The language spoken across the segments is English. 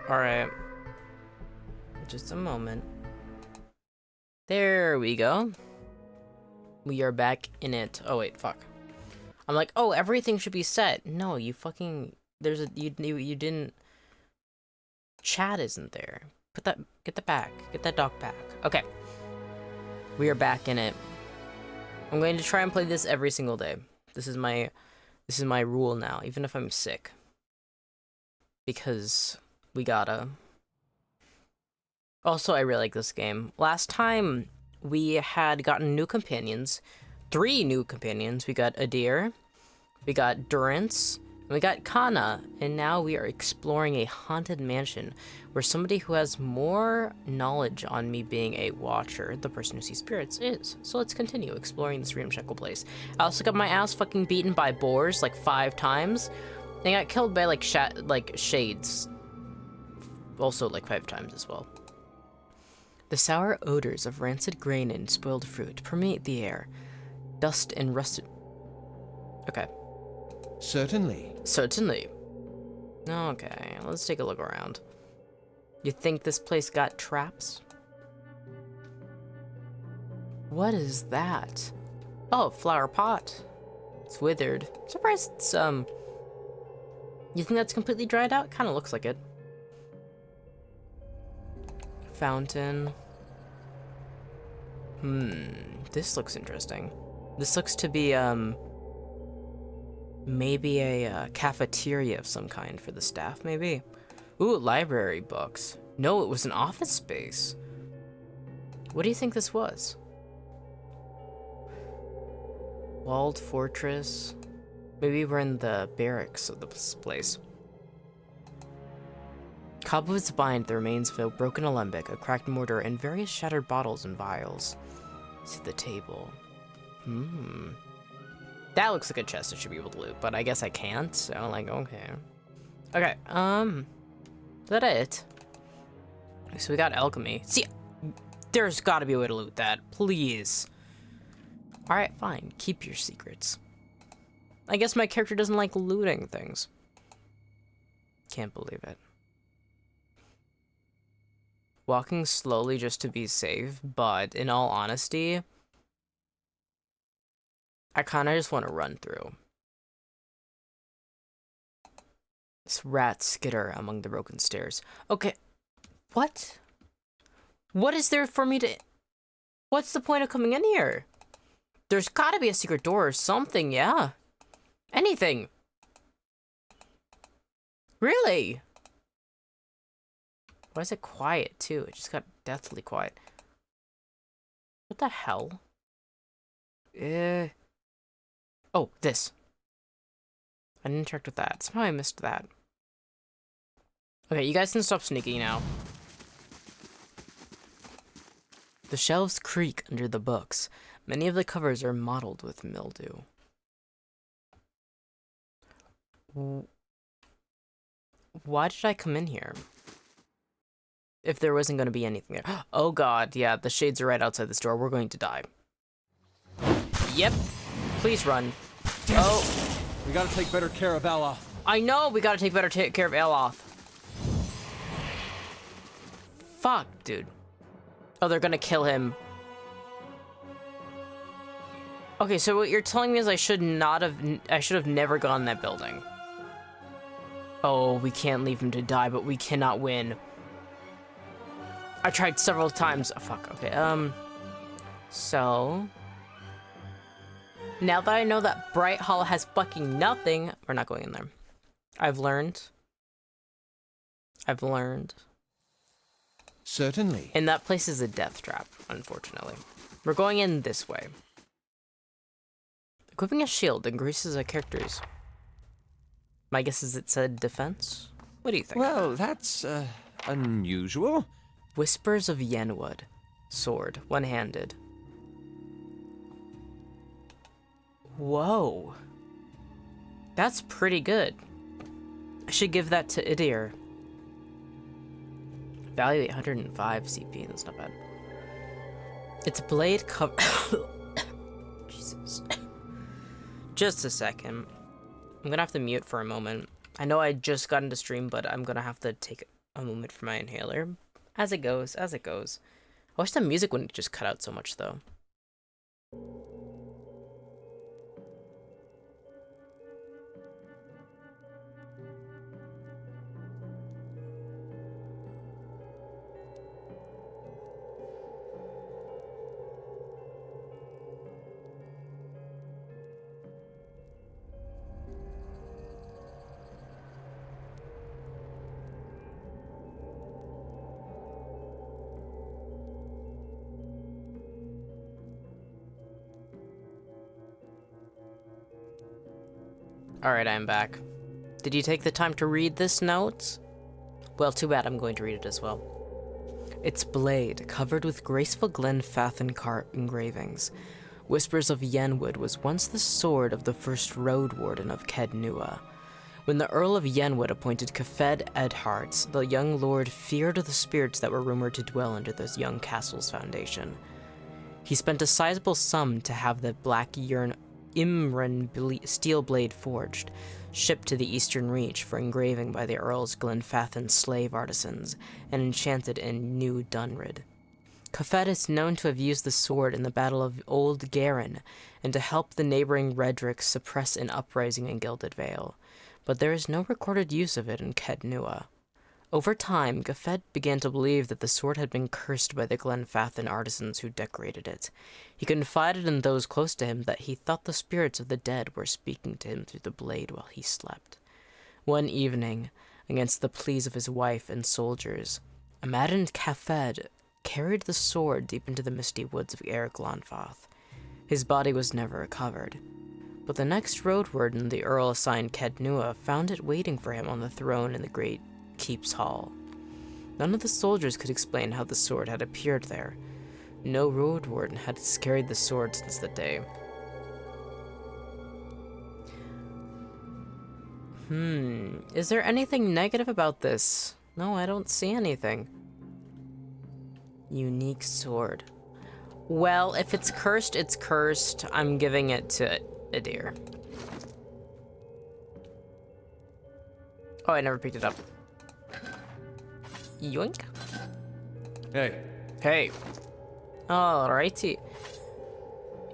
Alright. Just a moment. There we go. We are back in it. Oh wait, fuck. I'm like, oh, everything should be set. No, you fucking... There's a... You didn't... Chat isn't there. Get that back. Get that dock back. Okay. We are back in it. I'm going to try and play this every single day. This is my rule now, even if I'm sick. Because we gotta. Also, I really like this game. Last time, we had gotten new companions. 3 new companions. We got Adir, we got Durance, and we got Kana. And now we are exploring a haunted mansion where somebody who has more knowledge on me being a watcher, the person who sees spirits, is. So let's continue exploring this ramshackle place. I also got my ass fucking beaten by boars like 5 times. And I got killed by like shades. Also like 5 times as well. The sour odors of rancid grain and spoiled fruit permeate the air. Dust and rusted... Okay. Certainly. Certainly. Okay, let's take a look around. You think this place got traps? What is that? Oh, flower pot. It's withered. Surprised it's, You think that's completely dried out? Kind of looks like it. Fountain. This looks interesting. This looks to be, maybe a cafeteria of some kind for the staff, maybe? Ooh, library books. No, it was an office space. What do you think this was? Walled fortress. Maybe we're in the barracks of this place. Cobwebs bind the remains of a broken alembic, a cracked mortar, and various shattered bottles and vials. See the table. That looks like a chest I should be able to loot, but I guess I can't, so like, okay. Okay, is that it? So we got alchemy. See, there's gotta be a way to loot that, please. Alright, fine, keep your secrets. I guess my character doesn't like looting things. Can't believe it. Walking slowly just to be safe, but in all honesty, I kind of just want to run through. This rat skitter among the broken stairs. Okay, what? What is there for me to... What's the point of coming in here? There's gotta be a secret door or something, yeah. Anything. Really? Why is it quiet, too? It just got deathly quiet. What the hell? Oh, this. I didn't interact with that. Somehow I missed that. Okay, you guys can stop sneaking now. The shelves creak under the books. Many of the covers are mottled with mildew. Why did I come in here? If there wasn't going to be anything there. Oh god, yeah, the shades are right outside this door. We're going to die. Yep. Please run. Yes. Oh. We gotta take better care of Aloth. I know we gotta take better care of Aloth. Fuck, dude. Oh, they're gonna kill him. Okay, so what you're telling me is I should have never gone in that building. Oh, we can't leave him to die, but we cannot win. I tried several times. Oh, fuck, okay, so... Now that I know that Bright Hall has fucking nothing, we're not going in there. I've learned. Certainly. And that place is a death trap, unfortunately. We're going in this way. Equipping a shield increases a character's... My guess is it said defense? What do you think? Well, that's, unusual. Whispers of Yenwood. Sword, one-handed. Whoa. That's pretty good. I should give that to Idir. Value 805 CP, that's not bad. It's blade cover... Jesus. Just a second. I'm gonna have to mute for a moment. I know I just got into stream, but I'm gonna have to take a moment for my inhaler. As it goes, as it goes. I wish the music wouldn't just cut out so much, though. Alright, I'm back. Did you take the time to read this note? Well, too bad, I'm going to read it as well. Its blade, covered with graceful Glenfathan engravings. Whispers of Yenwood was once the sword of the first Road Warden of Kednua. When the Earl of Yenwood appointed Kefed Edhart, the young lord feared the spirits that were rumored to dwell under this young castle's foundation. He spent a sizable sum to have the Black Imran steel blade forged, shipped to the Eastern Reach for engraving by the Earl's Glenfathan slave artisans, and enchanted in New Dunrid. Kefed is known to have used the sword in the Battle of Old Garin, and to help the neighboring Redricks suppress an uprising in Gilded Vale, but there is no recorded use of it in Kednua. Over time, Kefed began to believe that the sword had been cursed by the Glenfathan artisans who decorated it. He confided in those close to him that he thought the spirits of the dead were speaking to him through the blade while he slept. One evening, against the pleas of his wife and soldiers, a maddened Kefed carried the sword deep into the misty woods of Glanfath. His body was never recovered, but the next road warden the Earl assigned Kednua found it waiting for him on the throne in the great Keep's Hall. None of the soldiers could explain how the sword had appeared there. No road warden had carried the sword since the day. Is there anything negative about this? No, I don't see anything. Unique sword. Well, if it's cursed, it's cursed. I'm giving it to Adir. Oh, I never picked it up. Yoink. Hey. Hey. Alrighty.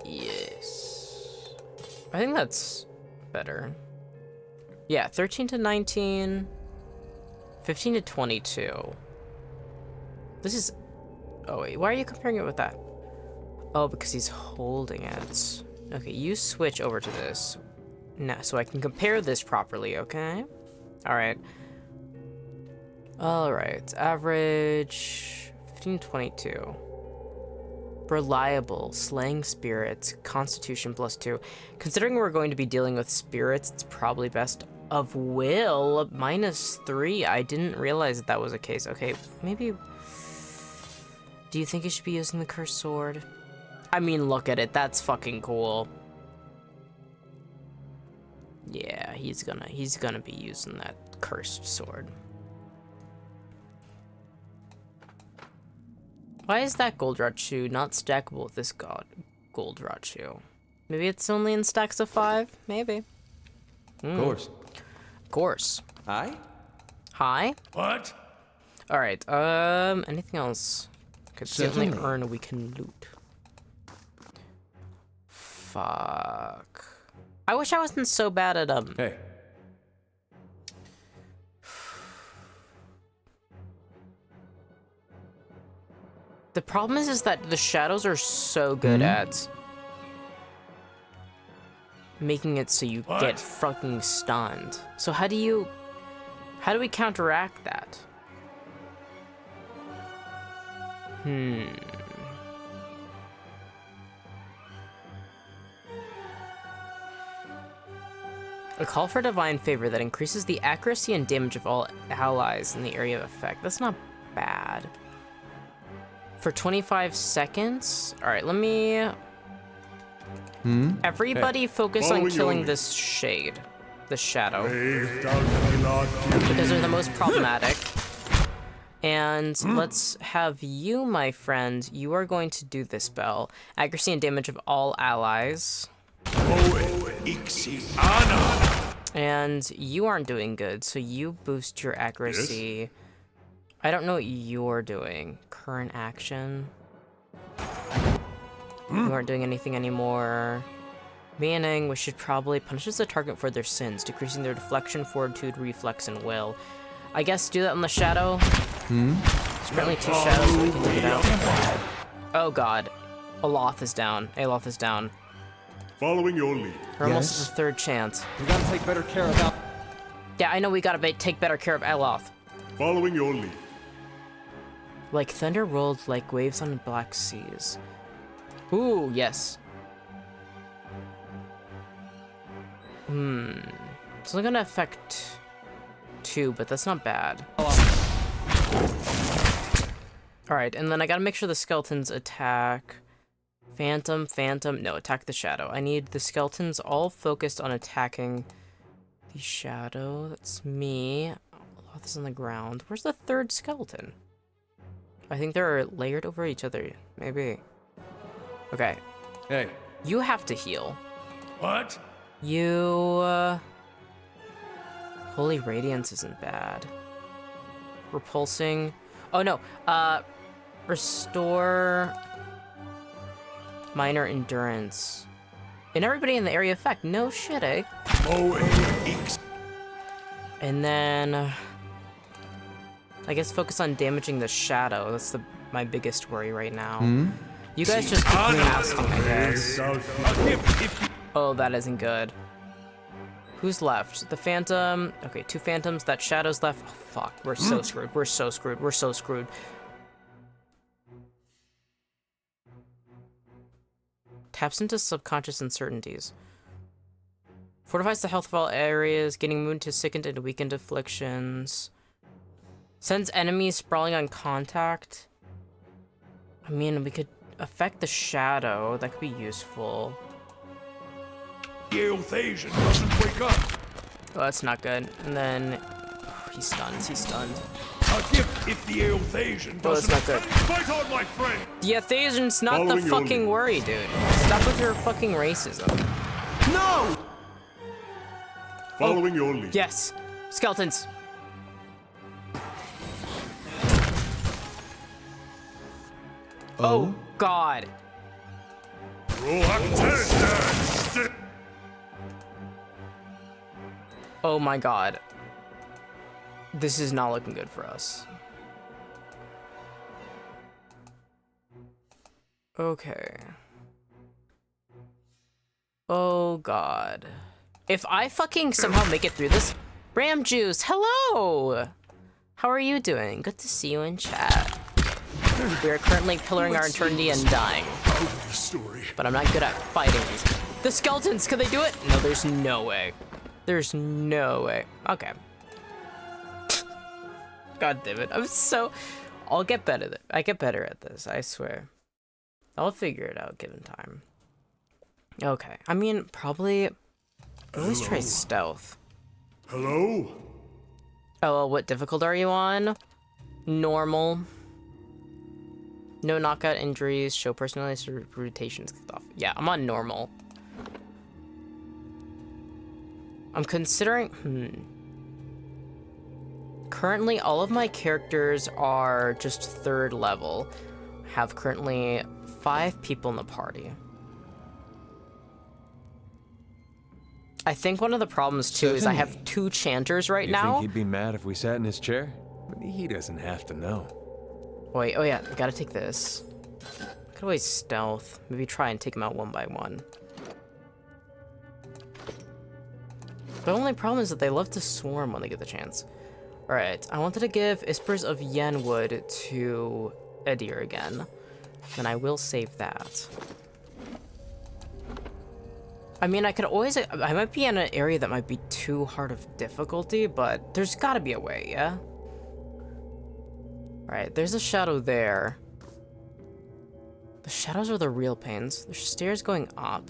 Yes. I think that's better. Yeah, 13 to 19. 15 to 22. This is... Oh, wait. Why are you comparing it with that? Oh, because he's holding it. Okay, you switch over to this. Now, so I can compare this properly, okay? Alright. Alright, average 1522. Reliable, slaying spirits, constitution +2. Considering we're going to be dealing with spirits, it's probably best. Of will, -3. I didn't realize that was a case. Okay, maybe... Do you think he should be using the cursed sword? I mean, look at it. That's fucking cool. Yeah, he's gonna be using that cursed sword. Why is that Goldratt shoe not stackable with this Goldratt shoe? Maybe it's only in stacks of 5? Maybe. Course. Hi? Hi? What? Alright, anything else? Could certainly Certainly. earn we can loot. Fuck. I wish I wasn't so bad at, Hey. The problem is that the shadows are so good at making it so you get fucking stunned. So how do we counteract that? A call for divine favor that increases the accuracy and damage of all allies in the area of effect. That's not bad. For 25 seconds? Alright, let me... Everybody focus on killing this shade. The shadow. Because they're the most problematic. And let's have you, my friend, you are going to do this spell. Accuracy and damage of all allies. And you aren't doing good, so you boost your accuracy I don't know what you're doing. Current action. You aren't doing anything anymore. Meaning we should probably punish the target for their sins, decreasing their deflection, fortitude, reflex, and will. I guess do that on the shadow. There's currently 2 shadows, so we can take it out. Oh god. Aloth is down. Aloth is down. Following your lead. We're almost at the 3rd chance. We gotta take better care of Al. Yeah, I know we gotta take better care of Aloth. Following your lead. Like thunder rolled like waves on black seas. Ooh, yes. It's only gonna affect 2, but that's not bad. Alright, and then I gotta make sure the skeletons attack Phantom, no, attack the shadow. I need the skeletons all focused on attacking the shadow. That's me. Aloth is on the ground. Where's the 3rd skeleton? I think they're layered over each other. Maybe. Okay. Hey. You have to heal. What? You, Holy Radiance isn't bad. Repulsing. Oh no. Restore minor endurance. And everybody in the area effect. No shit, eh? And then I guess focus on damaging the shadow. That's my biggest worry right now. You guys just keep casting, I guess. Oh, that isn't good. Who's left? The Phantom. Okay, 2 Phantoms. That Shadow's left. Oh, fuck. We're so screwed. We're so screwed. We're so screwed. Taps into subconscious uncertainties. Fortifies the health of all areas, getting immune to sickened and weakened afflictions. Sends enemies sprawling on contact. I mean, we could affect the shadow. That could be useful. The Thasian doesn't wake up. Oh, that's not good. And then he's stunned. He's stunned. A gift if the Thasian doesn't. Oh, that's not good. Fight on, my friend. The Athasian's not Following the your fucking lead. worry, dude. Stop with your fucking racism. No! Following your lead. Yes. Skeletons. Oh, God. Oh my God. This is not looking good for us. Okay. Oh God. If I fucking somehow make it through this, Ram Juice, hello! How are you doing? Good to see you in chat. We are currently pillaring our eternity and dying. But I'm not good at fighting these. The skeletons, can they do it? No, there's no way. There's no way. Okay. God damn it. I'll get better at it. I get better at this, I swear. I'll figure it out given time. Okay. I mean, probably let's try stealth. Hello? Oh, well, what difficult are you on? Normal. No knockout injuries, show personalized rotation stuff. Yeah, I'm on normal. I'm considering, Currently, all of my characters are just 3rd level. Have currently 5 people in the party. I think one of the problems too is I have 2 chanters right You now. think he'd be mad if we sat in his chair? But he doesn't have to know. Wait, oh yeah, I gotta take this. Could always stealth. Maybe try and take them out one by one. The only problem is that they love to swarm when they get the chance. Alright, I wanted to give Ispers of Yenwood to Edir again. And I will save that. I mean, I might be in an area that might be too hard of difficulty, but there's gotta be a way, yeah? Alright, there's a shadow there. The shadows are the real pains. There's stairs going up.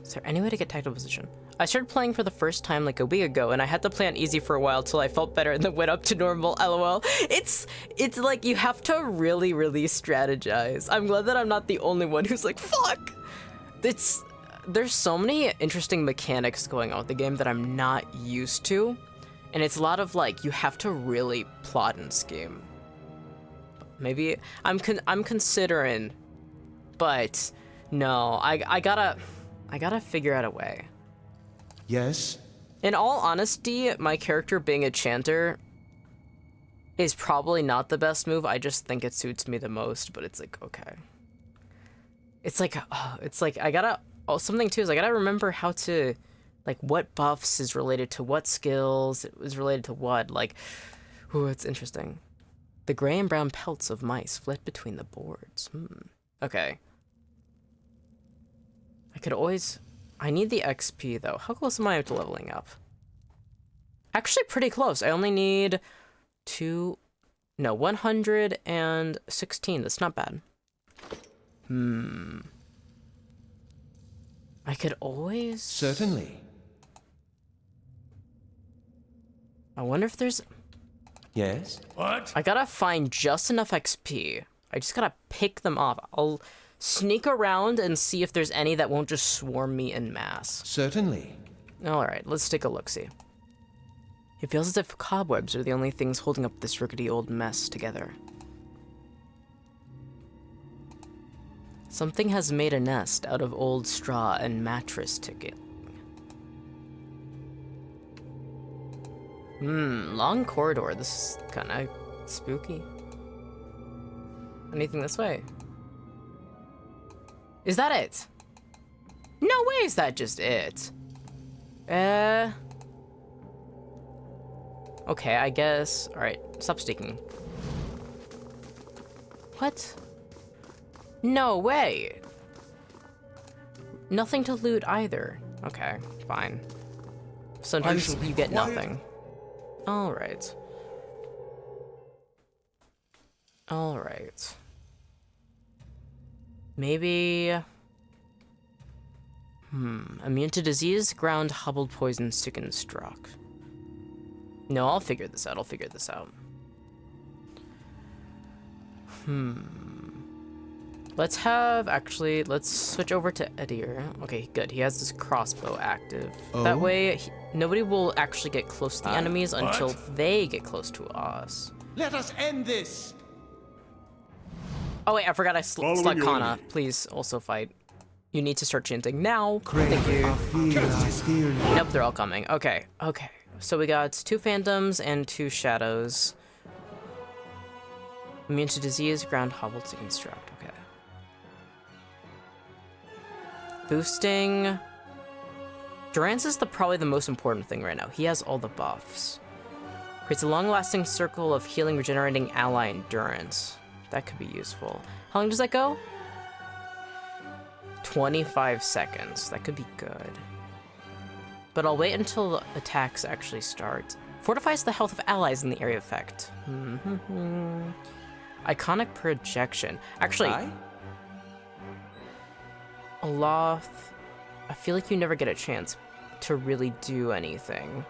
Is there any way to get tactile position? I started playing for the first time like a week ago, and I had to play on easy for a while till I felt better and then went up to normal, lol. It's like you have to really, really strategize. I'm glad that I'm not the only one who's like, fuck! There's so many interesting mechanics going on with the game that I'm not used to. And it's a lot of like, you have to really plot and scheme. Maybe I'm considering, but no, I gotta figure out a way. Yes? In all honesty, my character being a chanter is probably not the best move. I just think it suits me the most, but it's like, okay. It's like I gotta, something too is I gotta remember how to, like, what buffs is related to what skills, it was related to what, like, ooh, it's interesting. The gray and brown pelts of mice flit between the boards. Okay. I need the XP though. How close am I to leveling up? Actually pretty close. I only need 116. That's not bad. I could always... Certainly. I wonder if there's... Yes? What? I gotta find just enough XP. I just gotta pick them off. I'll sneak around and see if there's any that won't just swarm me en masse. Certainly. Alright, let's take a look-see. It feels as if cobwebs are the only things holding up this rickety old mess together. Something has made a nest out of old straw and mattress ticket. Long corridor. This is kind of spooky. Anything this way? Is that it? No way is that just it. Okay, I guess. Alright, stop sticking. What? No way! Nothing to loot either. Okay, fine. Sometimes you get nothing. Alright. Alright. Maybe... Immune to disease, ground, hobbled, poison, sick, and struck. No, I'll figure this out. Let's switch over to Edir. Okay, good. He has this crossbow active. Oh? That way, nobody will actually get close to the enemies until they get close to us. Let us end this! Oh wait, I forgot I Following select your Kana. lead. Please also fight. You need to start chanting now. Thank you. Nope, they're all coming. Okay. So we got 2 phantoms and 2 shadows. Immune to disease, ground, hobbled, to construct. Okay. Boosting. Durance is probably the most important thing right now. He has all the buffs. Creates a long-lasting circle of healing, regenerating ally endurance. That could be useful. How long does that go? 25 seconds. That could be good. But I'll wait until the attacks actually start. Fortifies the health of allies in the area of effect. Iconic projection. Actually, Aloth, I feel like you never get a chance to really do anything.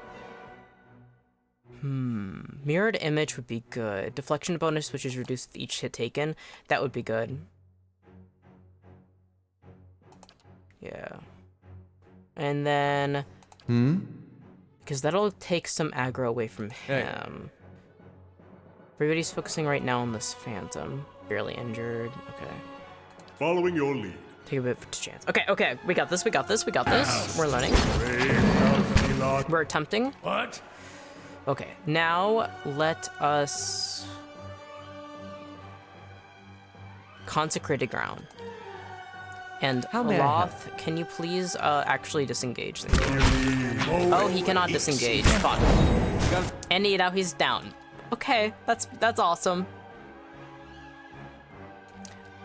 Mirrored image would be good. Deflection bonus, which is reduced with each hit taken. That would be good. Yeah. And then... Because that'll take some aggro away from him. Everybody's focusing right now on this phantom. Barely injured. Okay. Following your lead. Take a bit of chance. Okay. We got this. We're learning. We're attempting. What? Okay, now let us... Consecrated ground. And Aloth, can you please actually disengage? Oh, he cannot disengage. Fuck. And now he's down. Okay, that's awesome.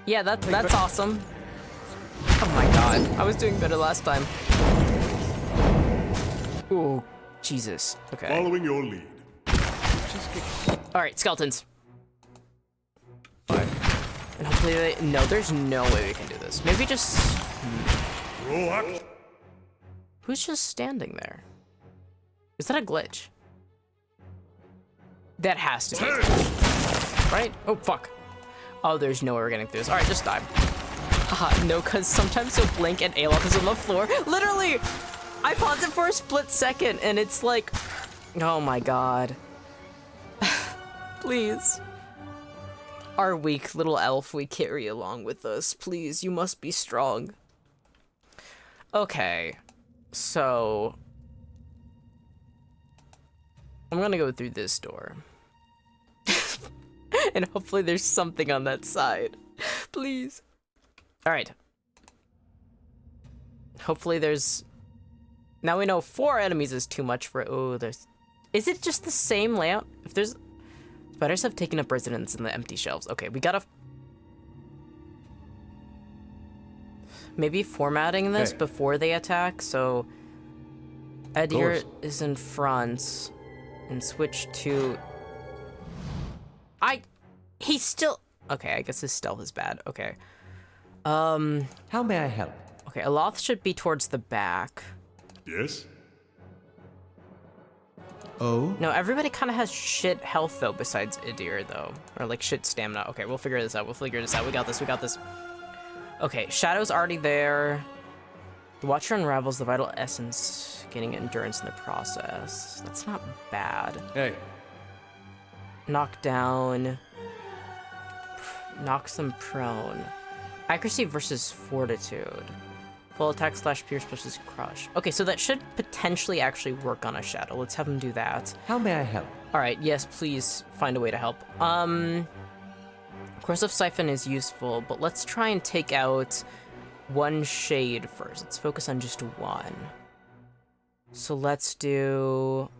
Yeah, that's awesome. Oh my god, I was doing better last time. Ooh, Jesus. Okay. Following your lead. All right, skeletons. And hopefully no, there's no way we can do this. Maybe just... What? Who's just standing there? Is that a glitch? That has to be a glitch. Right? Oh, fuck. Oh, there's no way we're getting through this. All right, just die. Haha, no, because sometimes you'll blink and Aloth is on the floor. Literally! I paused it for a split second, and it's like... Oh my god. Please. Our weak little elf we carry along with us. Please, you must be strong. Okay. So... I'm gonna go through this door. And hopefully there's something on that side. Please. Alright. Hopefully there's... Now we know 4 enemies is too much for... Oh, there's... Is it just the same layout? If there's... Spiders have taken up residence in the empty shelves. Okay, we gotta... Maybe formatting this before they attack, so... Edir is in front. And switch to... He's still... Okay, I guess his stealth is bad. Okay. How may I help? Okay, Aloth should be towards the back. Yes? Oh? No, everybody kind of has shit health, though, besides Edir, though. Or, like, shit stamina. Okay, we'll figure this out. We'll figure this out. We got this. We got this. Okay, Shadow's already there. The Watcher unravels the vital essence, gaining endurance in the process. That's not bad. Hey. Knock down. Knocks them prone. Accuracy versus fortitude. Full attack / pierce versus crush. Okay, so that should potentially actually work on a Shadow. Let's have him do that. How may I help? Alright, yes, please find a way to help. Corrosive Siphon is useful, but let's try and take out one shade first. Let's focus on just one. So let's do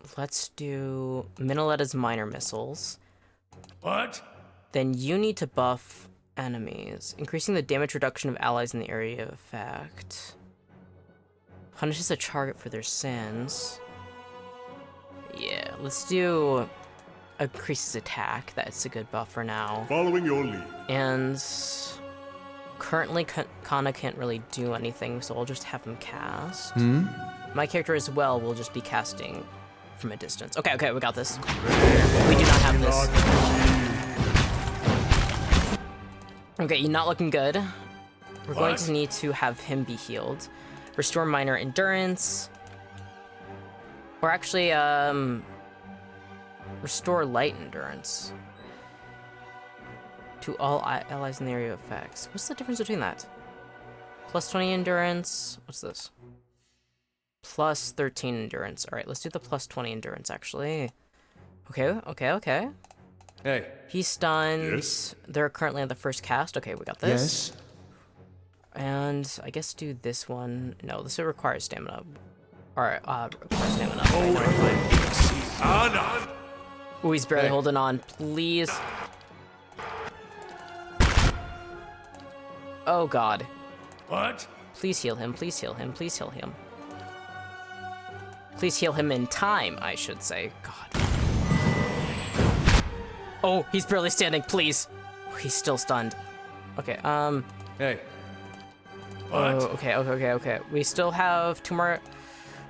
Minnaletta's minor missiles. What? Then you need to buff enemies, increasing the damage reduction of allies in the area of effect. Punishes a target for their sins. Yeah, let's do increases attack. That's a good buff for now. Following your lead. And currently Kana can't really do anything, so I'll just have him cast. My character as well will just be casting from a distance. Okay, okay, we got this. We do not have this. Okay, you're not looking good. We're going to need to have him be healed. Restore minor endurance. Or actually, restore light endurance. To all allies in the area of effects. What's the difference between that? Plus 20 endurance. What's this? Plus 13 endurance. Alright, let's do the plus 20 endurance, actually. Okay, okay, okay. Hey. He's stunned. Yes. They're currently on the first cast. Okay, we got this. Yes? And I guess do this one. No, this requires stamina. Alright, requires stamina. Ooh, he's barely holding on. Please. Oh god. What? Please heal him, please heal him, please heal him. Please heal him in time, I should say. God. Oh, he's barely standing, please. Oh, he's still stunned. Okay, Hey. Oh, okay. We still have 2 more.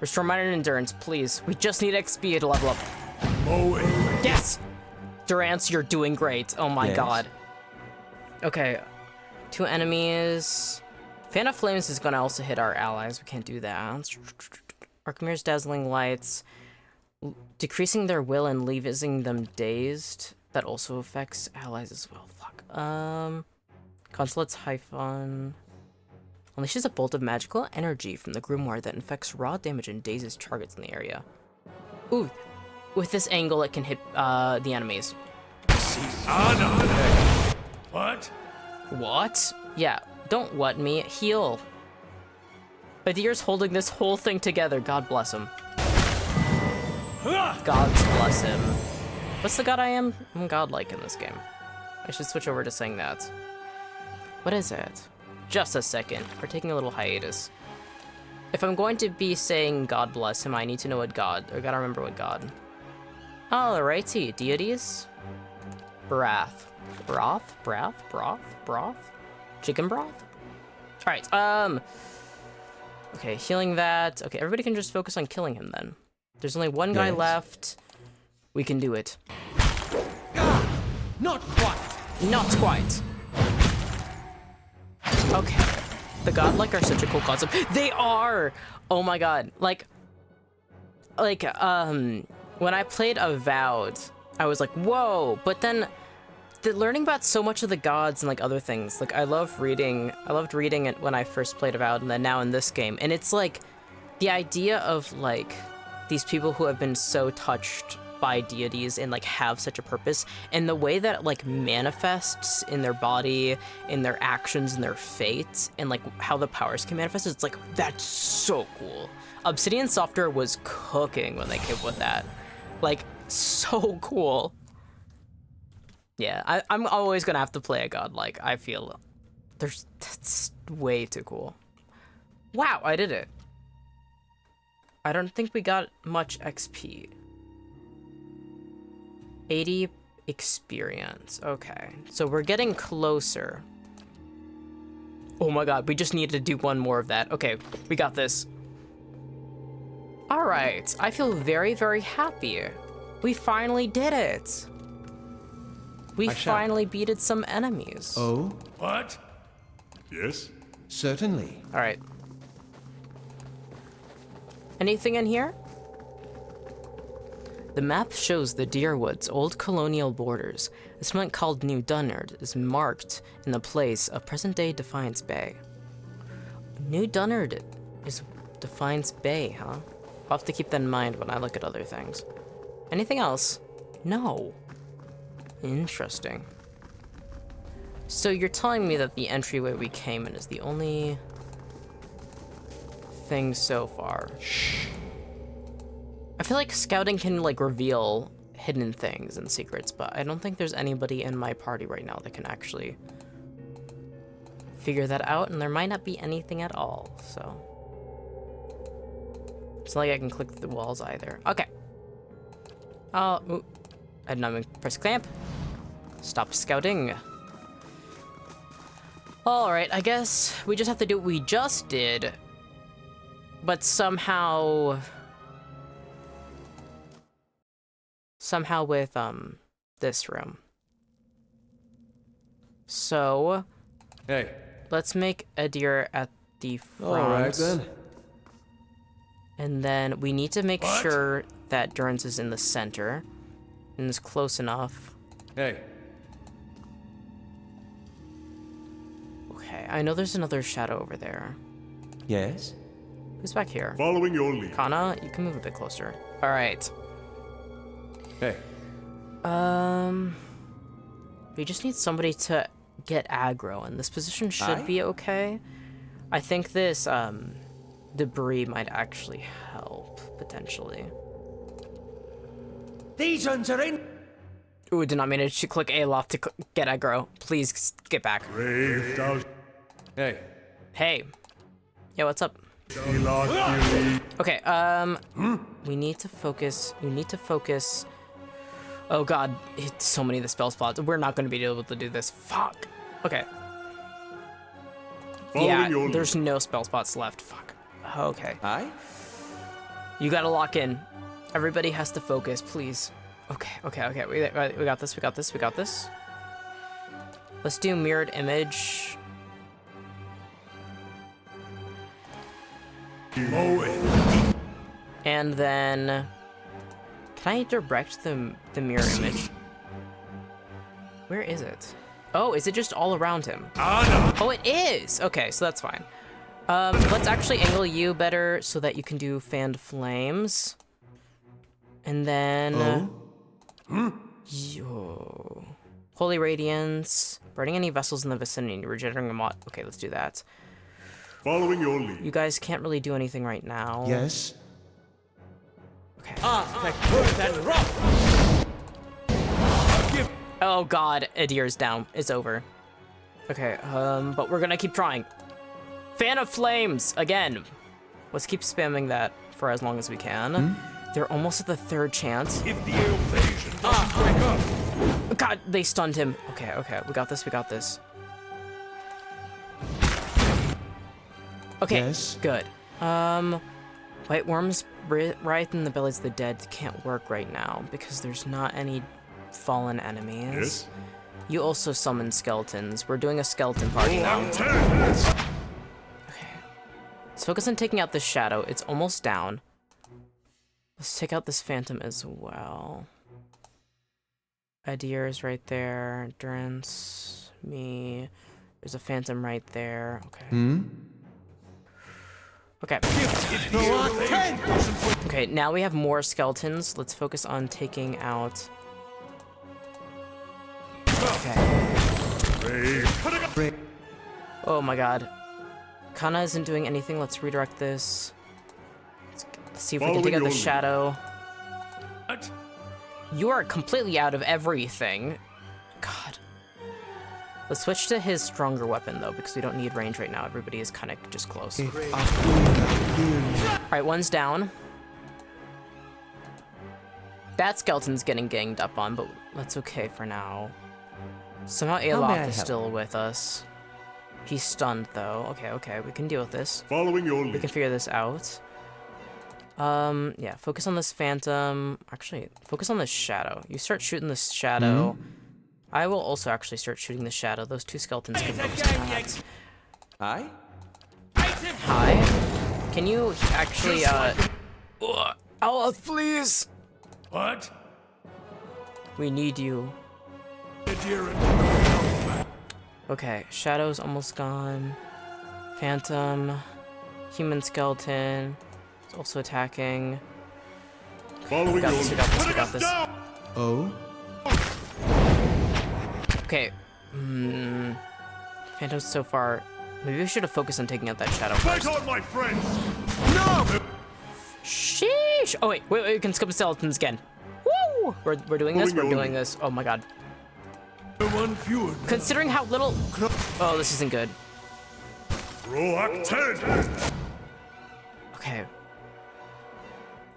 Restore minor endurance, please. We just need XP to level up. Oh, Yes! Durance, you're doing great. Oh my god. Okay. 2 enemies. Fan of Flames is gonna also hit our allies. We can't do that. Archimere's Dazzling Lights. Decreasing their will and leaving them dazed. That also affects allies as well. Fuck. Consulate's Hyphon. Unleashes a bolt of magical energy from the grimoire that infects raw damage and dazes targets in the area. Ooh. With this angle, it can hit the enemies. what? What? Yeah, don't what me. Heal. Adir's holding this whole thing together. God bless him. God bless him. What's the god I am? I'm godlike in this game. I should switch over to saying that. What is it? Just a second. We're taking a little hiatus. If I'm going to be saying God bless him, I need to know what god. I gotta remember what god. Alrighty, deities. Broth. Chicken broth? Alright, okay, healing that. Okay, everybody can just focus on killing him then. There's only one guy left. We can do it. Not quite. Not quite. Okay. The godlike are such a cool concept. They are! Oh my god. Like, like, when I played Avowed, I was like, whoa, but then learning about so much of the gods and like other things, like I loved reading it when I first played Avowed, and then now in this game, and it's like the idea of like these people who have been so touched by deities and like have such a purpose, and the way that it like manifests in their body, in their actions, in their fate, and like how the powers can manifest, it's like, that's so cool. Obsidian Software was cooking when they came with that. Like, so cool. Yeah, I'm always gonna have to play a god, like, I feel that's way too cool. Wow, I did it. I don't think we got much XP. 80 experience, okay. So we're getting closer. Oh my god, we just need to do one more of that. Okay, we got this. All right, I feel very, very happy. We finally did it. We finally beated some enemies. Oh? What? Yes? Certainly. All right. Anything in here? The map shows the Deerwood's old colonial borders. A settlement called New Dunnard is marked in the place of present-day Defiance Bay. New Dunnard is Defiance Bay, huh? I'll have to keep that in mind when I look at other things. Anything else? No. Interesting. So you're telling me that the entryway we came in is the only thing so far. Shh. I feel like scouting can like reveal hidden things and secrets, but I don't think there's anybody in my party right now that can actually figure that out, and there might not be anything at all, so. It's not like I can click through the walls either. Okay. Ooh. I did not press clamp. Stop scouting. Alright, I guess we just have to do what we just did, but somehow with, this room. So, Hey. let's make a deer at the front. Alright then. And then we need to make What? sure that Durance is in the center and is close enough. Hey. Okay, I know there's another shadow over there. Yes? Who's back here? Following your lead. Kana, you can move a bit closer. All right. Hey. We just need somebody to get aggro, and this position should be okay. I think this, debris might actually help, potentially. These ones are in. Ooh, did not mean to click A lot to get aggro. Please get back. Brave thou Hey. Hey. Yeah, what's up? Okay, we need to focus. You need to focus. Oh god, it's so many of the spell spots. We're not gonna be able to do this. Fuck. Okay. Following your Yeah, lead. there's no spell spots left. Fuck. Okay. Aye? You gotta lock in. Everybody has to focus, please. Okay. We got this. We got this. We got this. Let's do mirrored image. mow it. And then, can I direct the mirror image? Where is it? Oh, is it just all around him? Oh, it is! Okay, so that's fine. Let's actually angle you better so that you can do fanned flames. And then... Yo. Holy Radiance. Burning any vessels in the vicinity. Regenerating a mod. Okay, let's do that. Following your lead. You guys can't really do anything right now. Yes? Okay. Oh god, Adir's down. It's over. Okay, but we're gonna keep trying. Fan of Flames, again. Let's keep spamming that for as long as we can. They're almost at the third chance. If the equation doesn't break up. God, they stunned him. Okay, we got this, Okay, Yes? good. White worms right in the bellies of the dead can't work right now because there's not any fallen enemies. Yes? You also summon skeletons. We're doing a skeleton party now. Lieutenant! Okay. let's focus on taking out this shadow. It's almost down. Let's take out this phantom as well. Adir is right there. Endurance, me. There's a phantom right there. Okay. Okay. Okay, now we have more skeletons. Let's focus on taking out. Okay. Oh my god. Kana isn't doing anything. Let's redirect this. Let's see if we can take out the shadow. What? You are completely out of everything. God. Let's switch to his stronger weapon, though, because we don't need range right now. Everybody is kind of just close. Alright, one's down. That skeleton's getting ganged up on, but that's okay for now. Somehow Alof is still with us. He's stunned, though. Okay, we can deal with this. Following your We lead. can figure this out. Yeah, focus on this phantom. Actually, focus on this shadow. You start shooting this shadow. I will also actually start shooting the shadow. Those two skeletons can focus on that. Aye? Hi. Can you actually, Alof, please! What? We need you. Adir and Okay, shadow's almost gone. Phantom. Human skeleton. It's also attacking. following We got your this, we lead. got this, we Putting got us this. down. Oh? Okay. Phantoms so far. Maybe we should have focused on taking out that shadow Fight first. on, my friends. Sheesh! Oh wait, we can skip the skeletons again. Woo! We're doing this. We're doing this. Oh my god. One fewer. Considering how little. Oh, this isn't good. Proacted. Okay.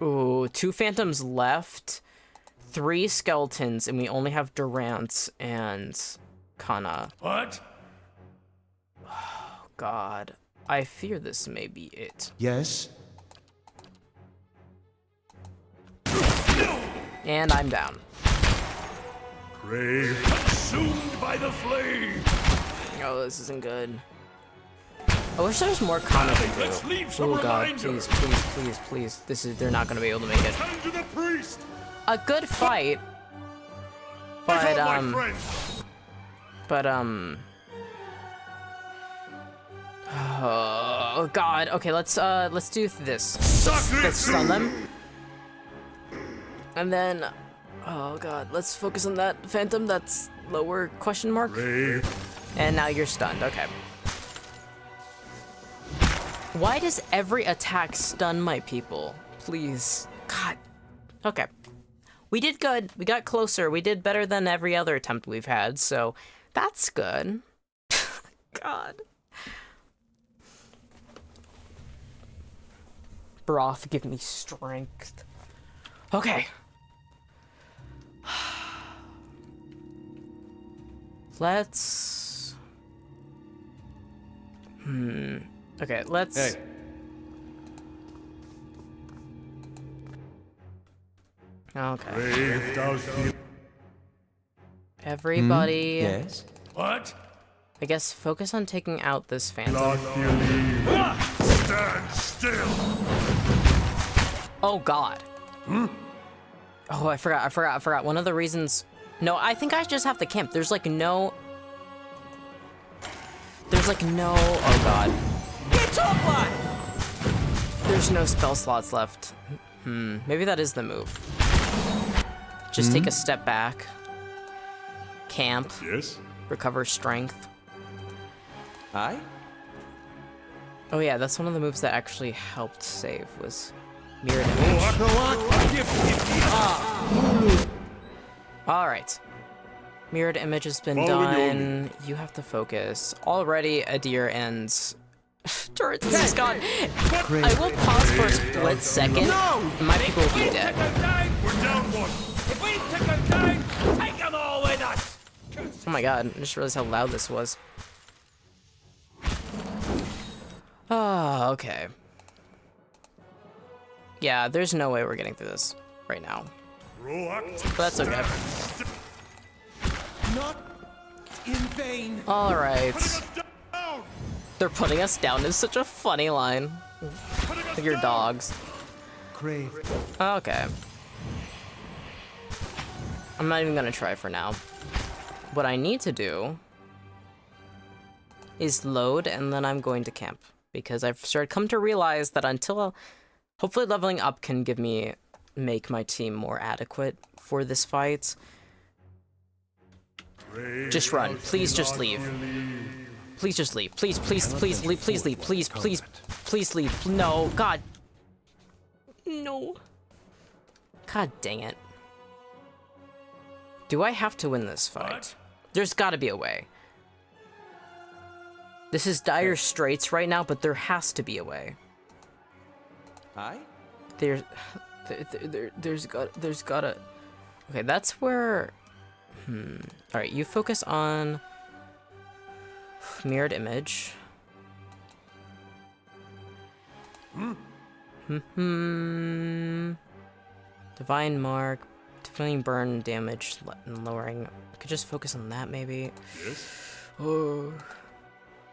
Ooh, 2 phantoms left, 3 skeletons, and we only have Durant and Kana. What? God, I fear this may be it. Yes? And I'm down. Prey consumed by the flame. Oh, this isn't good. I wish there was more Kana to Let's do. leave some Oh god, reminders. please. They're not gonna be able to make it. Turn to the priest. A good fight, Fight but on, my friends. Oh god. Okay, let's do this. Let's stun them. And then oh god, let's focus on that phantom that's lower question mark. Prey. And now you're stunned. Okay. Why does every attack stun my people? Please. God. Okay. We did good. We got closer. We did better than every other attempt we've had, so that's good. God. Broth, give me strength. Okay. Let's... Okay, let's... Hey. Okay. Prey, if thou feel. Everybody... Yes? What? I guess focus on taking out this phantom. Not believe. Stand still. Oh god. Oh, I forgot. One of the reasons... No, I think I just have to camp. There's like no... Oh god. There's no spell slots left. Maybe that is the move. Just take a step back. Camp. Yes. Recover strength. Aye? Oh yeah, that's one of the moves that actually helped save was mirrored image. Alright. Mirrored image has been Following your done. You have to focus. Already Adir and Turrets is gone. I will pause for a split second. And my people will be dead. We're down one. If we took them down, take them all with us! Oh my god, I just realized how loud this was. Oh, okay. Yeah, there's no way we're getting through this right now. Proacted. But that's okay. Not in vain. Alright. Putting us down. They're putting us down is such a funny line. Putting us Like your down. dogs. crave. Okay. I'm not even gonna try for now. What I need to do is load, and then I'm going to camp. Because I've come to realize that until... Hopefully leveling up can make my team more adequate for this fight. Just run. Please just leave. Please just leave. Please leave. Please leave. Please leave. No. God. No. God dang it. Do I have to win this fight? There's gotta be a way. This is dire straits right now, but there has to be a way. Aye? There's gotta... Okay, that's where... Alright, you focus on... Mirrored image. Divine mark. Defending burn damage and lowering. I could just focus on that maybe. Yes. Oh.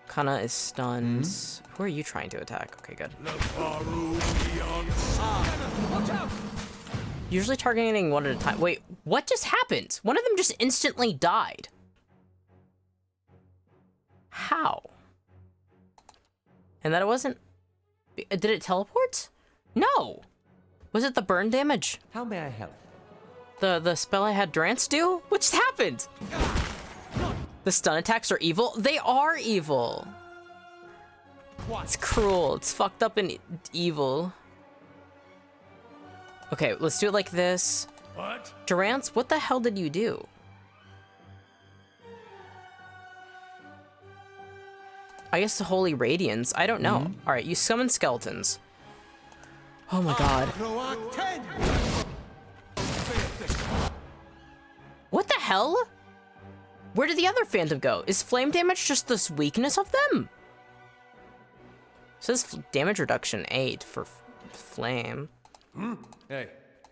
Kana is stunned. Who are you trying to attack? Okay, good. Usually targeting one at a time. Wait, what just happened? One of them just instantly died. How? And that it wasn't... Did it teleport? No! Was it the burn damage? How may I help? The spell I had Drance do? What just happened? The stun attacks are evil? They are evil! It's cruel. It's fucked up and evil. Okay, let's do it like this. What? Durance, what the hell did you do? I guess the Holy Radiance. I don't know. Alright, you summon skeletons. Oh my god. What the hell? Where did the other phantom go? Is flame damage just this weakness of them? It says damage reduction 8 for flame. Hey.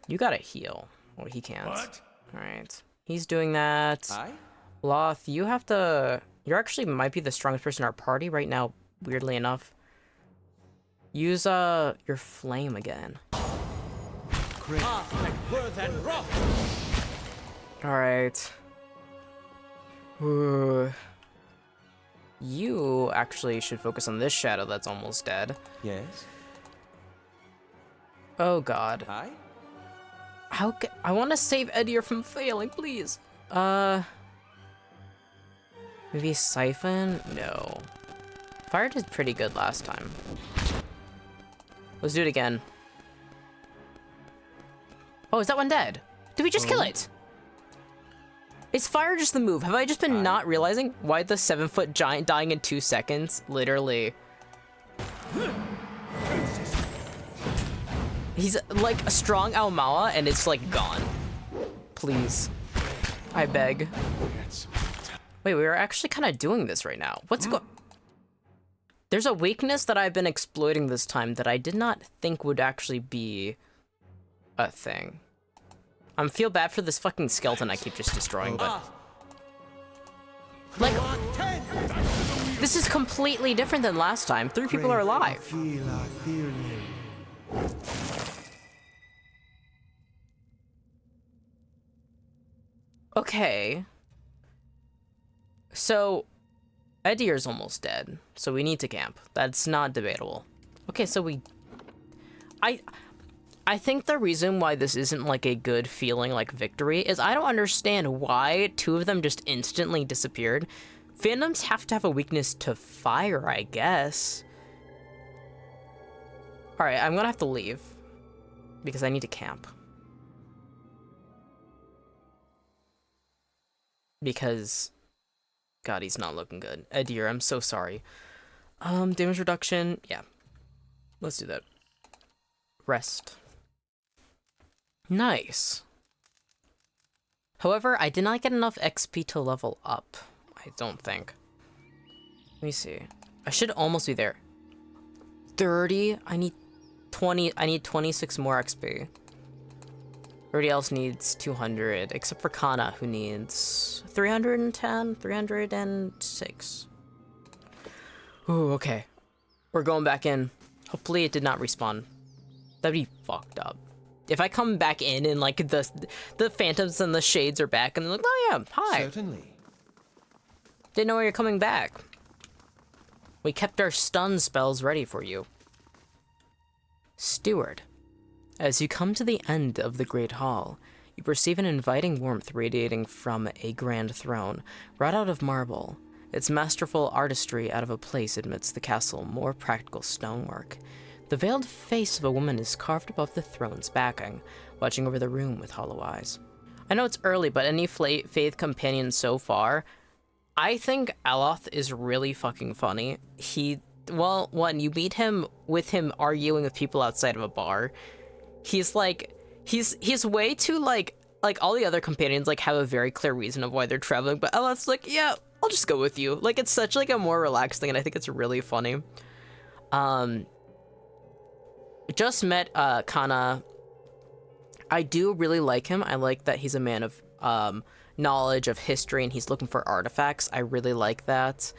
You gotta heal. Well, he can't. What? Alright. He's doing that. Aye? Loth, you have to... You actually might be the strongest person in our party right now, weirdly enough. Use, your flame again. Alright. You actually should focus on this shadow that's almost dead. Yes? Oh god. Aye? I want to save Edir from failing, please. Maybe Siphon? No. Fire did pretty good last time. Let's do it again. Oh, is that one dead? Did we just kill it? Is fire just the move? Have I just been not realizing why the 7-foot giant dying in 2 seconds? Literally. He's like a strong Aomawa and it's like gone. Please. I beg. Wait, we are actually kind of doing this right now. What's There's a weakness that I've been exploiting this time that I did not think would actually be a thing. I feel bad for this fucking skeleton I keep just destroying, but... Like... This is completely different than last time. 3 people are alive. Okay. So, Edir's almost dead, so we need to camp. That's not debatable. Okay, so we... I think the reason why this isn't like a good feeling like victory is I don't understand why 2 of them just instantly disappeared. Phantoms have to have a weakness to fire, I guess. Alright, I'm gonna have to leave. Because I need to camp. Because... God, he's not looking good. Edir, I'm so sorry. Damage reduction. Yeah. Let's do that. Rest. Nice. However, I did not get enough XP to level up. I don't think. Let me see. I should almost be there. 30? I need 20. I need 26 more XP. Everybody else needs 200, except for Kana, who needs 310, 306. Ooh, okay. We're going back in. Hopefully it did not respawn. That'd be fucked up. If I come back in and like the phantoms and the shades are back and they're like, oh yeah, hi. Certainly. Didn't know you're coming back. We kept our stun spells ready for you. Steward. As you come to the end of the Great Hall, you perceive an inviting warmth radiating from a grand throne, wrought out of marble. Its masterful artistry out of a place amidst the castle, more practical stonework. The veiled face of a woman is carved above the throne's backing, watching over the room with hollow eyes. I know it's early, but any Faith companions so far, I think Aloth is really fucking funny. Well, one, you meet him with him arguing with people outside of a bar. He's like, he's way too like all the other companions like have a very clear reason of why they're traveling, but Aloth's like, yeah, I'll just go with you. Like, it's such like a more relaxed thing, and I think it's really funny. Just met Kana. I do really like him. I like that he's a man of knowledge of history and he's looking for artifacts. I really like that.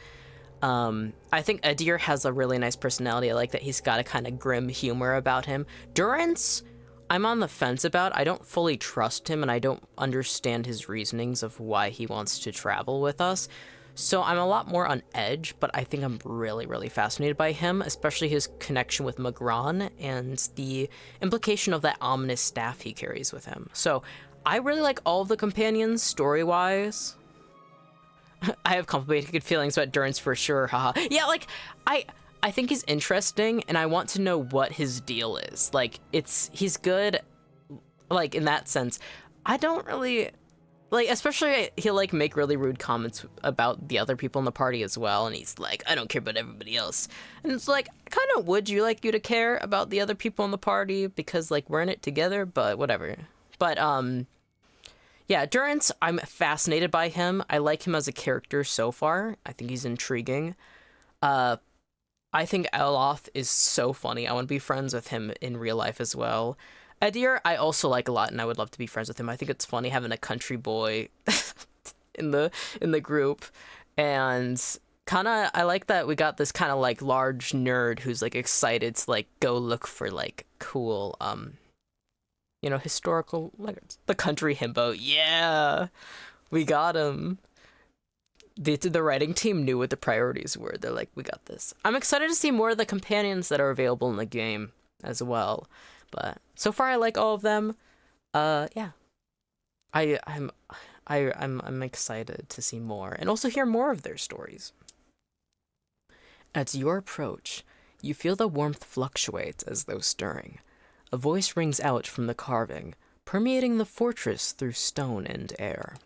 I think Adir has a really nice personality. I like that he's got a kind of grim humor about him. Durance, I'm on the fence about. I don't fully trust him and I don't understand his reasonings of why he wants to travel with us. So I'm a lot more on edge, but I think I'm really, really fascinated by him, especially his connection with Magran and the implication of that ominous staff he carries with him. So I really like all of the companions story-wise. I have complicated feelings about Durance for sure, haha. Yeah, like, I think he's interesting, and I want to know what his deal is. Like, he's good, like, in that sense. I don't really... Like, especially, he'll, like, make really rude comments about the other people in the party as well, and he's like, I don't care about everybody else. And it's like, I kind of would you like you to care about the other people in the party, because, like, we're in it together, but whatever. But, yeah, Durance, I'm fascinated by him. I like him as a character so far. I think he's intriguing. I think Aloth is so funny. I want to be friends with him in real life as well. Adir, I also like a lot, and I would love to be friends with him. I think it's funny having a country boy in the group, and Kana, I like that we got this kind of like large nerd who's like excited to like go look for like cool, you know, historical, like the country himbo. Yeah, we got him. The writing team knew what the priorities were. They're like, we got this. I'm excited to see more of the companions that are available in the game as well. But so far, I like all of them. Yeah, I'm excited to see more and also hear more of their stories. At your approach, you feel the warmth fluctuate as though stirring. A voice rings out from the carving, permeating the fortress through stone and air.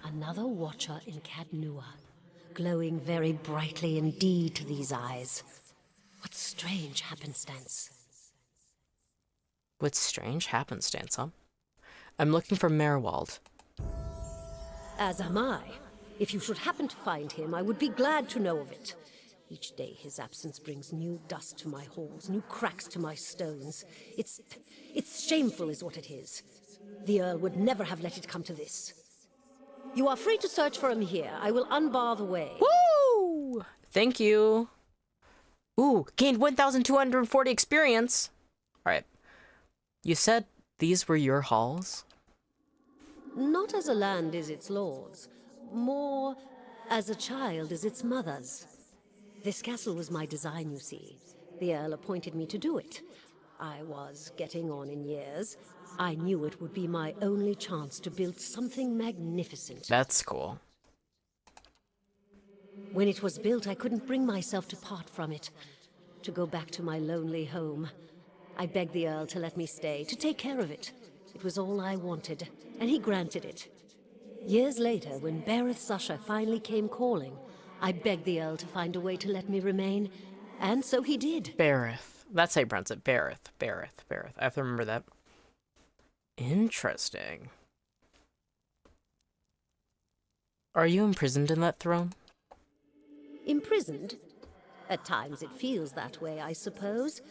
Another watcher in Cadnua, glowing very brightly indeed to these eyes. What strange happenstance. What strange happenstance, huh? I'm looking for Merwald. As am I. If you should happen to find him, I would be glad to know of it. Each day his absence brings new dust to my halls, new cracks to my stones. It's shameful is what it is. The Earl would never have let it come to this. You are free to search for him here. I will unbar the way. Woo! Thank you. Ooh, gained 1,240 experience. All right. You said these were your halls? Not as a land is its lord's, more as a child is its mother's. This castle was my design, you see. The Earl appointed me to do it. I was getting on in years. I knew it would be my only chance to build something magnificent. That's cool. When it was built, I couldn't bring myself to part from it, to go back to my lonely home. I begged the Earl to let me stay, to take care of it. It was all I wanted, and he granted it. Years later, when Bereth's usher finally came calling, I begged the Earl to find a way to let me remain, and so he did. Bereth. That's how you pronounce it. Bereth. I have to remember that. Interesting. Are you imprisoned in that throne? Imprisoned? At times it feels that way, I suppose.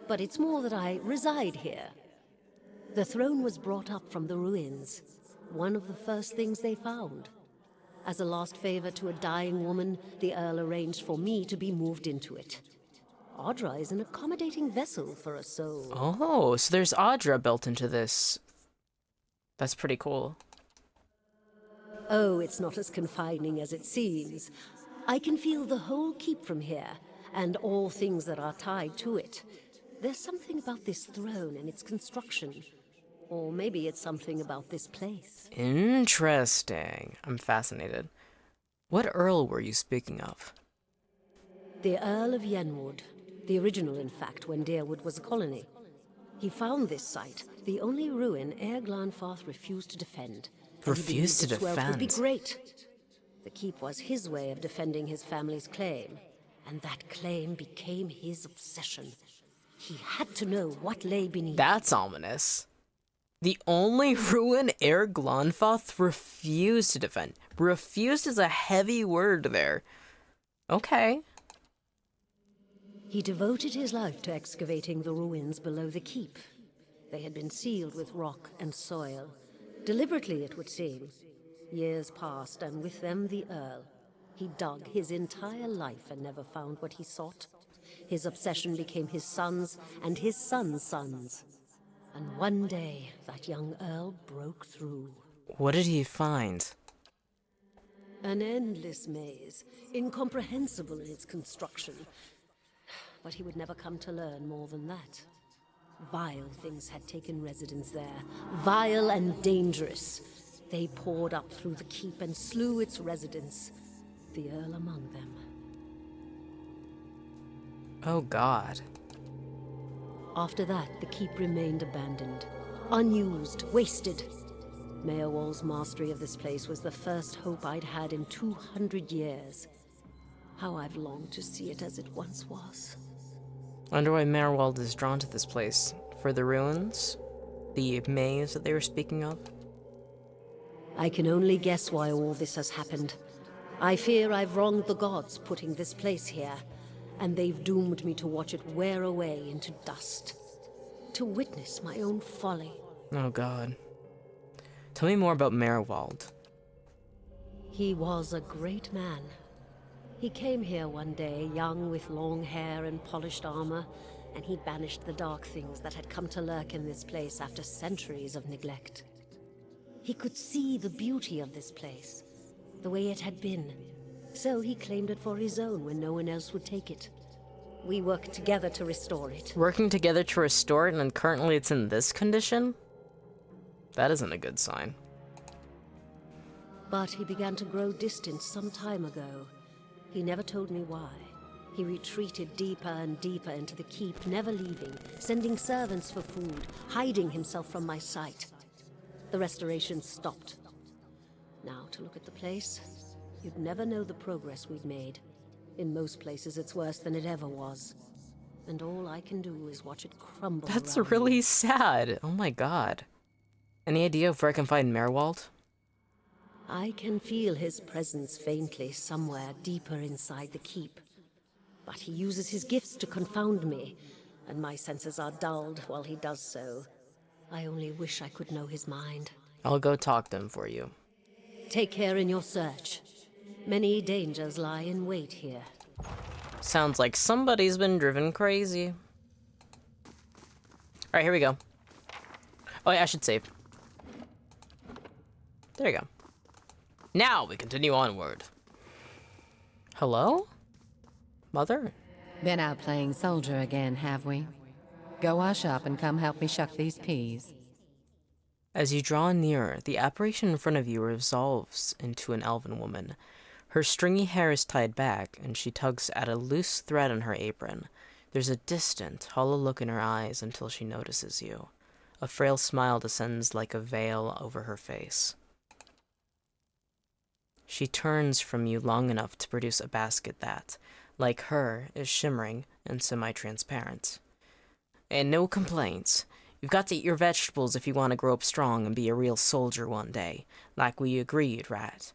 But it's more that I reside here. The throne was brought up from the ruins, one of the first things they found. As a last favor to a dying woman, the Earl arranged for me to be moved into it. Audra is an accommodating vessel for a soul. Oh, so there's Audra built into this. That's pretty cool. Oh, it's not as confining as it seems. I can feel the whole keep from here, and all things that are tied to it. There's something about this throne and its construction. Or maybe it's something about this place. Interesting. I'm fascinated. What Earl were you speaking of? The Earl of Yenwood. The original, in fact, when Deerwood was a colony. He found this site, the only ruin Ere Glanfarth refused to defend. And he Refused to believed its wealth would be defend? great. The keep was his way of defending his family's claim, and that claim became his obsession. He had to know what lay beneath. That's ominous. The only ruin Ere Glanfarth refused to defend. Refused is a heavy word there. Okay. He devoted his life to excavating the ruins below the keep. They had been sealed with rock and soil. Deliberately, it would seem. Years passed, and with them the Earl. He dug his entire life and never found what he sought. His obsession became his sons and his sons' sons. And one day, that young Earl broke through. What did he find? An endless maze, incomprehensible in its construction. But he would never come to learn more than that. Vile things had taken residence there, vile and dangerous. They poured up through the keep and slew its residents, the Earl among them. Oh God. After that, the keep remained abandoned, unused, wasted. Mayorwald's mastery of this place was the first hope I'd had in 200 years. How I've longed to see it as it once was. Wonder why Merwald is drawn to this place. For the ruins? The maze that they were speaking of? I can only guess why all this has happened. I fear I've wronged the gods putting this place here, and they've doomed me to watch it wear away into dust. To witness my own folly. Oh God. Tell me more about Merwald. He was a great man. He came here one day, young with long hair and polished armor, and he banished the dark things that had come to lurk in this place after centuries of neglect. He could see the beauty of this place, the way it had been, so he claimed it for his own when no one else would take it. We worked together to restore it. Working together to restore it, and currently it's in this condition? That isn't a good sign. But he began to grow distant some time ago. He never told me why. He retreated deeper and deeper into the keep, never leaving, sending servants for food, hiding himself from my sight. The restoration stopped. Now, to look at the place, you'd never know the progress we'd made. In most places, it's worse than it ever was. And all I can do is watch it crumble. That's around really me. sad. Oh my God. Any idea of where I can find Merwald? I can feel his presence faintly somewhere deeper inside the keep. But he uses his gifts to confound me, and my senses are dulled while he does so. I only wish I could know his mind. I'll go talk to him for you. Take care in your search. Many dangers lie in wait here. Sounds like somebody's been driven crazy. Alright, here we go. Oh yeah, I should save. There you go. Now we continue onward. Hello? Mother? Been out playing soldier again, have we? Go wash up and come help me shuck these peas. As you draw nearer, the apparition in front of you resolves into an elven woman. Her stringy hair is tied back, and she tugs at a loose thread on her apron. There's a distant, hollow look in her eyes until she notices you. A frail smile descends like a veil over her face. She turns from you long enough to produce a basket that, like her, is shimmering and semi-transparent. And no complaints. You've got to eat your vegetables if you want to grow up strong and be a real soldier one day, like we agreed, right?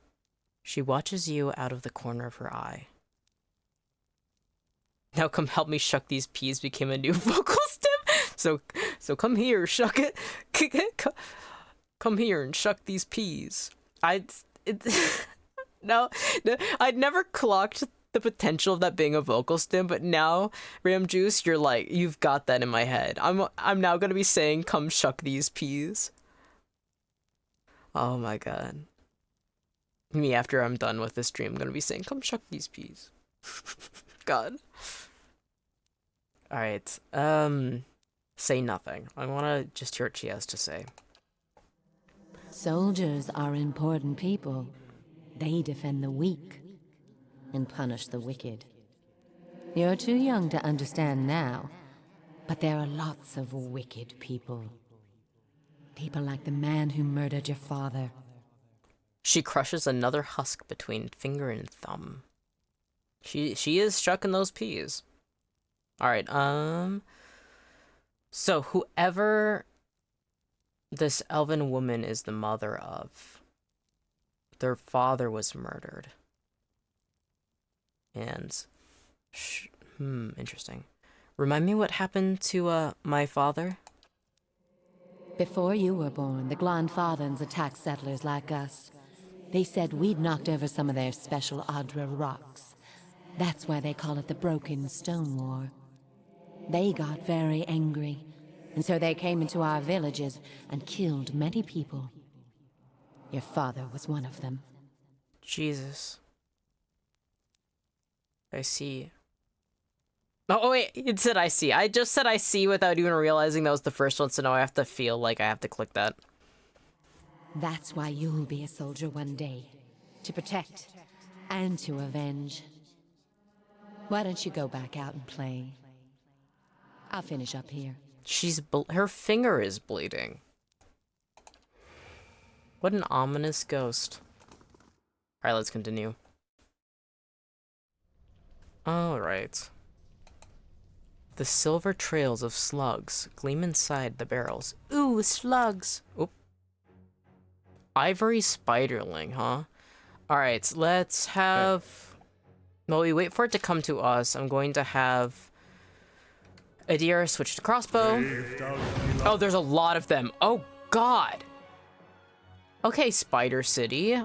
She watches you out of the corner of her eye. Now come help me shuck these peas became a new vocal stem. So come here, shuck it. Come here and shuck these peas. No, I'd never clocked the potential of that being a vocal stim, but now, Ram Juice, you're like, you've got that in my head. I'm now gonna be saying, come shuck these peas. Oh my god. Me, after I'm done with this stream, I'm gonna be saying, come shuck these peas. God. Alright, say nothing. I wanna just hear what she has to say. Soldiers are important people. They defend the weak and punish the wicked. You're too young to understand now, but there are lots of wicked people. People like the man who murdered your father. She crushes another husk between finger and thumb. She is shucking those peas. Alright, so whoever this elven woman is the mother of, their father was murdered. And, interesting. Remind me what happened to, my father? Before you were born, the Glanfathans attacked settlers like us. They said we'd knocked over some of their special Adra rocks. That's why they call it the Broken Stone War. They got very angry, and so they came into our villages and killed many people. Your father was one of them. Jesus. I see. Oh, wait, it said I see. I just said I see without even realizing that was the first one, so now I have to feel like I have to click that. That's why you'll be a soldier one day. To protect and to avenge. Why don't you go back out and play? I'll finish up here. Her finger is bleeding. What an ominous ghost. Alright, let's continue. Alright. The silver trails of slugs gleam inside the barrels. Ooh, slugs! Oop. Ivory spiderling, huh? Alright, let's have... While we wait for it to come to us, I'm going to have Adir switch to crossbow. Oh, there's a lot of them. Oh, God! Okay, Spider City.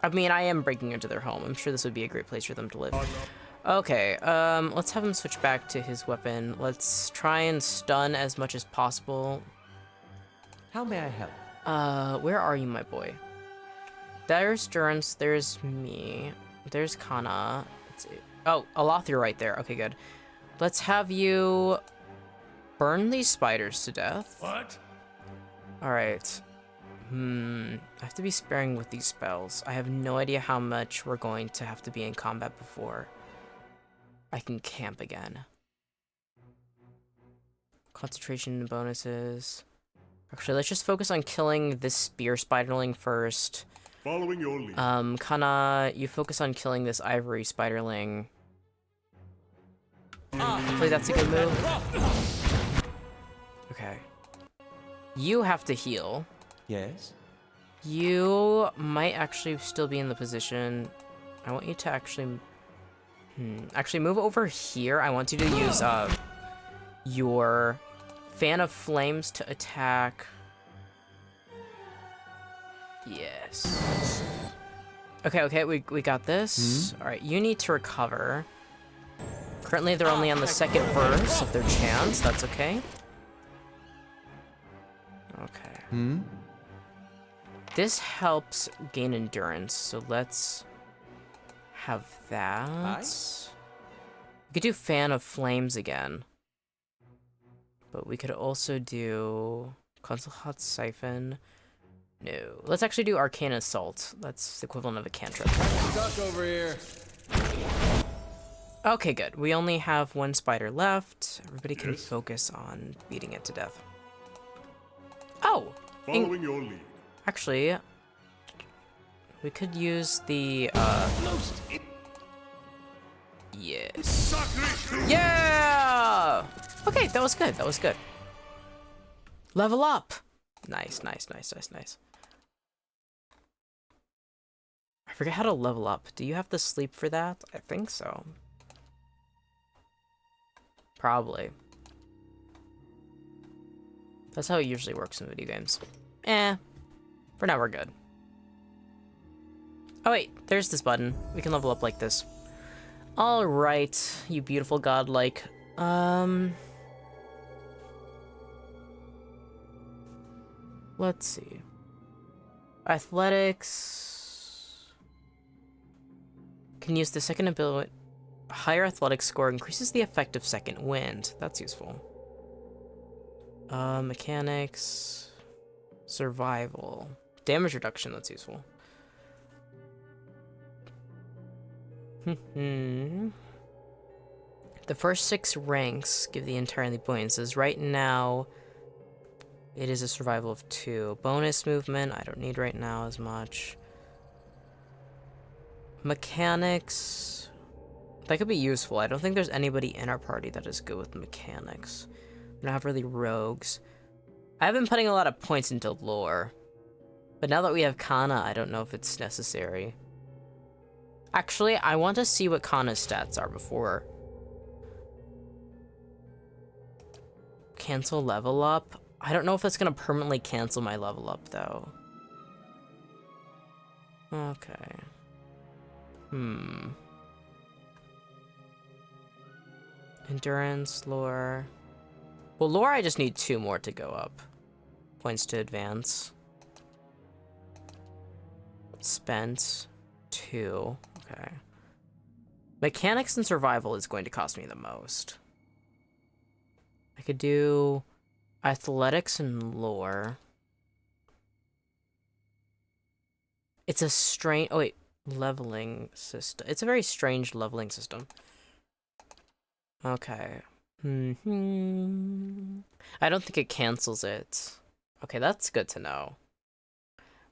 I mean, I am breaking into their home. I'm sure this would be a great place for them to live. Okay, let's have him switch back to his weapon. Let's try and stun as much as possible. How may I help? Where are you, my boy? There's Durance, there's me, there's Kana. Let's see. Oh, Aloth, you're right there. Okay, good. Let's have you burn these spiders to death. What? Alright. I have to be sparing with these spells. I have no idea how much we're going to have to be in combat before I can camp again. Concentration bonuses. Actually, let's just focus on killing this spear spiderling first. Following your lead. Kana, you focus on killing this ivory spiderling. Hopefully that's a good move. Okay. You have to heal. Yes? You might actually still be in the position. I want you to actually... Actually, move over here. I want you to use your Fan of Flames to attack... Yes. Okay, we got this. Alright, you need to recover. Currently, they're only on the second verse of their chance. That's okay. Okay. This helps gain endurance, so let's have that. We could do Fan of Flames again. But we could also do Console Hot Siphon. No. Let's actually do Arcane Assault. That's the equivalent of a cantrip. Stuck over here. Okay, good. We only have one spider left. Everybody can focus on beating it to death. Oh! Following your lead. Actually, we could use the, Yes. Yeah! Okay, that was good. That was good. Level up! Nice. I forget how to level up. Do you have to sleep for that? I think so. Probably. That's how it usually works in video games. For now we're good. Oh wait, there's this button. We can level up like this. All right, you beautiful godlike. Let's see. Athletics. Can use the second ability. Higher athletics score increases the effect of second wind. That's useful. Mechanics. Survival. Damage reduction, that's useful. The first 6 ranks give the entirely bonuses. Right now, it is a survival of 2. Bonus movement, I don't need right now as much. Mechanics, that could be useful. I don't think there's anybody in our party that is good with mechanics. We don't have really rogues. I have been putting a lot of points into lore. But now that we have Kana, I don't know if it's necessary. Actually, I want to see what Kana's stats are before. Cancel level up? I don't know if that's going to permanently cancel my level up, though. Okay. Endurance, lore. Well, lore, I just need 2 more to go up. Points to advance. Spent 2. Okay. Mechanics and survival is going to cost me the most. I could do athletics and lore. It's a strange... Oh, wait. Leveling system. It's a very strange leveling system. Okay. I don't think it cancels it. Okay, that's good to know.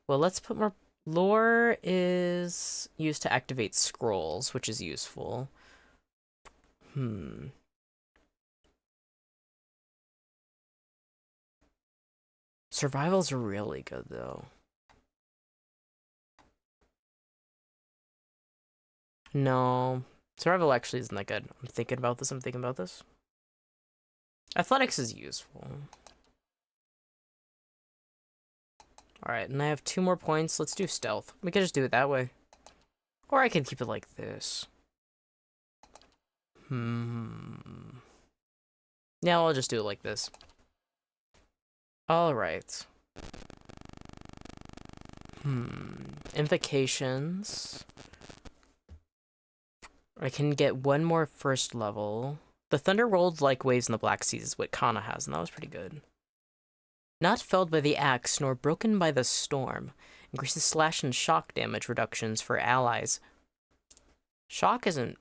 Well, let's put more... Lore is used to activate scrolls, which is useful. Survival's really good, though. No. Survival actually isn't that good. I'm thinking about this. Athletics is useful. Alright, and I have 2 more points. Let's do stealth. We could just do it that way. Or I could keep it like this. Yeah, I'll just do it like this. Alright. Invocations. I can get 1 more first level. The thunder rolled like waves in the Black Seas is what Kana has, and that was pretty good. Not felled by the axe, nor broken by the storm. Increases slash and shock damage reductions for allies. Shock isn't...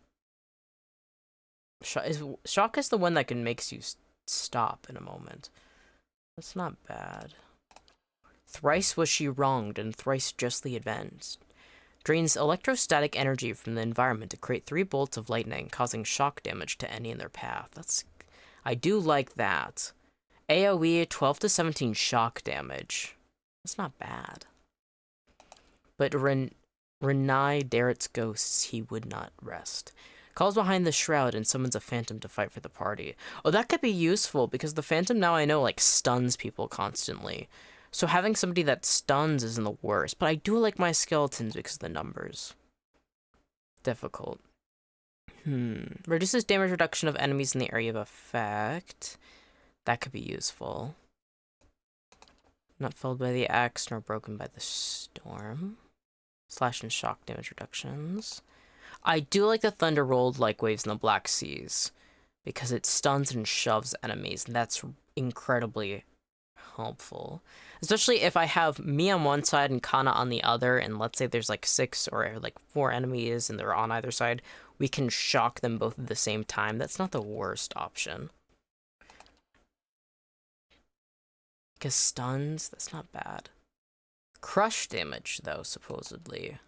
Shock is the one that can makes you stop in a moment. That's not bad. Thrice was she wronged, and thrice justly avenged. Drains electrostatic energy from the environment to create 3 bolts of lightning, causing shock damage to any in their path. I do like that. AoE 12 to 17 shock damage. That's not bad. But Renai Darrett's ghosts, he would not rest. Calls behind the shroud and summons a phantom to fight for the party. Oh, that could be useful, because the phantom now I know, like, stuns people constantly. So having somebody that stuns isn't the worst, but I do like my skeletons because of the numbers. Difficult. Reduces damage reduction of enemies in the area of effect. That could be useful. Not felled by the axe, nor broken by the storm. Slash and shock damage reductions. I do like the thunder rolled like waves in the Black Seas, because it stuns and shoves enemies, and that's incredibly helpful. Especially if I have me on one side and Kana on the other, and let's say there's like 6 or like 4 enemies and they're on either side, we can shock them both at the same time. That's not the worst option. Because stuns, that's not bad. Crush damage, though, supposedly.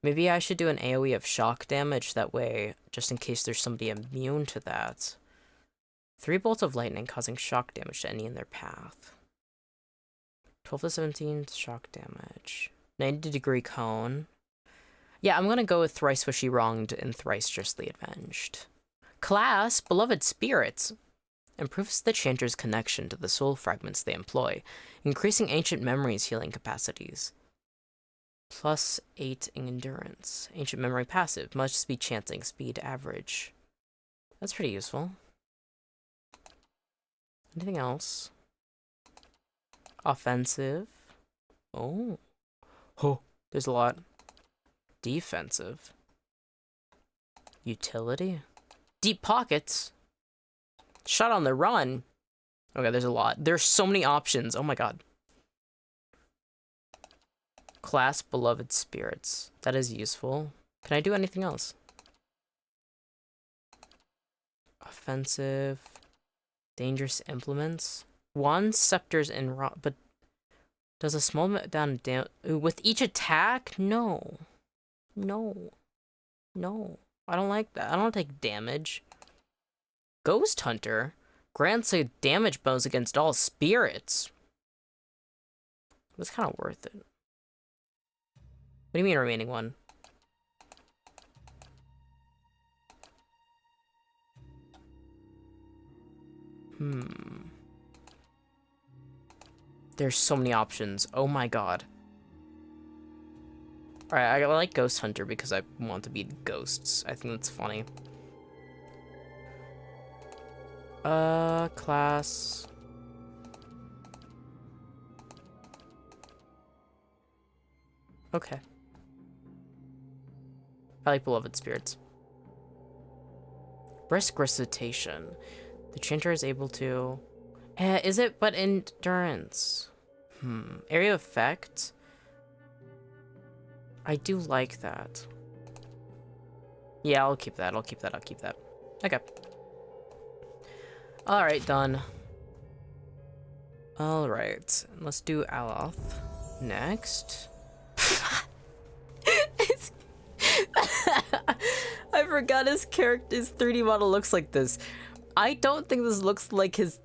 Maybe I should do an AoE of shock damage, that way, just in case there's somebody immune to that. 3 bolts of lightning causing shock damage to any in their path. 12 to 17 shock damage. 90-degree cone. Yeah, I'm gonna go with thrice was she wronged and thrice justly avenged. Class, beloved spirits. Improves the chanter's connection to the soul fragments they employ, increasing ancient memories' healing capacities. +8 in endurance. Ancient memory passive. Much speed chanting. Speed average. That's pretty useful. Anything else? Offensive. Oh. Oh, there's a lot. Defensive. Utility. Deep pockets. Shot on the run. Okay, there's a lot. There's so many options. Oh my god. Class beloved spirits. That is useful. Can I do anything else? Offensive. Dangerous implements. One scepters in raw, but does a small amount down with each attack? No. No. No. I don't like that. I don't take damage. Ghost Hunter grants a damage bonus against all spirits. That's kind of worth it. What do you mean remaining one? There's so many options. Oh my god. Alright, I like Ghost Hunter because I want to beat ghosts. I think that's funny. Class. Okay. I like beloved spirits. Brisk recitation. The chanter is able to... is it but endurance? Area of effect? I do like that. Yeah, I'll keep that. I'll keep that. I'll keep that. Okay. Alright, done. Alright. Let's do Aloth next. I forgot his 3D model looks like this. I don't think this looks like his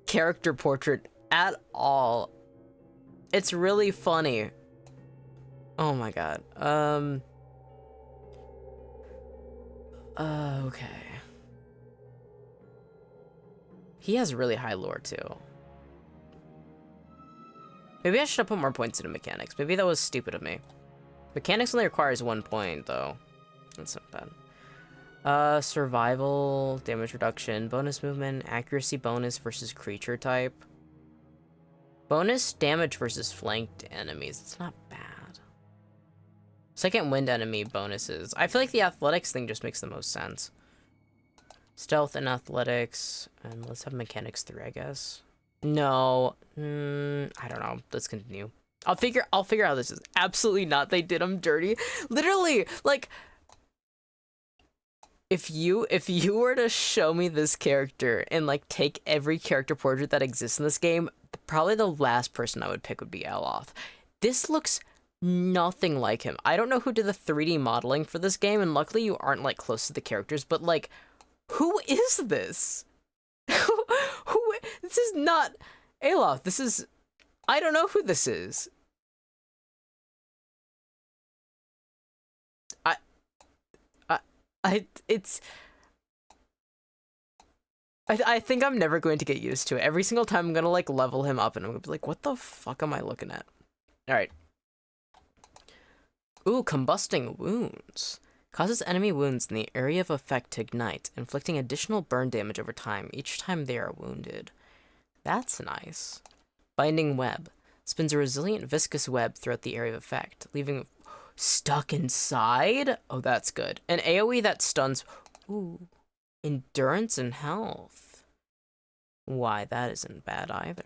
character portrait at all. It's really funny. Oh my god. Okay. He has really high lore too. Maybe I should have put more points into mechanics. Maybe that was stupid of me. Mechanics only requires 1 point though. That's not bad. Survival, damage reduction, bonus movement, accuracy bonus versus creature type. Bonus damage versus flanked enemies. It's not bad. Second wind enemy bonuses. I feel like the athletics thing just makes the most sense. Stealth and athletics. And let's have mechanics 3, I guess. No. I don't know. Let's continue. I'll figure out how this is. Absolutely not. They did him dirty. Literally, like... If you were to show me this character and like take every character portrait that exists in this game, probably the last person I would pick would be Aloth. This looks nothing like him. I don't know who did the 3D modeling for this game, and luckily you aren't like close to the characters, but like, who is this? who this is not Aloth. This is, I don't know who this is. I think I'm never going to get used to it. Every single time I'm gonna like level him up and I'm gonna be like, what the fuck am I looking at? Alright. Ooh, combusting wounds. Causes enemy wounds in the area of effect to ignite, inflicting additional burn damage over time each time they are wounded. That's nice. Binding web. Spins a resilient viscous web throughout the area of effect, leaving stuck inside? Oh, that's good. An AoE that stuns... Ooh. Endurance and health. Why, that isn't bad either.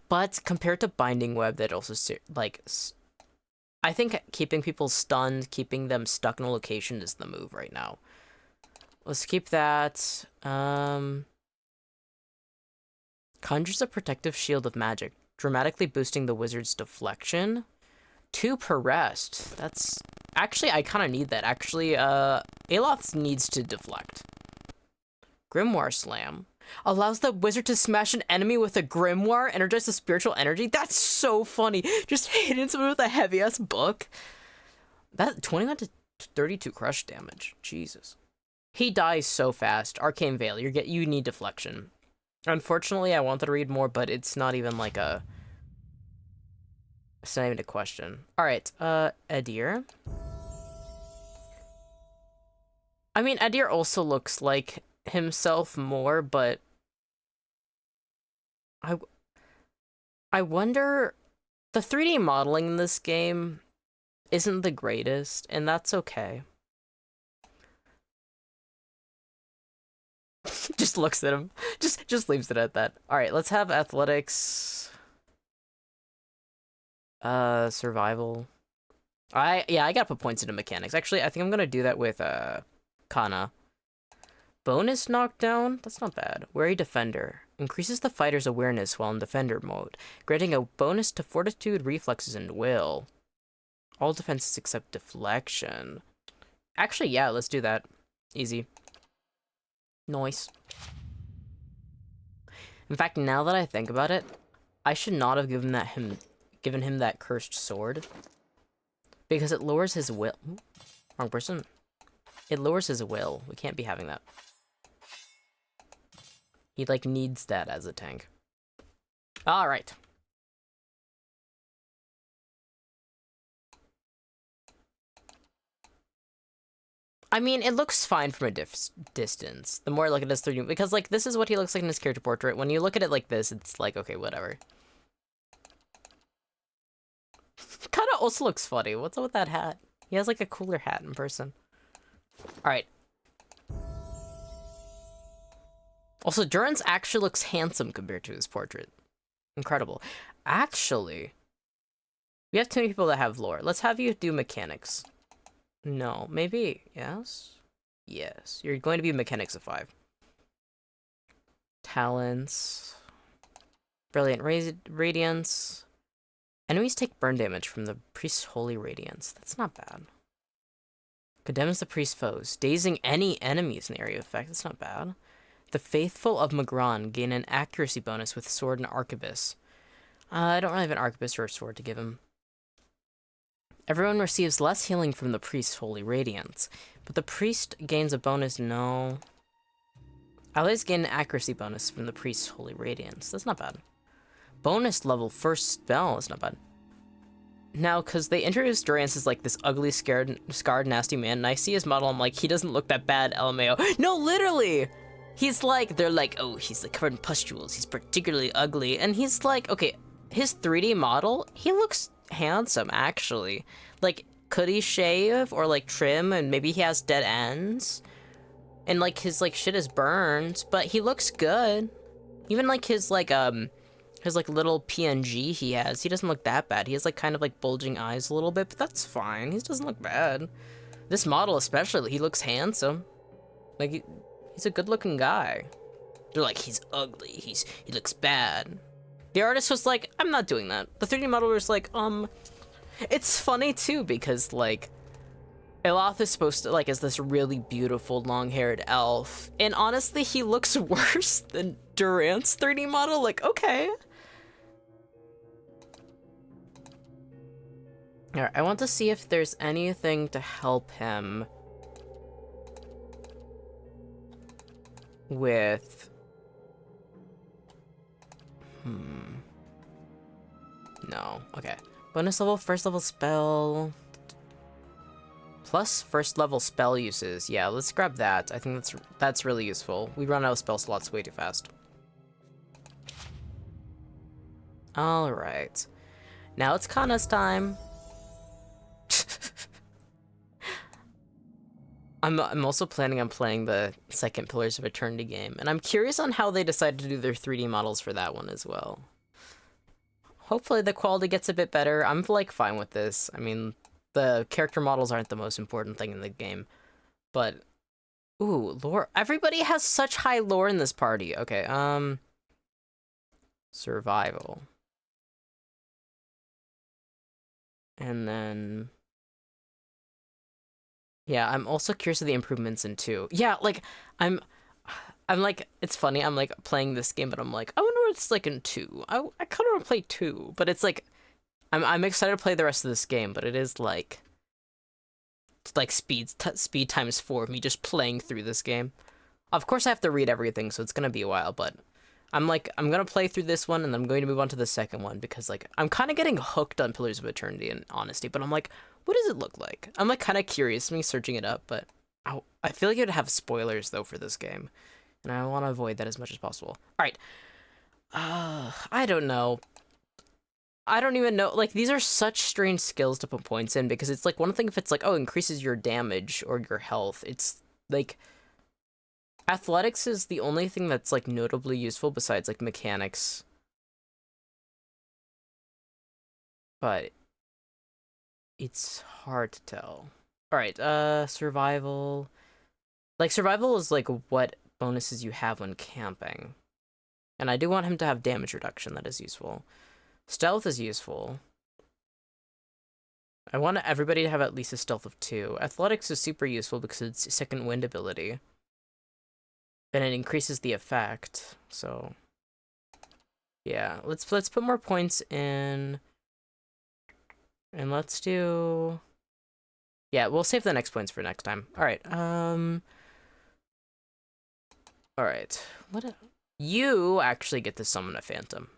But compared to Binding Web, that also, like... I think keeping people stunned, keeping them stuck in a location is the move right now. Let's keep that. Conjures a protective shield of magic, dramatically boosting the wizard's deflection. 2 per rest. That's... Actually, I kind of need that. Actually, Aloth needs to deflect. Grimoire Slam. Allows the wizard to smash an enemy with a grimoire, energize the spiritual energy. That's so funny. Just hitting someone with a heavy-ass book. That 21 to 32 crush damage. Jesus. He dies so fast. Arcane Veil, you need deflection. Unfortunately, I wanted to read more, but it's not even like a It's not even a question. Alright, Adir. I mean, Adir also looks like himself more, but I wonder, the 3D modeling in this game isn't the greatest, and that's okay. Just looks at him. Just leaves it at that. Alright, let's have athletics. Survival. Yeah, I gotta put points into mechanics. Actually, I think I'm gonna do that with, Kana. Bonus knockdown? That's not bad. Wary defender. Increases the fighter's awareness while in defender mode, granting a bonus to fortitude, reflexes, and will. All defenses except deflection. Actually, yeah, let's do that. Easy. Nice. In fact, now that I think about it, I should not have given him that cursed sword, because it lowers his will. Wrong person. It lowers his will. We can't be having that. He, like, needs that as a tank. Alright. I mean, it looks fine from a distance. The more I look at this 3D, because, like, this is what he looks like in his character portrait. When you look at it like this, it's like, okay, whatever. Kinda also looks funny. What's up with that hat? He has, like, a cooler hat in person. Alright. Also, Durance actually looks handsome compared to his portrait. Incredible. Actually, we have too many people that have lore. Let's have you do mechanics. No, maybe. Yes? Yes. You're going to be mechanics of 5. Talents. Brilliant Radiance. Enemies take burn damage from the priest's holy radiance. That's not bad. Condemns the priest's foes, dazing any enemies in area effect. That's not bad. The faithful of Magran gain an accuracy bonus with sword and arquebus. I don't really have an arquebus or a sword to give him. Everyone receives less healing from the priest's holy radiance, but the priest gains a bonus. No. Allies gain an accuracy bonus from the priest's holy radiance. That's not bad. Bonus level first spell is not bad. Now, because they introduced Durance as, like, this ugly, scarred, nasty man, and I see his model, I'm like, he doesn't look that bad, LMAO. No, literally! He's like, they're like, oh, he's, like, covered in pustules, he's particularly ugly, and he's like, okay, his 3D model, he looks handsome, actually. Like, could he shave, or, like, trim, and maybe he has dead ends? And, like, his, like, shit is burned, but he looks good. Even, like, his, like, little PNG he has, he doesn't look that bad. He has, like, kind of, like, bulging eyes a little bit, but that's fine. He doesn't look bad. This model especially, he looks handsome. Like, he's a good-looking guy. They're like, he's ugly, he looks bad. The artist was like, I'm not doing that. The 3D modeler was like, it's funny, too, because, like, Eloth is supposed to, like, is this really beautiful, long-haired elf, and honestly, he looks worse than Durance's 3D model. Like, okay. Alright, I want to see if there's anything to help him with... No, okay. Bonus level, first level spell... Plus first level spell uses. Yeah, let's grab that. I think that's really useful. We run out of spell slots way too fast. Alright. Now it's Kana's time. I'm also planning on playing the second Pillars of Eternity game, and I'm curious on how they decide to do their 3D models for that one as well. Hopefully the quality gets a bit better. I'm, like, fine with this. I mean, the character models aren't the most important thing in the game, but... Ooh, lore. Everybody has such high lore in this party. Okay, survival. And then... Yeah, I'm also curious of the improvements in 2. Yeah, like, I'm like, it's funny, I'm, like, playing this game, but I'm like, I wonder what it's like in 2. I kind of want to play 2, but it's like, I'm excited to play the rest of this game, but it is, like speed times 4 of me just playing through this game. Of course, I have to read everything, so it's gonna be a while, but I'm gonna play through this one, and I'm going to move on to the second one, because, like, I'm kind of getting hooked on Pillars of Eternity, in honesty, but I'm like, what does it look like? I'm, like, kind of curious, me searching it up, but I feel like it would have spoilers, though, for this game, and I want to avoid that as much as possible. Alright. I don't know. I don't even know. Like, these are such strange skills to put points in, because it's, like, one thing if it's, like, oh, increases your damage or your health. It's, like... Athletics is the only thing that's, like, notably useful besides, like, mechanics. But it's hard to tell. Alright, survival. Like, survival is, like, what bonuses you have when camping. And I do want him to have damage reduction, that is useful. Stealth is useful. I want everybody to have at least a stealth of 2. Athletics is super useful because it's second wind ability. And it increases the effect, so... Yeah, let's put more points in... And let's do... Yeah, we'll save the next points for next time. Alright, Alright, You actually get to summon a phantom.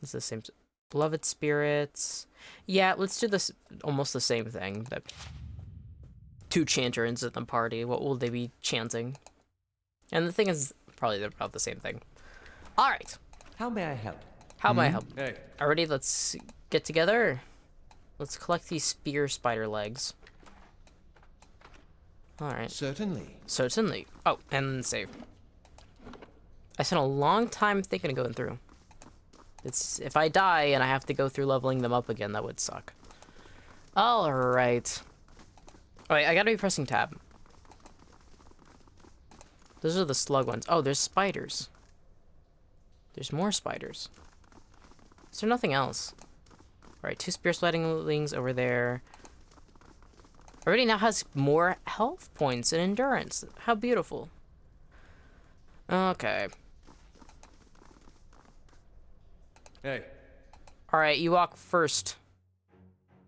It's the same... Beloved spirits... Yeah, let's do this almost the same thing. That 2 chanterins at the party. What will they be chanting? And the thing is, probably they're about the same thing. Alright. How may I help? How may I help? Hey. Alrighty, let's get together. Let's collect these spear spider legs. Alright. Certainly. Certainly. Oh, and save. I spent a long time thinking of going through. If I die and I have to go through leveling them up again, that would suck. Alright. Alright, I gotta be pressing tab. Those are the slug ones. Oh, there's spiders. There's more spiders. Is there nothing else? Alright, 2 spear spiderlings over there. Already now has more health points and endurance. How beautiful. Okay. Hey. Alright, you walk first.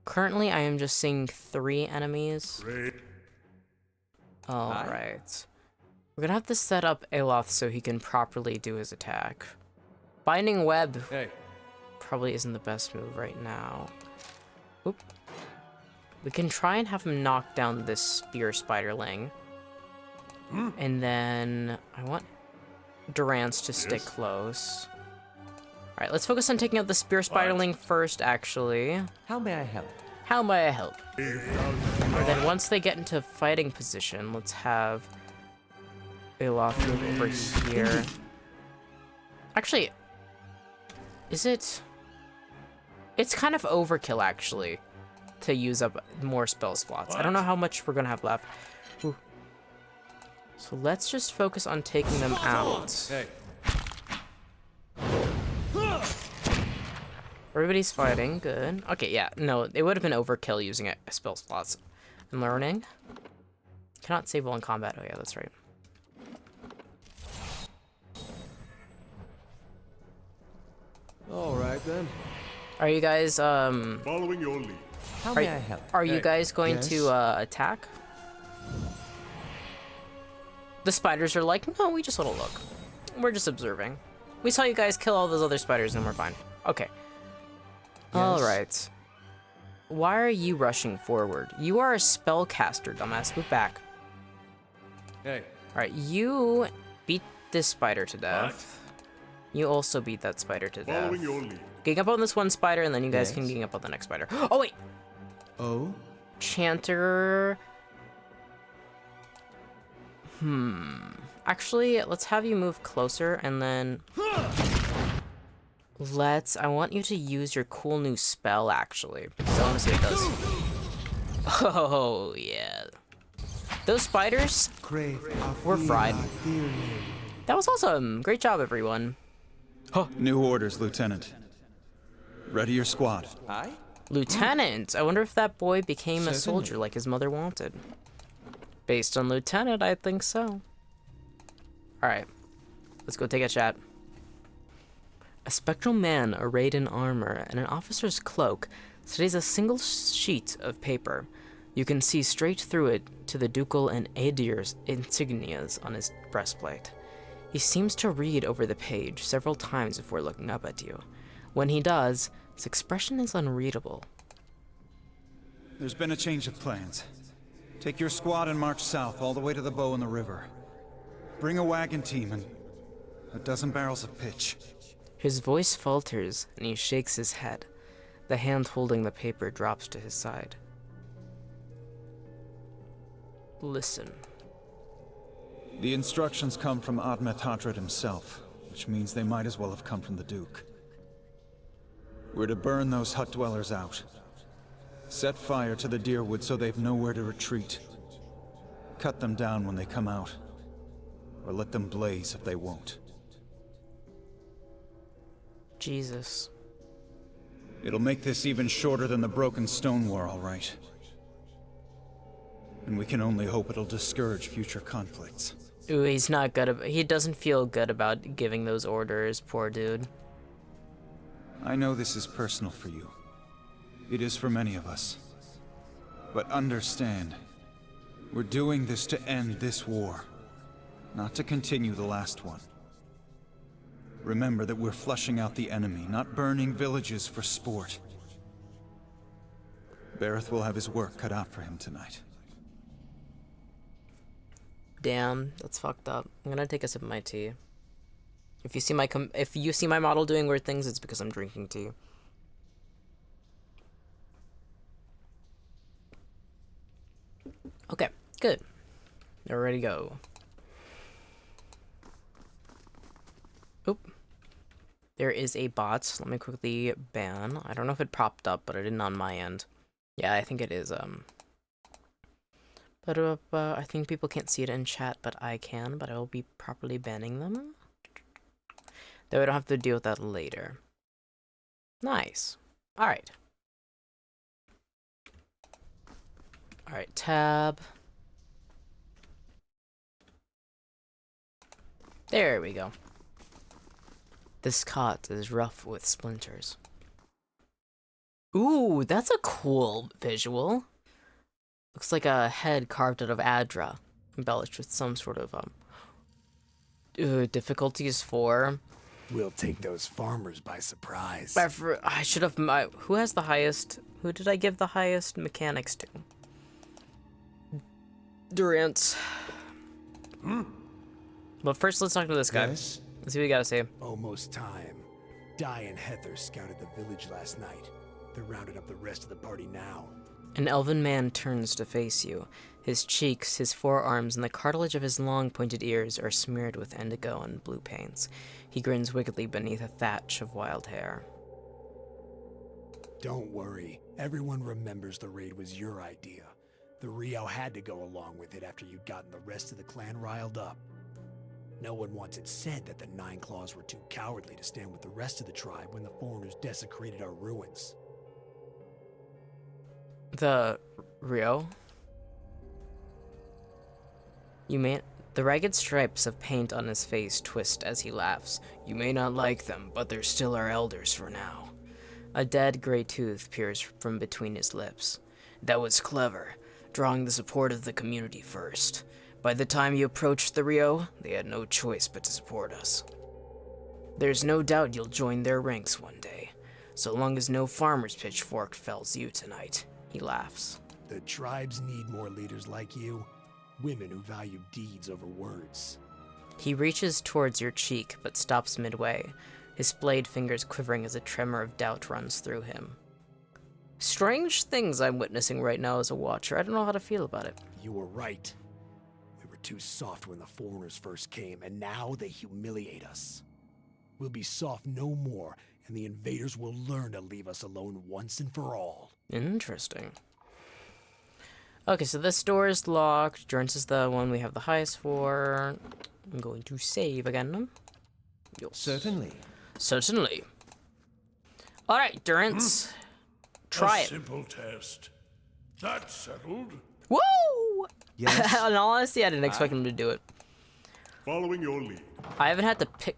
Currently, I am just seeing 3 enemies. Great. Alright. We're gonna have to set up Aloth so he can properly do his attack. Binding Web Hey. probably isn't the best move right now. Oop. We can try and have him knock down this spear spiderling. And then I want Durance to stick close. Alright, let's focus on taking out the spear spiderling first, actually. How may I help? How may I help? And then once they get into fighting position, let's have Aloth move over here. Actually, is it... It's kind of overkill, actually, to use up more spell slots. I don't know how much we're gonna have left. Ooh. So let's just focus on taking them out. Hey. Everybody's fighting, good. Okay, yeah, no, it would have been overkill using spell slots. And learning. Cannot save while in combat. Oh yeah, that's right. All right, then. Are you guys, Following your lead. How may I help? Are you guys going Yes. to, attack? The spiders are like, no, we just want to look. We're just observing. We saw you guys kill all those other spiders and we're fine. Okay. Alright. Why are you rushing forward? You are a spellcaster, dumbass. Move back. Hey. Alright, you beat this spider to death. You also beat that spider to death. Following your lead. Gang up on this one spider, and then you guys can Yes. gang up on the next spider. Oh, wait! Oh? Chanter... Actually, let's have you move closer, and then... I want you to use your cool new spell, actually. Because I want to see what it does. Oh, yeah. Those spiders were fried. That was awesome. Great job, everyone. New orders, Lieutenant. Ready your squad. Aye? Lieutenant! I wonder if that boy became a Certainly. soldier like his mother wanted. Based on Lieutenant, I think so. Alright. Let's go take a chat. A spectral man arrayed in armor and an officer's cloak studies a single sheet of paper. You can see straight through it to the ducal and Aedir's insignias on his breastplate. He seems to read over the page several times before looking up at you. When he does, his expression is unreadable. There's been a change of plans. Take your squad and march south all the way to the bow in the river. Bring a wagon team and a dozen barrels of pitch. His voice falters, and he shakes his head. The hand holding the paper drops to his side. Listen. The instructions come from Admet Hadred himself, which means they might as well have come from the Duke. We're to burn those hut dwellers out. Set fire to the deerwood so they've nowhere to retreat. Cut them down when they come out. Or let them blaze if they won't. Jesus. It'll make this even shorter than the broken stone war, all right. And we can only hope it'll discourage future conflicts. Ooh, he's not good. He doesn't feel good about giving those orders, poor dude. I know this is personal for you. It is for many of us. But understand, we're doing this to end this war, not to continue the last one. Remember that we're flushing out the enemy, not burning villages for sport. Bareth will have his work cut out for him tonight. Damn, that's fucked up. I'm gonna take a sip of my tea. If you see my model doing weird things, it's because I'm drinking tea. Okay, good. They're ready to go. Oop. There is a bot. Let me quickly ban. I don't know if it popped up, but it didn't on my end. Yeah, I think it is. But I think people can't see it in chat, but I can. But I will be properly banning them. Though I don't have to deal with that later. Nice. All right. All right. Tab. There we go. This cot is rough with splinters. Ooh, that's a cool visual. Looks like a head carved out of Adra, embellished with some sort of difficulties 4. We'll take those farmers by surprise. I should have. Who has the highest? Who did I give the highest mechanics to? Durance. But first, let's talk to this guy. Yes? Let's see what you gotta say. Almost time. Di and Heather scouted the village last night. They're rounding up the rest of the party now. An elven man turns to face you. His cheeks, his forearms, and the cartilage of his long pointed ears are smeared with indigo and blue paints. He grins wickedly beneath a thatch of wild hair. Don't worry. Everyone remembers the raid was your idea. The Rio had to go along with it after you'd gotten the rest of the clan riled up. No one wants it said that the Nine Claws were too cowardly to stand with the rest of the tribe when the foreigners desecrated our ruins. The Rio? The ragged stripes of paint on his face twist as he laughs. You may not like them, but they're still our elders for now. A dead gray tooth peers from between his lips. That was clever, drawing the support of the community first. By the time you approached the Rio, they had no choice but to support us. There's no doubt you'll join their ranks one day, so long as no farmer's pitchfork fells you tonight. He laughs. The tribes need more leaders like you. Women who value deeds over words. He reaches towards your cheek, but stops midway, his splayed fingers quivering as a tremor of doubt runs through him. Strange things I'm witnessing right now as a watcher. I don't know how to feel about it. You were right. We were too soft when the foreigners first came, and now they humiliate us. We'll be soft no more, and the invaders will learn to leave us alone once and for all. Interesting. Okay, so this door is locked. Durance is the one we have the highest for. I'm going to save again. Yes. Certainly. Certainly. All right, Durance. Try it. Simple test. That's settled. Whoa! Yes. In all honesty, I didn't expect him to do it. Following your lead. I haven't had to pick.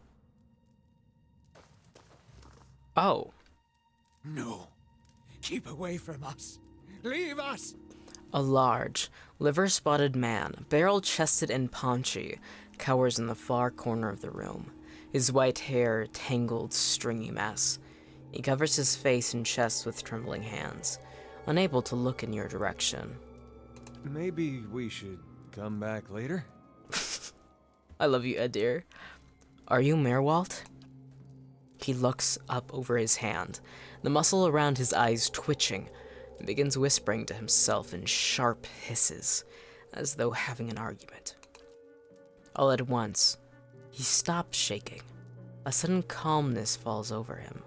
Oh. No. Keep away from us. Leave us. A large, liver-spotted man, barrel-chested and paunchy, cowers in the far corner of the room, his white hair a tangled, stringy mess. He covers his face and chest with trembling hands, unable to look in your direction. Maybe we should come back later? I love you, Adir. Are you Merwalt? He looks up over his hand, the muscle around his eyes twitching, and begins whispering to himself in sharp hisses, as though having an argument. All at once, he stops shaking. A sudden calmness falls over him.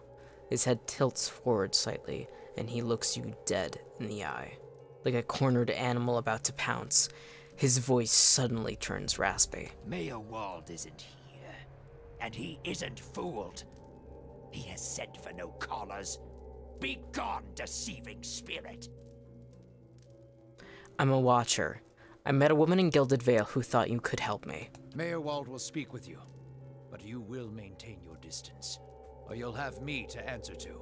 His head tilts forward slightly, and he looks you dead in the eye. Like a cornered animal about to pounce, his voice suddenly turns raspy. Mayor Wald isn't here, and he isn't fooled. He has sent for no callers. Be gone, deceiving spirit. I'm a watcher. I met a woman in Gilded Vale who thought you could help me. Mayor Wald will speak with you, but you will maintain your distance, or you'll have me to answer to.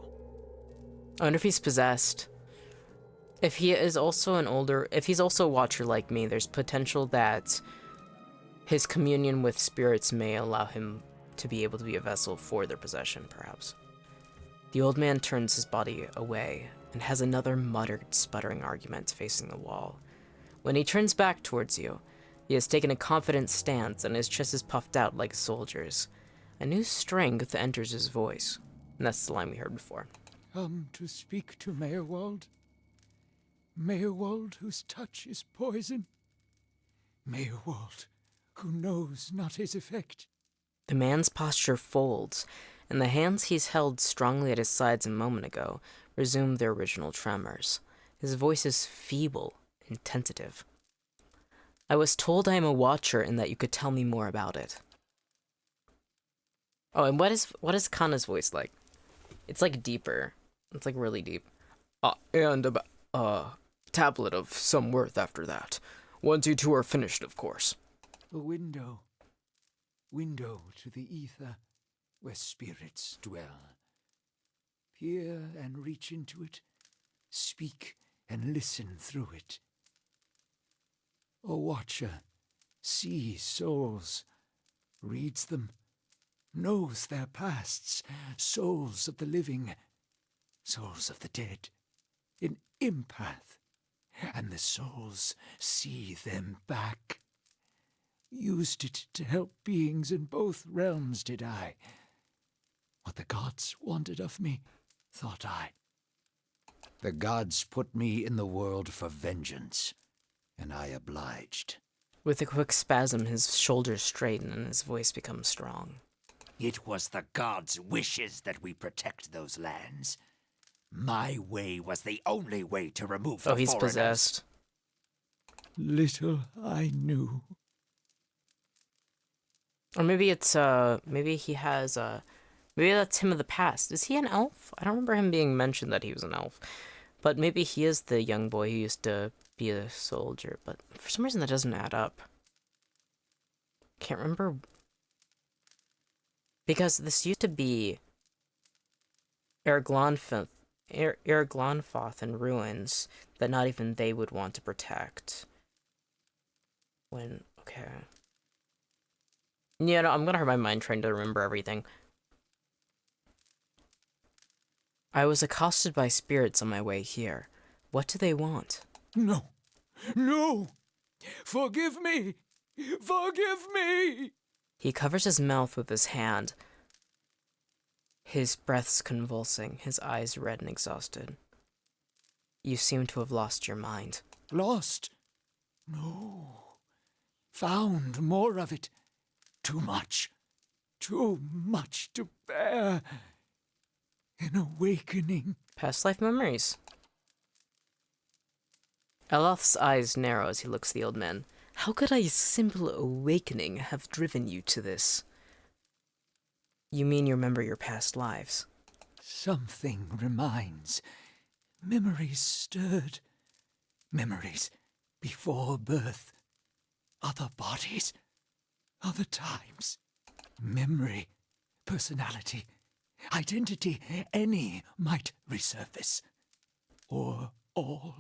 I wonder if he's possessed. If he's also a watcher like me, there's potential that his communion with spirits may allow him to be able to be a vessel for their possession, perhaps. The old man turns his body away and has another muttered, sputtering argument facing the wall. When he turns back towards you, he has taken a confident stance and his chest is puffed out like a soldier's. A new strength enters his voice, and that's the line we heard before. Come to speak to Mayor Wald. Mayor Wald, whose touch is poison. Mayor Wald, who knows not his effect. The man's posture folds, and the hands he's held strongly at his sides a moment ago resume their original tremors. His voice is feeble and tentative. I was told I am a watcher and that you could tell me more about it. Oh, and what is Kana's voice like? It's like deeper. It's like really deep. And a tablet of some worth after that. Once you two are finished, of course. A window. Window to the ether, where spirits dwell. Peer and reach into it. Speak and listen through it. A watcher sees souls, reads them, knows their pasts, souls of the living, souls of the dead, an empath, and the souls see them back. Used it to help beings in both realms, did I. What the gods wanted of me, thought I. The gods put me in the world for vengeance, and I obliged. With a quick spasm, his shoulders straighten and his voice becomes strong. It was the gods' wishes that we protect those lands. My way was the only way to remove the he's foreigners. possessed. Little I knew. Or maybe it's, maybe he has, maybe that's him of the past. Is he an elf? I don't remember him being mentioned that he was an elf. But maybe he is the young boy who used to be a soldier, but for some reason that doesn't add up. Can't remember. Because this used to be Erglonfoth in ruins that not even they would want to protect. Okay. Yeah, no, I'm gonna hurt my mind trying to remember everything. I was accosted by spirits on my way here. What do they want? No. No! Forgive me! Forgive me! He covers his mouth with his hand, his breaths convulsing, his eyes red and exhausted. You seem to have lost your mind. Lost? No. Found more of it. Too much. Too much to bear. An awakening. Past life memories. Eloth's eyes narrow as he looks at the old man. How could a simple awakening have driven you to this? You mean you remember your past lives? Something reminds. Memories stirred. Memories before birth. Other bodies. Other times. Memory. Personality. Identity. Any might resurface. Or all.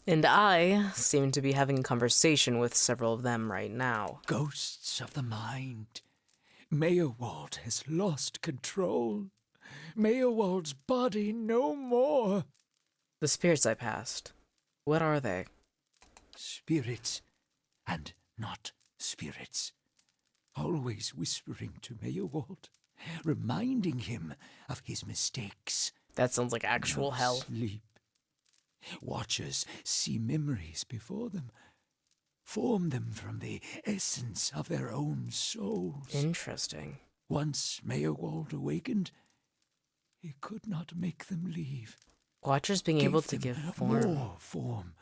And I seem to be having a conversation with several of them right now. Ghosts of the mind. Meowald has lost control. Meowald's body no more. The spirits I passed. What are they? Spirits and not spirits. Always whispering to Meowald, reminding him of his mistakes. That sounds like actual No hell. sleep. Watchers see memories before them, form them from the essence of their own souls. Interesting. Once Meowald awakened, he could not make them leave. Watchers being able to Gave give them form. more form,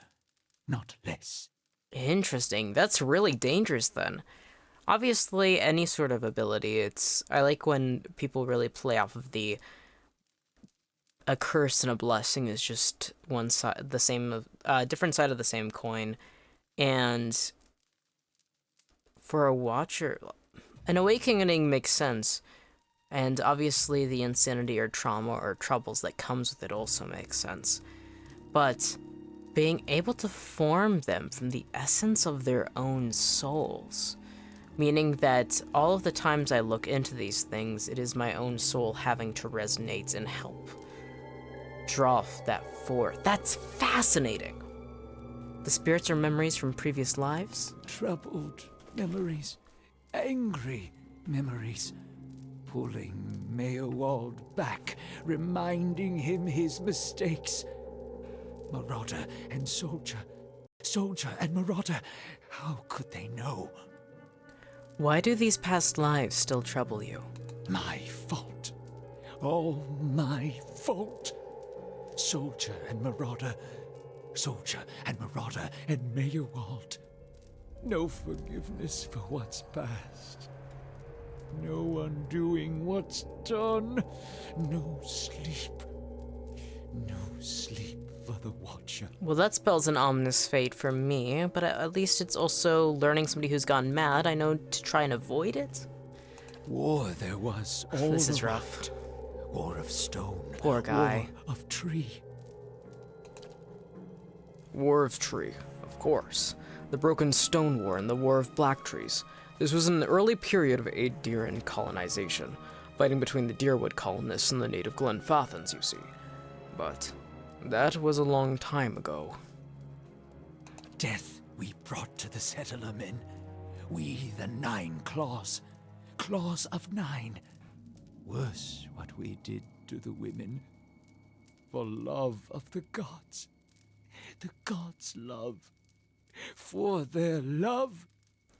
not less. Interesting. That's really dangerous then. Obviously, any sort of ability, I like when people really play off of a curse and a blessing is just one side, different side of the same coin. And for a watcher, an awakening makes sense. And obviously the insanity or trauma or troubles that comes with it also makes sense. But being able to form them from the essence of their own souls, meaning that all of the times I look into these things, it is my own soul having to resonate and help draw that forth. That's fascinating. The spirits are memories from previous lives? Troubled memories, angry memories, pulling Meowald back, reminding him his mistakes. Marauder and soldier, soldier and marauder, how could they know? Why do these past lives still trouble you? My fault. All my fault. Soldier and marauder, soldier and marauder and Meowald. No forgiveness for what's past. No undoing what's done. No sleep. No sleep for the Watcher. Well, that spells an ominous fate for me, but at least it's also learning somebody who's gone mad. I know to try and avoid it. War there was all This is around. rough. War of stone. Poor guy. War of tree. War of Tree, of course. The Broken Stone War and the War of Black Trees. This was an early period of Aediran colonization, fighting between the Deerwood colonists and the native Glenfathans, you see. But that was a long time ago. Death we brought to the settler men. We, the 9 Claws. Claws of 9. Worse what we did to the women. For love of the gods. The gods' love. For their love.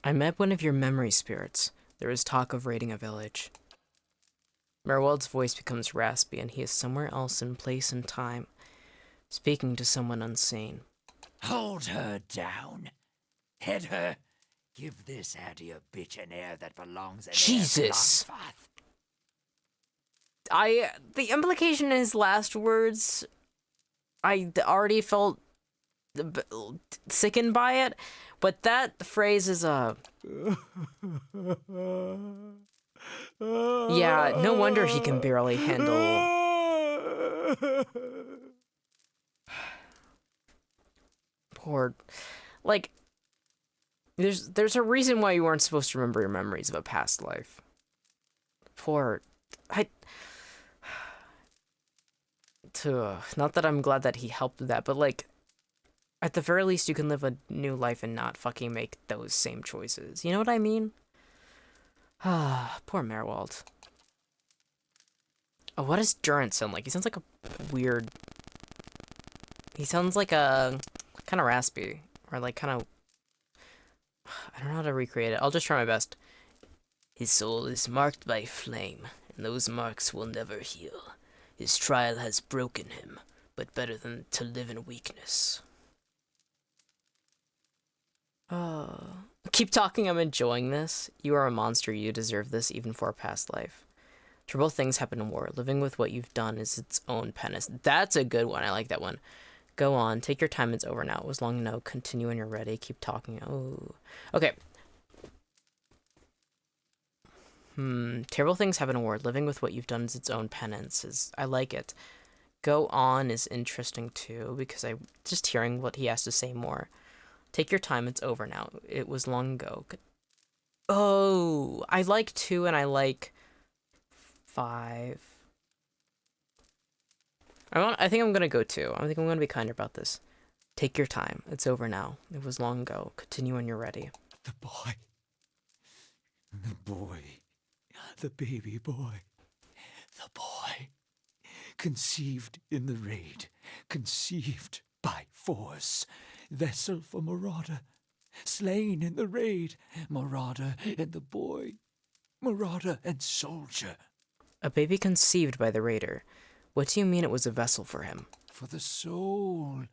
I met one of your memory spirits. There is talk of raiding a village. Merwald's voice becomes raspy, and he is somewhere else in place and time, speaking to someone unseen. Hold her down. Head her. Give this Addy a bitch an air that belongs in Jesus! The implication in his last words, I already felt sickened by it, but that phrase is yeah, no wonder he can barely handle. Poor, like, there's a reason why you weren't supposed to remember your memories of a past life. Poor, not that I'm glad that he helped with that, but like, at the very least, you can live a new life and not fucking make those same choices. You know what I mean? Ah, poor Merwald. Oh, what does Durant sound like? He sounds like a weird... He sounds like a... kind of raspy. Or like kind of... I don't know how to recreate it. I'll just try my best. His soul is marked by flame, and those marks will never heal. His trial has broken him, but better than to live in weakness. Keep talking, I'm enjoying this. You are a monster, you deserve this, even for a past life. Terrible things happen in war. Living with what you've done is its own penance. That's a good one, I like that one. Go on, take your time, it's over now. It was long enough, continue when you're ready, keep talking. Oh, okay. Terrible things happen in war. Living with what you've done is its own penance. I like it. go on is interesting too, because I just hearing what he has to say more. Take your time, it's over now. It was long ago. Oh, I like 2 and I like 5. I think I'm gonna go 2. I think I'm gonna be kinder about this. Take your time. It's over now. It was long ago. Continue when you're ready. The boy. The boy. The baby boy. The boy. Conceived in the raid. Conceived by force. Vessel for Marauder. Slain in the raid. Marauder and the boy. Marauder and soldier. A baby conceived by the raider. What do you mean it was a vessel for him? For the soul.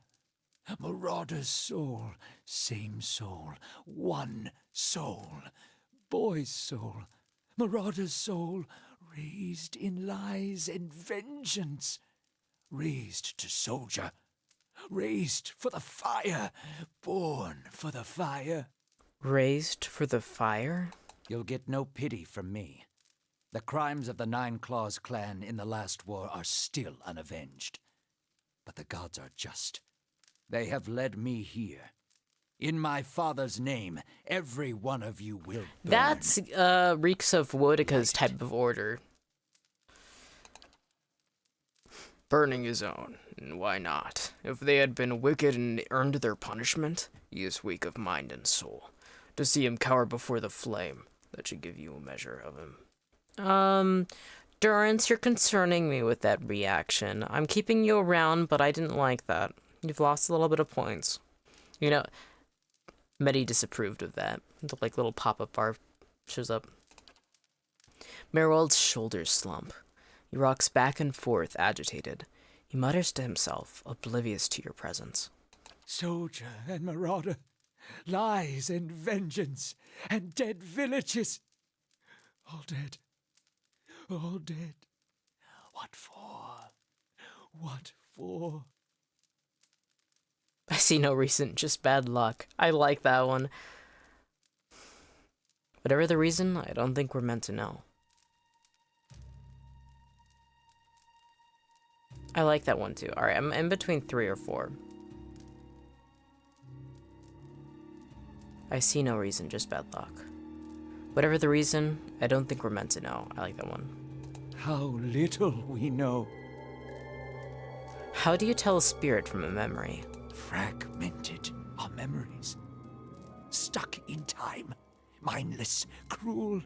Marauder's soul. Same soul. One soul. Boy's soul. Marauder's soul. Raised in lies and vengeance. Raised to soldier. Raised for the fire. Born for the fire. Raised for the fire? You'll get no pity from me. The crimes of the Nine Claws clan in the last war are still unavenged. But the gods are just. They have led me here. In my father's name, every one of you will burn. That's reeks of Wodika's type of order. Burning his own. Why not? If they had been wicked and earned their punishment, he is weak of mind and soul. To see him cower before the flame, that should give you a measure of him. Durance, you're concerning me with that reaction. I'm keeping you around, but I didn't like that. You've lost a little bit of points. You know, Mettie disapproved of that. The little pop-up bar shows up. Merwald's shoulders slump. He rocks back and forth, agitated. He mutters to himself, oblivious to your presence. Soldier and marauder. Lies and vengeance. And dead villages. All dead. All dead. What for? What for? I see no reason, just bad luck. I like that one. Whatever the reason, I don't think we're meant to know. I like that one too. Alright, I'm in between 3 or 4. I see no reason, just bad luck. Whatever the reason, I don't think we're meant to know. I like that one. How little we know. How do you tell a spirit from a memory? Fragmented our memories. Stuck in time. Mindless, cruel,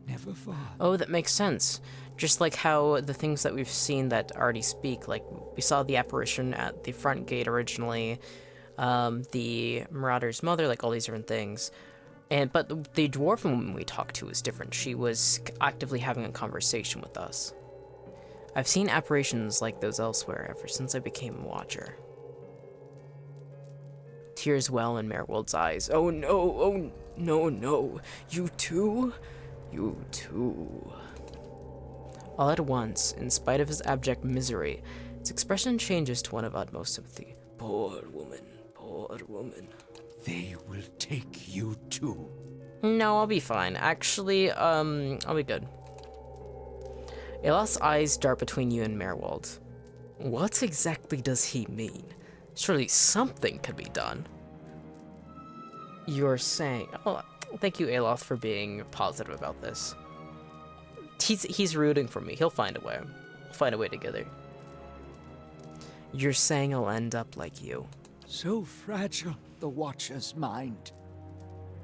never far. Oh, that makes sense. Just like how the things that we've seen that already speak, like we saw the apparition at the front gate originally, the Marauder's mother, like all these different things. But the dwarf woman we talked to was different. She was actively having a conversation with us. I've seen apparitions like those elsewhere ever since I became a watcher. Tears well in Merwald's eyes. Oh no, you too? You too. All at once, in spite of his abject misery, its expression changes to one of utmost sympathy. Poor woman, poor woman. They will take you too. No, I'll be fine. Actually, I'll be good. Elaf's eyes dart between you and Merwald. What exactly does he mean? Surely something could be done. You're saying... Oh, thank you, Elaf, for being positive about this. He's rooting for me. He'll find a way. We'll find a way together. You're saying I'll end up like you. So fragile, the Watcher's mind.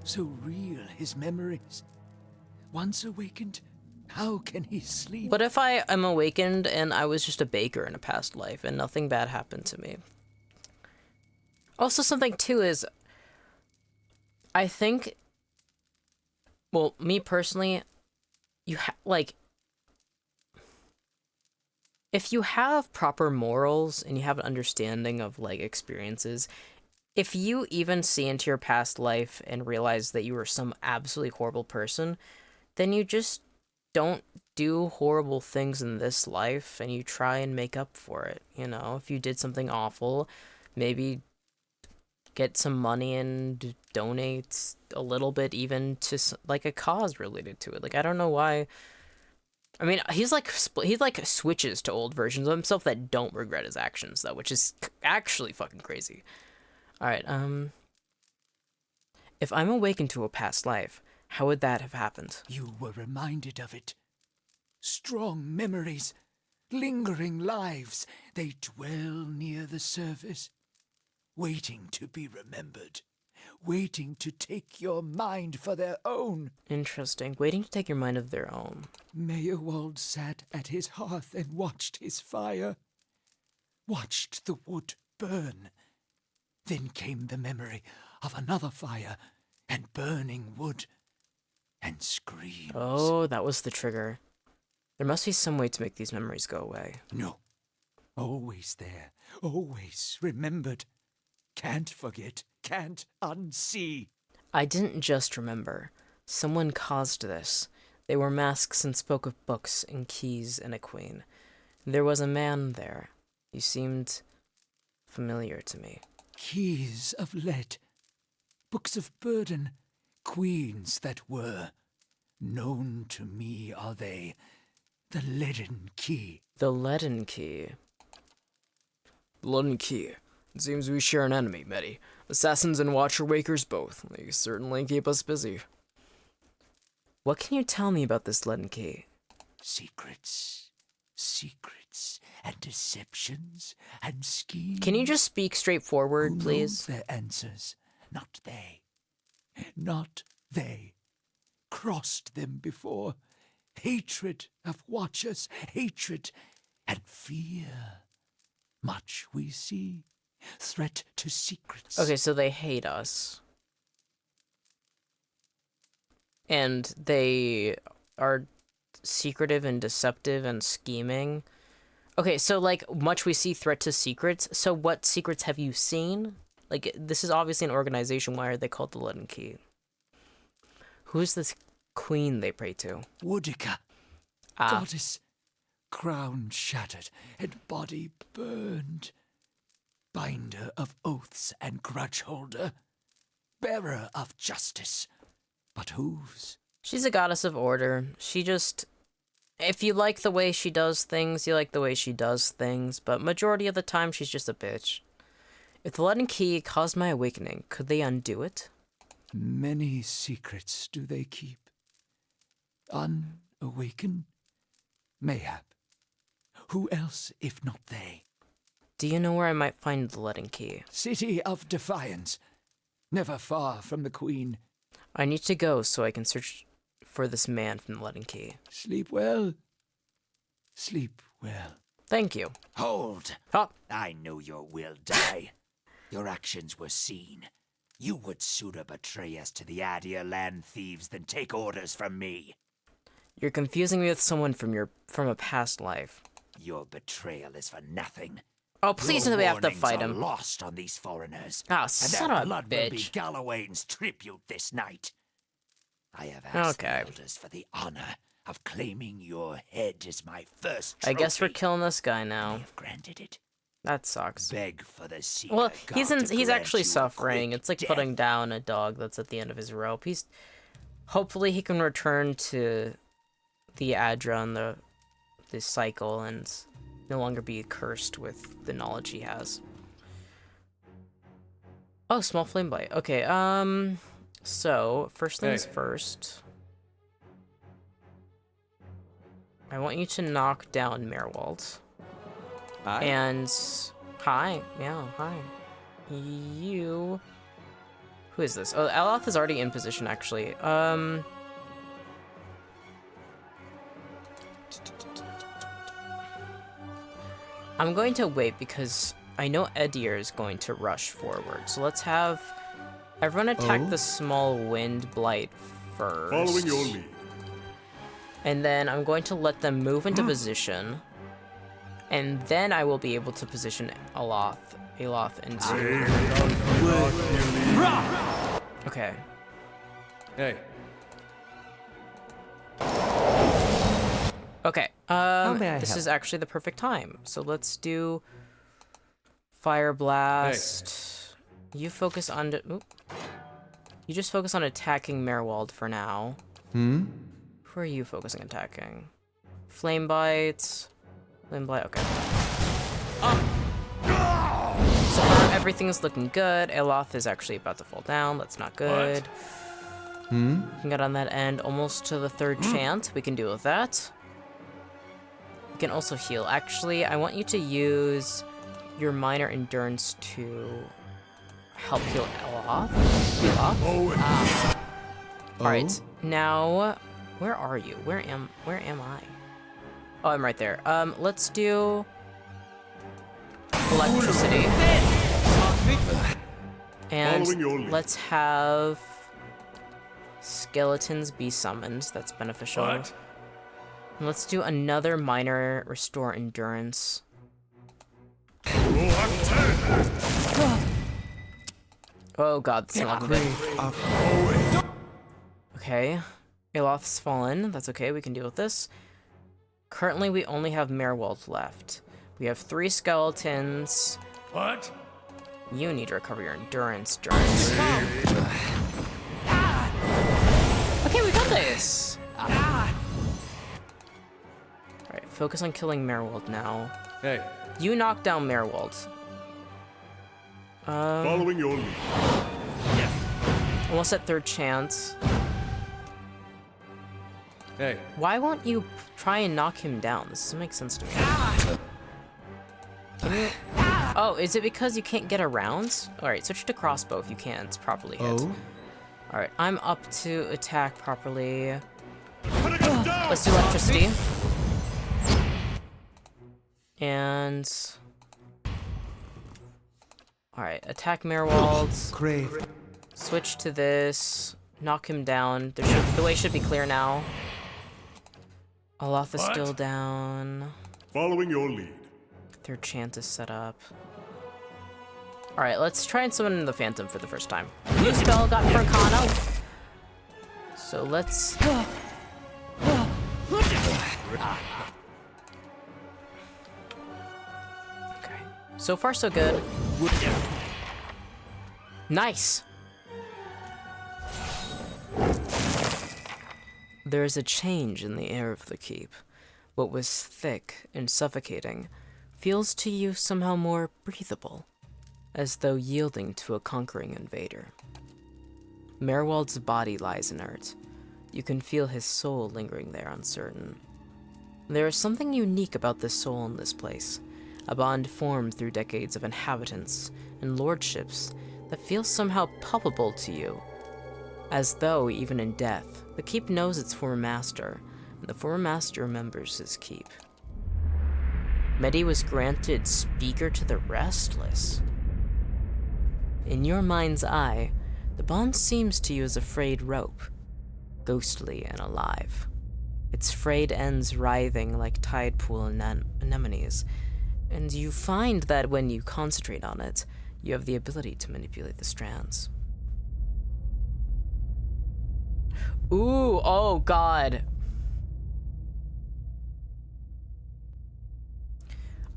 So real, his memories. Once awakened, how can he sleep? But if I am awakened and I was just a baker in a past life and nothing bad happened to me? Also, something too is, I think, well, me personally, if you have proper morals and you have an understanding of, experiences, if you even see into your past life and realize that you were some absolutely horrible person, then you just don't do horrible things in this life and you try and make up for it, If you did something awful, maybe get some money and donate a little bit even to, a cause related to it. I don't know why I mean, he's like he like switches to old versions of himself that don't regret his actions though, which is actually fucking crazy. All right, if I'm awakened to a past life, how would that have happened? You were reminded of it. Strong memories, lingering lives, they dwell near the surface, waiting to be remembered, waiting to take your mind for their own. Interesting. Waiting to take your mind of their own. Meyerwald sat at his hearth and watched his fire, watched the wood burn. Then came the memory of another fire and burning wood and screams. Oh, that was the trigger. There must be some way to make these memories go away. No. Always there. Always remembered. Can't forget. Can't unsee. I didn't just remember. Someone caused this. They wore masks and spoke of books and keys and a queen. There was a man there. He seemed familiar to me. Keys of lead. Books of burden. Queens that were. Known to me are they. The leaden key. The leaden key. Leaden key. It seems we share an enemy, Mettie. Assassins and Watcher Wakers both. They certainly keep us busy. What can you tell me about this leaden key? Secrets. Secrets and deceptions and schemes. Can you just speak straightforward, please? Who knows their answers? Not they. Not they. Crossed them before. Hatred of Watchers. Hatred and fear. Much we see. Threat to secrets. Okay, so they hate us. And they are secretive and deceptive and scheming. Okay, so like much we see threat to secrets. So what secrets have you seen? Like this is obviously an organization. Why are they called the Leaden Key? Who's this queen they pray to? Woodica. Goddess. Crown shattered and body burned. Binder of oaths and grudge holder. Bearer of justice. But whose? She's a goddess of order. She just... If you like the way she does things, you like the way she does things, but majority of the time she's just a bitch. If the Leaden Key caused my awakening, could they undo it? Many secrets do they keep. Unawaken? Mayhap. Who else if not they? Do you know where I might find the Leaden Key? City of Defiance. Never far from the Queen. I need to go so I can search for this man from the Leaden Key. Sleep well. Sleep well. Thank you. Hold! Oh. I know your will die. Your actions were seen. You would sooner betray us to the Adir land thieves than take orders from me. You're confusing me with someone from a past life. Your betrayal is for nothing. Oh, please do we have to fight Warnings him. are lost on these foreigners. Oh, and son their of a blood will be bitch. Gallowayne's tribute this night. I have asked Okay. the elders for the honor of claiming your head as my first I guess we're trophy. killing this guy They now. have granted it. That sucks. Beg for the secret Well, God he's to he's grant actually you a suffering. quick It's like death. putting down a dog that's at the end of his rope. Hopefully he can return to the Adra and the cycle and no longer be cursed with the knowledge he has. Oh, small flame bite. Okay, so first things first. I want you to knock down Merwald. Hi. And hi, yeah, hi. You. Who is this? Oh, Aloth is already in position, actually. I'm going to wait because I know Edir is going to rush forward. So let's have everyone attack the small wind blight first. Following your lead. And then I'm going to let them move into position. And then I will be able to position Aloth into... Okay. Hey. Okay, may I this help? is actually the perfect time. So let's do Fire Blast. You focus on... You just focus on attacking Merwald for now. Hmm? Who are you focusing on attacking? Flame bite. Flame bite, okay. So far, everything's looking good. Aloth is actually about to fall down. That's not good. We can get on that end almost to the third chant. We can deal with that. You can also heal. Actually, I want you to use your minor endurance to help heal Aloth. Heal off. Alright, now where are you? Where am I? Oh, I'm right there. Let's do electricity. And let's have skeletons be summoned. That's beneficial. What? And let's do another minor restore endurance. Oh god, that's not looking good. Okay. Aloth's fallen. That's okay, we can deal with this. Currently, we only have Merwald left. We have 3 skeletons. What? You need to recover your endurance, Durance. Okay, we got this! Alright, focus on killing Merwald now. Hey. You knock down Merwald. Following your lead. Almost at third chance. Hey. Why won't you try and knock him down? This doesn't make sense to me. Can you... Oh, is it because you can't get around? Alright, switch to crossbow if you can't properly hit. Alright, I'm up to attack properly. Let's do electricity. And... Alright, attack Merwald. Crave. Switch to this. Knock him down. The way should be clear now. Aloth is still down. Following your lead. Third chant is set up. Alright, let's try and summon the Phantom for the first time. New spell got for Kana. So let's... Okay. So far, so good. Nice! There is a change in the air of the keep. What was thick and suffocating feels to you somehow more breathable, as though yielding to a conquering invader. Merwald's body lies inert. You can feel his soul lingering there uncertain. There is something unique about this soul in this place, a bond formed through decades of inhabitants and lordships that feels somehow palpable to you, as though, even in death, the keep knows its former master, and the former master remembers his keep. Mettie was granted Speaker to the Restless. In your mind's eye, the bond seems to you as a frayed rope, ghostly and alive. Its frayed ends writhing like tide pool anemones, and you find that when you concentrate on it, you have the ability to manipulate the strands. Ooh, oh god.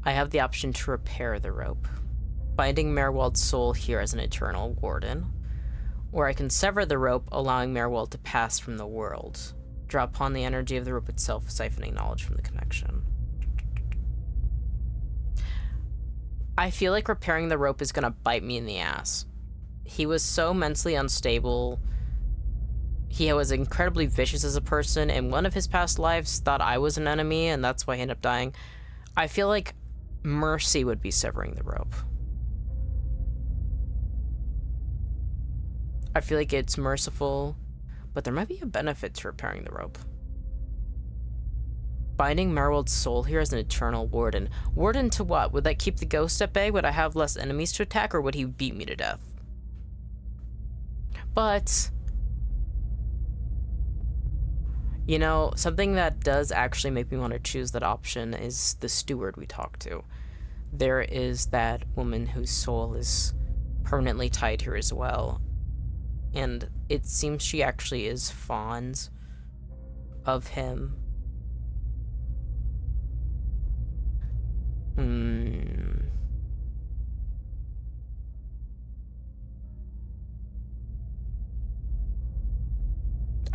I have the option to repair the rope, binding Merwald's soul here as an eternal warden, or I can sever the rope, allowing Merwald to pass from the world. Draw upon the energy of the rope itself, siphoning knowledge from the connection. I feel like repairing the rope is gonna bite me in the ass. He was so mentally unstable. He was incredibly vicious as a person, and one of his past lives thought I was an enemy, and that's why he ended up dying. I feel like mercy would be severing the rope. I feel like it's merciful, but there might be a benefit to repairing the rope. Binding Merwald's soul here as an eternal warden. Warden to what? Would that keep the ghost at bay? Would I have less enemies to attack, or would he beat me to death? But... you know, something that does actually make me want to choose that option is the steward we talked to. There is that woman whose soul is permanently tied here as well. And it seems she actually is fond of him.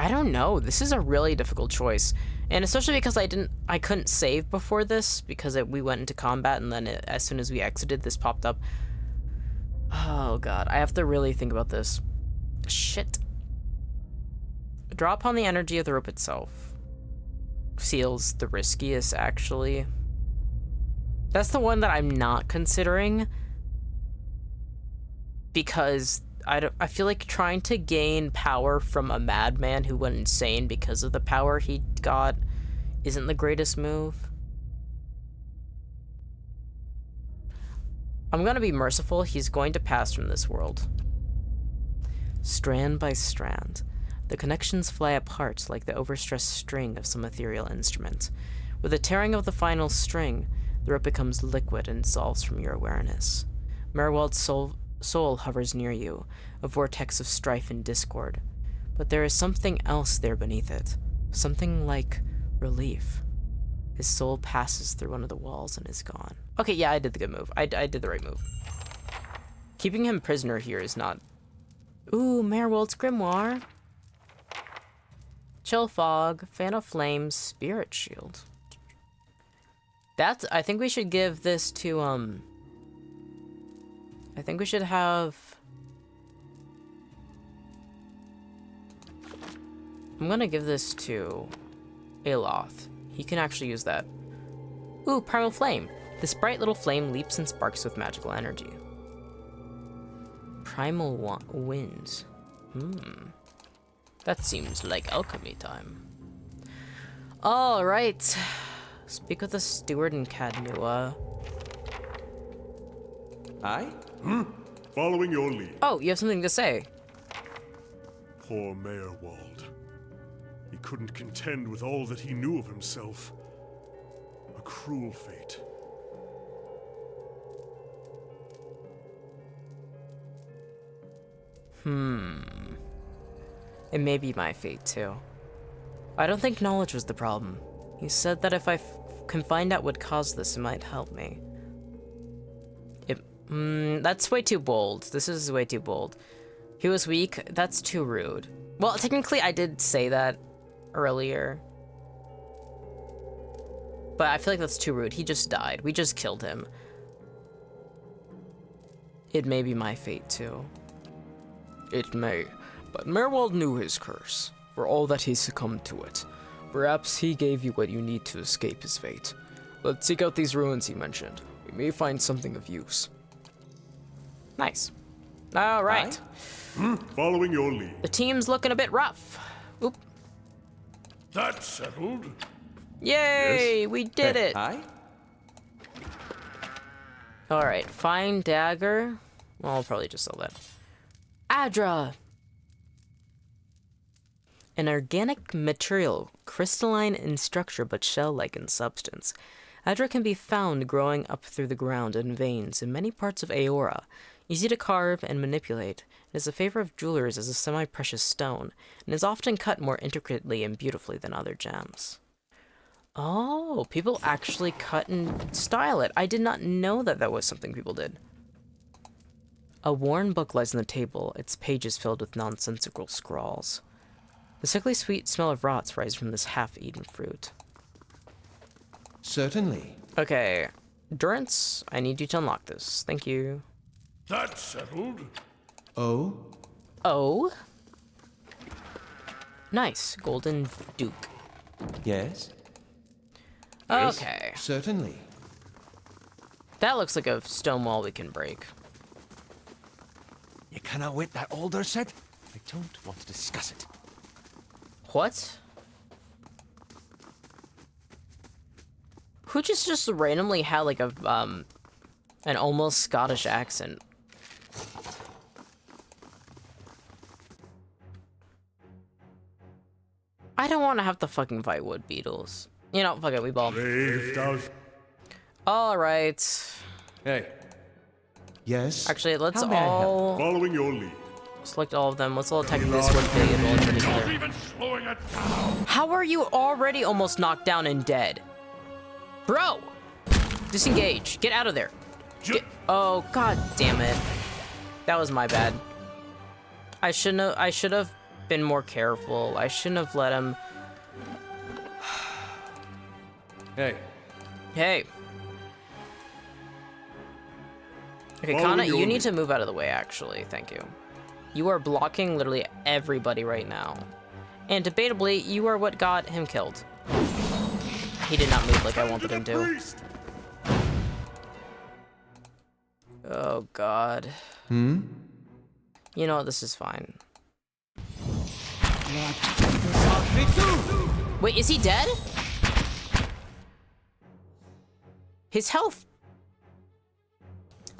I don't know. This is a really difficult choice. And especially because I couldn't save before this because we went into combat and then as soon as we exited, this popped up. Oh god, I have to really think about this. Shit. Draw upon the energy of the rope itself. Feels the riskiest, actually. That's the one that I'm not considering. Because I feel like trying to gain power from a madman who went insane because of the power he got isn't the greatest move. I'm gonna be merciful. He's going to pass from this world. Strand by strand, the connections fly apart like the overstressed string of some ethereal instrument. With the tearing of the final string, the rope becomes liquid and dissolves from your awareness. Merwald's soul hovers near you, a vortex of strife and discord. But there is something else there beneath it, something like relief. His soul passes through one of the walls and is gone. Okay, yeah, I did the good move. I did the right move. Keeping him prisoner here is not... Ooh, Merwald's Grimoire. Chill Fog, Fan of Flames, Spirit Shield. I think we should give this to, I think we should have... I'm gonna give this to Aloth. He can actually use that. Ooh, Primal Flame. This bright little flame leaps and sparks with magical energy. Primal Winds. That seems like alchemy time. Alright. Speak with the steward in Cadnua. Aye? Following your lead. Oh, you have something to say. Poor Merwald. He couldn't contend with all that he knew of himself. A cruel fate. It may be my fate, too. I don't think knowledge was the problem. He said that if I can find out what caused this, it might help me. That's way too bold. This is way too bold. He was weak? That's too rude. Well, technically, I did say that earlier. But I feel like that's too rude. He just died. We just killed him. It may be my fate, too. It may. But Merwald knew his curse, for all that he succumbed to it. Perhaps he gave you what you need to escape his fate. Let's seek out these ruins he mentioned. We may find something of use. Nice. All right. Following your lead. The team's looking a bit rough. Oop. That's settled. Yay, Yes. we did it. Aye? All right, fine dagger. Well, I'll probably just sell that. Adra. An organic material, crystalline in structure but shell-like in substance. Adra can be found growing up through the ground in veins in many parts of Aora. Easy to carve and manipulate, it is a favorite of jewelers as a semi-precious stone, and is often cut more intricately and beautifully than other gems. Oh, people actually cut and style it. I did not know that that was something people did. A worn book lies on the table, its pages filled with nonsensical scrawls. The sickly sweet smell of rots rises from this half-eaten fruit. Certainly. Okay, Durance, I need you to unlock this. Thank you. That's settled. Oh? Oh? Nice, Golden Duke. Yes? Okay, Certainly. that looks like a stone wall we can break. You cannot wait that older said? I don't want to discuss it. What? Who just randomly had like a an almost Scottish accent? I don't want to have to fucking fight wood beetles. You know, fuck it, we ball. All right. Hey. Yes? Actually, let's How may I help? all Following your lead. select all of them. Let's all attack this one thing and we'll attack each other. Even slowing it down. How are you already almost knocked down and dead? Bro! Disengage. Get out of there. Oh, god damn it. That was my bad. I should have been more careful. I shouldn't have let him... Hey. Hey. Okay, Following Kana, your you need lead. to move out of the way, actually. Thank you. You are blocking literally everybody right now. And debatably, you are what got him killed. He did not move like I wanted him to. Priest! Oh, God. Hmm? You know what? This is fine. Wait, is he dead? His health.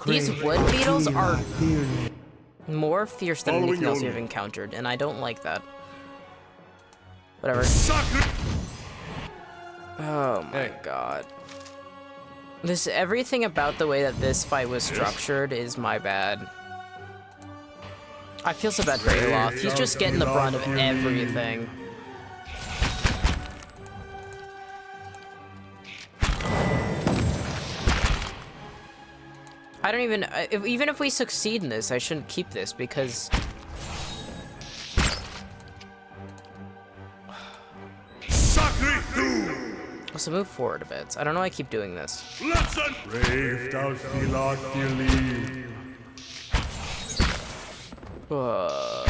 These wood beetles are more fierce than Following anything else your you've lead. encountered, and I don't like that. Whatever. Sacre! Oh my god. Everything about the way that this fight was structured is my bad. I feel so bad for Aloth. He's just getting the brunt of everything. I don't even... even if we succeed in this, I shouldn't keep this because... So move forward a bit. I don't know why I keep doing this. Oh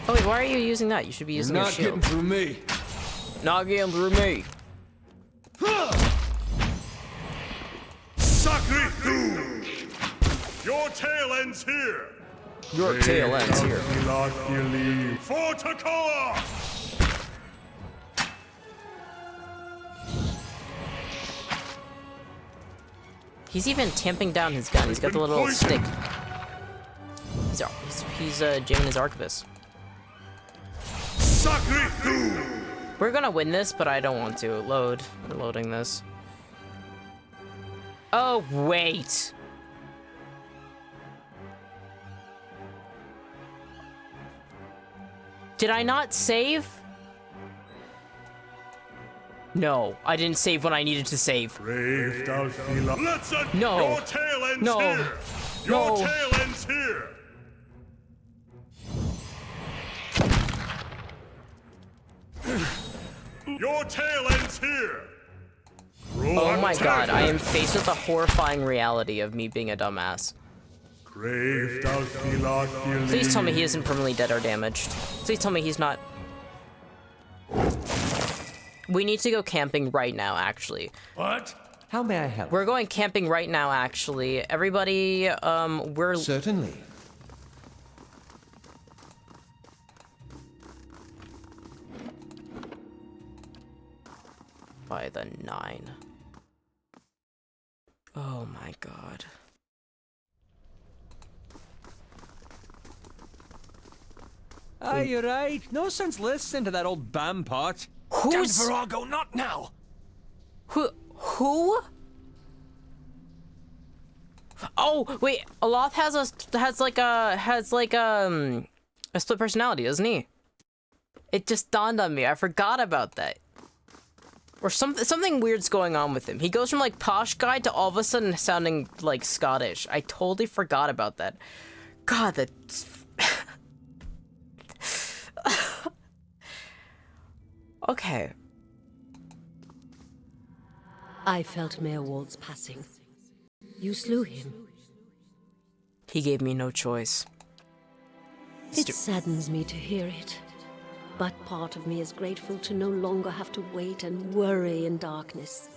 wait, why are you using that? You should be using your shield. Not getting through me. Not getting through me. Your tail ends here! Your tail ends here. For Takoa! He's even tamping down his gun. He's got the little stick. He's jamming his arquebus. We're gonna win this, but I don't want to. Load. We're loading this. Oh, wait. Did I not save? No, I didn't save when I needed to save. No. Your tail ends No. here! Your No. tail ends here! Your tail ends here! Oh my god, I am faced with the horrifying reality of me being a dumbass. Please tell me he isn't permanently dead or damaged. Please tell me he's not. We need to go camping right now, actually. What? How may I help? We're going camping right now, actually. Everybody, we're... Certainly. By the 9. Oh my god. Aye, you're right. No sense listening to that old bampot. Who's... Virago, not now! Who? Oh, wait, Aloth has a split personality, doesn't he? It just dawned on me. I forgot about that. Or something weird's going on with him. He goes from like posh guy to all of a sudden sounding like Scottish. I totally forgot about that. God, that's... Okay. I felt Mayor Wald's passing. You slew him. He gave me no choice. It saddens me to hear it. But part of me is grateful to no longer have to wait and worry in darkness.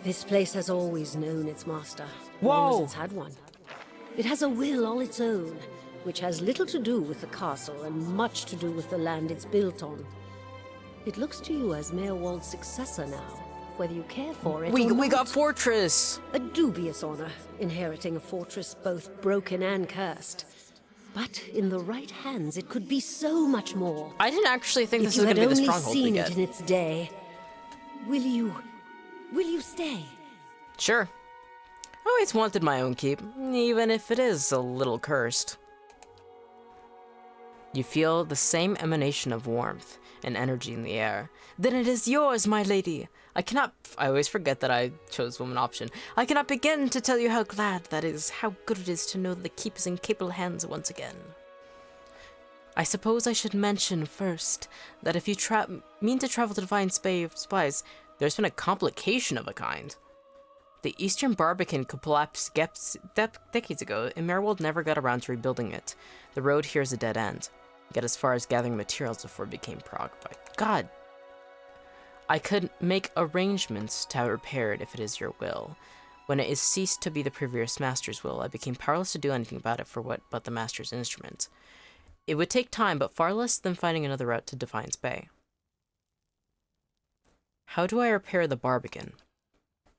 This place has always known its master. Long as it's had one. It has a will all its own, which has little to do with the castle and much to do with the land it's built on. It looks to you as Mayor Wald's successor now, whether you care for it or not. We got Fortress! A dubious honor, inheriting a fortress both broken and cursed. But in the right hands, it could be so much more. I didn't actually think this If was you going had to be the only stronghold we seen get. it in its day, will you stay? Sure. I always wanted my own keep, even if it is a little cursed. You feel the same emanation of warmth and energy in the air. Then it is yours, my lady. I always forget that I chose woman option. I cannot begin to tell you how glad that is, how good it is to know that the keep is in capable hands once again. I suppose I should mention first that if you mean to travel to Divine Spies, there's been a complication of a kind. The Eastern Barbican collapsed decades ago, and Merwold never got around to rebuilding it. The road here is a dead end. Get as far as gathering materials before it became Prague. God. I could make arrangements to have it repaired if it is your will. When it is ceased to be the previous master's will, I became powerless to do anything about it but the master's instrument. It would take time, but far less than finding another route to Defiance Bay. How do I repair the Barbican?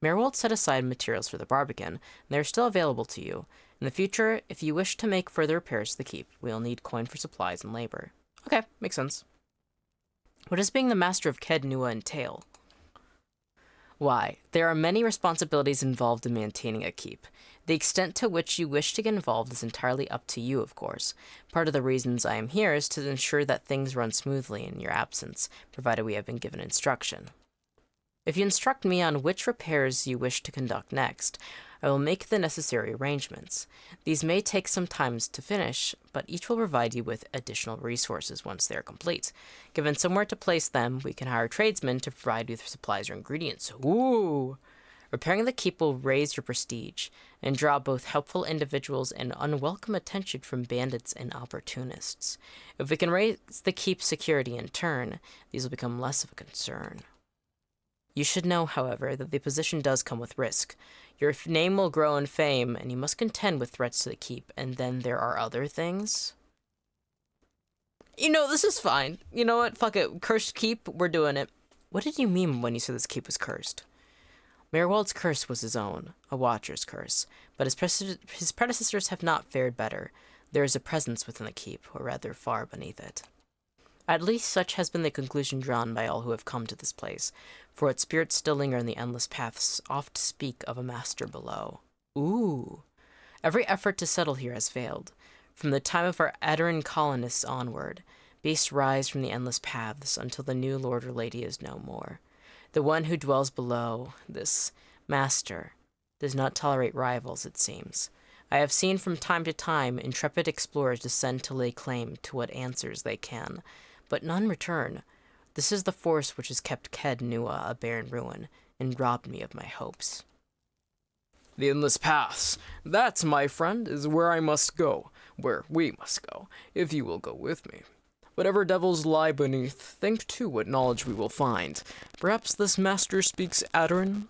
Merwold set aside materials for the Barbican, and they are still available to you. In the future, if you wish to make further repairs to the keep, we will need coin for supplies and labor. Okay, makes sense. What does being the master of Ked Nua entail? Why, there are many responsibilities involved in maintaining a keep. The extent to which you wish to get involved is entirely up to you, of course. Part of the reasons I am here is to ensure that things run smoothly in your absence, provided we have been given instruction. If you instruct me on which repairs you wish to conduct next, I will make the necessary arrangements. These may take some time to finish, but each will provide you with additional resources once they are complete. Given somewhere to place them, we can hire tradesmen to provide you with supplies or ingredients. Ooh! Repairing the keep will raise your prestige, and draw both helpful individuals and unwelcome attention from bandits and opportunists. If we can raise the keep's security in turn, these will become less of a concern. You should know, however, that the position does come with risk. Your name will grow in fame, and you must contend with threats to the keep, and then there are other things. You know, this is fine. You know what? Fuck it. Cursed keep, we're doing it. What did you mean when you said this keep was cursed? Merwold's curse was his own, a watcher's curse, but his predecessors have not fared better. There is a presence within the keep, or rather far beneath it. At least such has been the conclusion drawn by all who have come to this place, for its spirits still linger in the endless paths, oft speak of a master below. Ooh. Every effort to settle here has failed. From the time of our Aderan colonists onward, beasts rise from the endless paths until the new lord or lady is no more. The one who dwells below, this master, does not tolerate rivals, it seems. I have seen from time to time intrepid explorers descend to lay claim to what answers they can, but none return. This is the force which has kept Ked Nua a barren ruin, and robbed me of my hopes. The endless paths. That, my friend, is where I must go, where we must go, if you will go with me. Whatever devils lie beneath, think too what knowledge we will find. Perhaps this master speaks Aderan?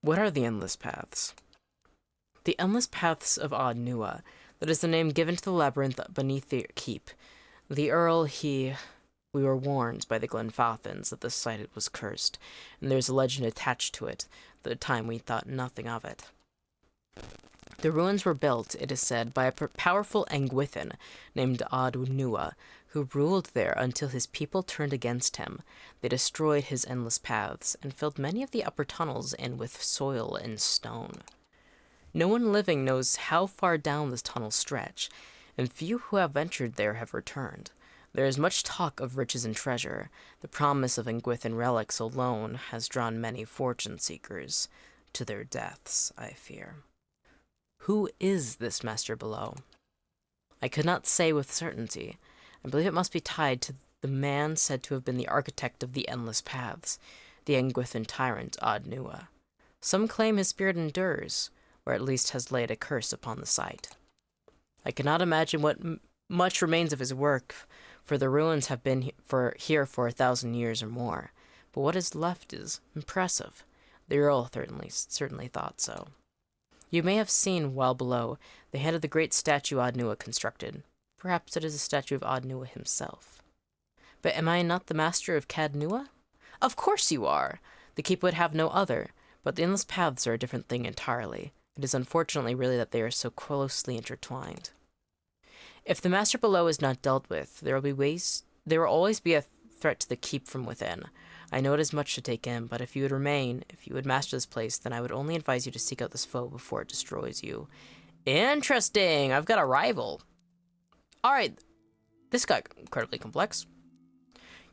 What are the endless paths? The endless paths of Ad Nua. That is the name given to the labyrinth beneath the keep. The Earl, we were warned by the Glenfathans that the site was cursed, and there's a legend attached to it. At the time we thought nothing of it. The ruins were built, it is said, by a powerful Angwithan named Ad Nua, who ruled there until his people turned against him. They destroyed his endless paths, and filled many of the upper tunnels in with soil and stone. No one living knows how far down this tunnels stretch, and few who have ventured there have returned. There is much talk of riches and treasure. The promise of Angwithan relics alone has drawn many fortune-seekers to their deaths, I fear. Who is this master below? I could not say with certainty. I believe it must be tied to the man said to have been the architect of the endless paths, the Angwithan tyrant Ad Nua. Some claim his spirit endures, or at least has laid a curse upon the site. I cannot imagine what much remains of his work, for the ruins have been here for 1,000 years or more, but what is left is impressive. The Earl certainly thought so. You may have seen, while below, the head of the great statue Ad Nua constructed. Perhaps it is a statue of Ad Nua himself. But am I not the master of Ked Nua? Of course you are! The keep would have no other, but the endless paths are a different thing entirely. It is unfortunately really that they are so closely intertwined. If the master below is not dealt with, there will always be a threat to the keep from within. I know it is much to take in, but if you would master this place, then I would only advise you to seek out this foe before it destroys you. Interesting! I've got a rival. Alright, this got incredibly complex.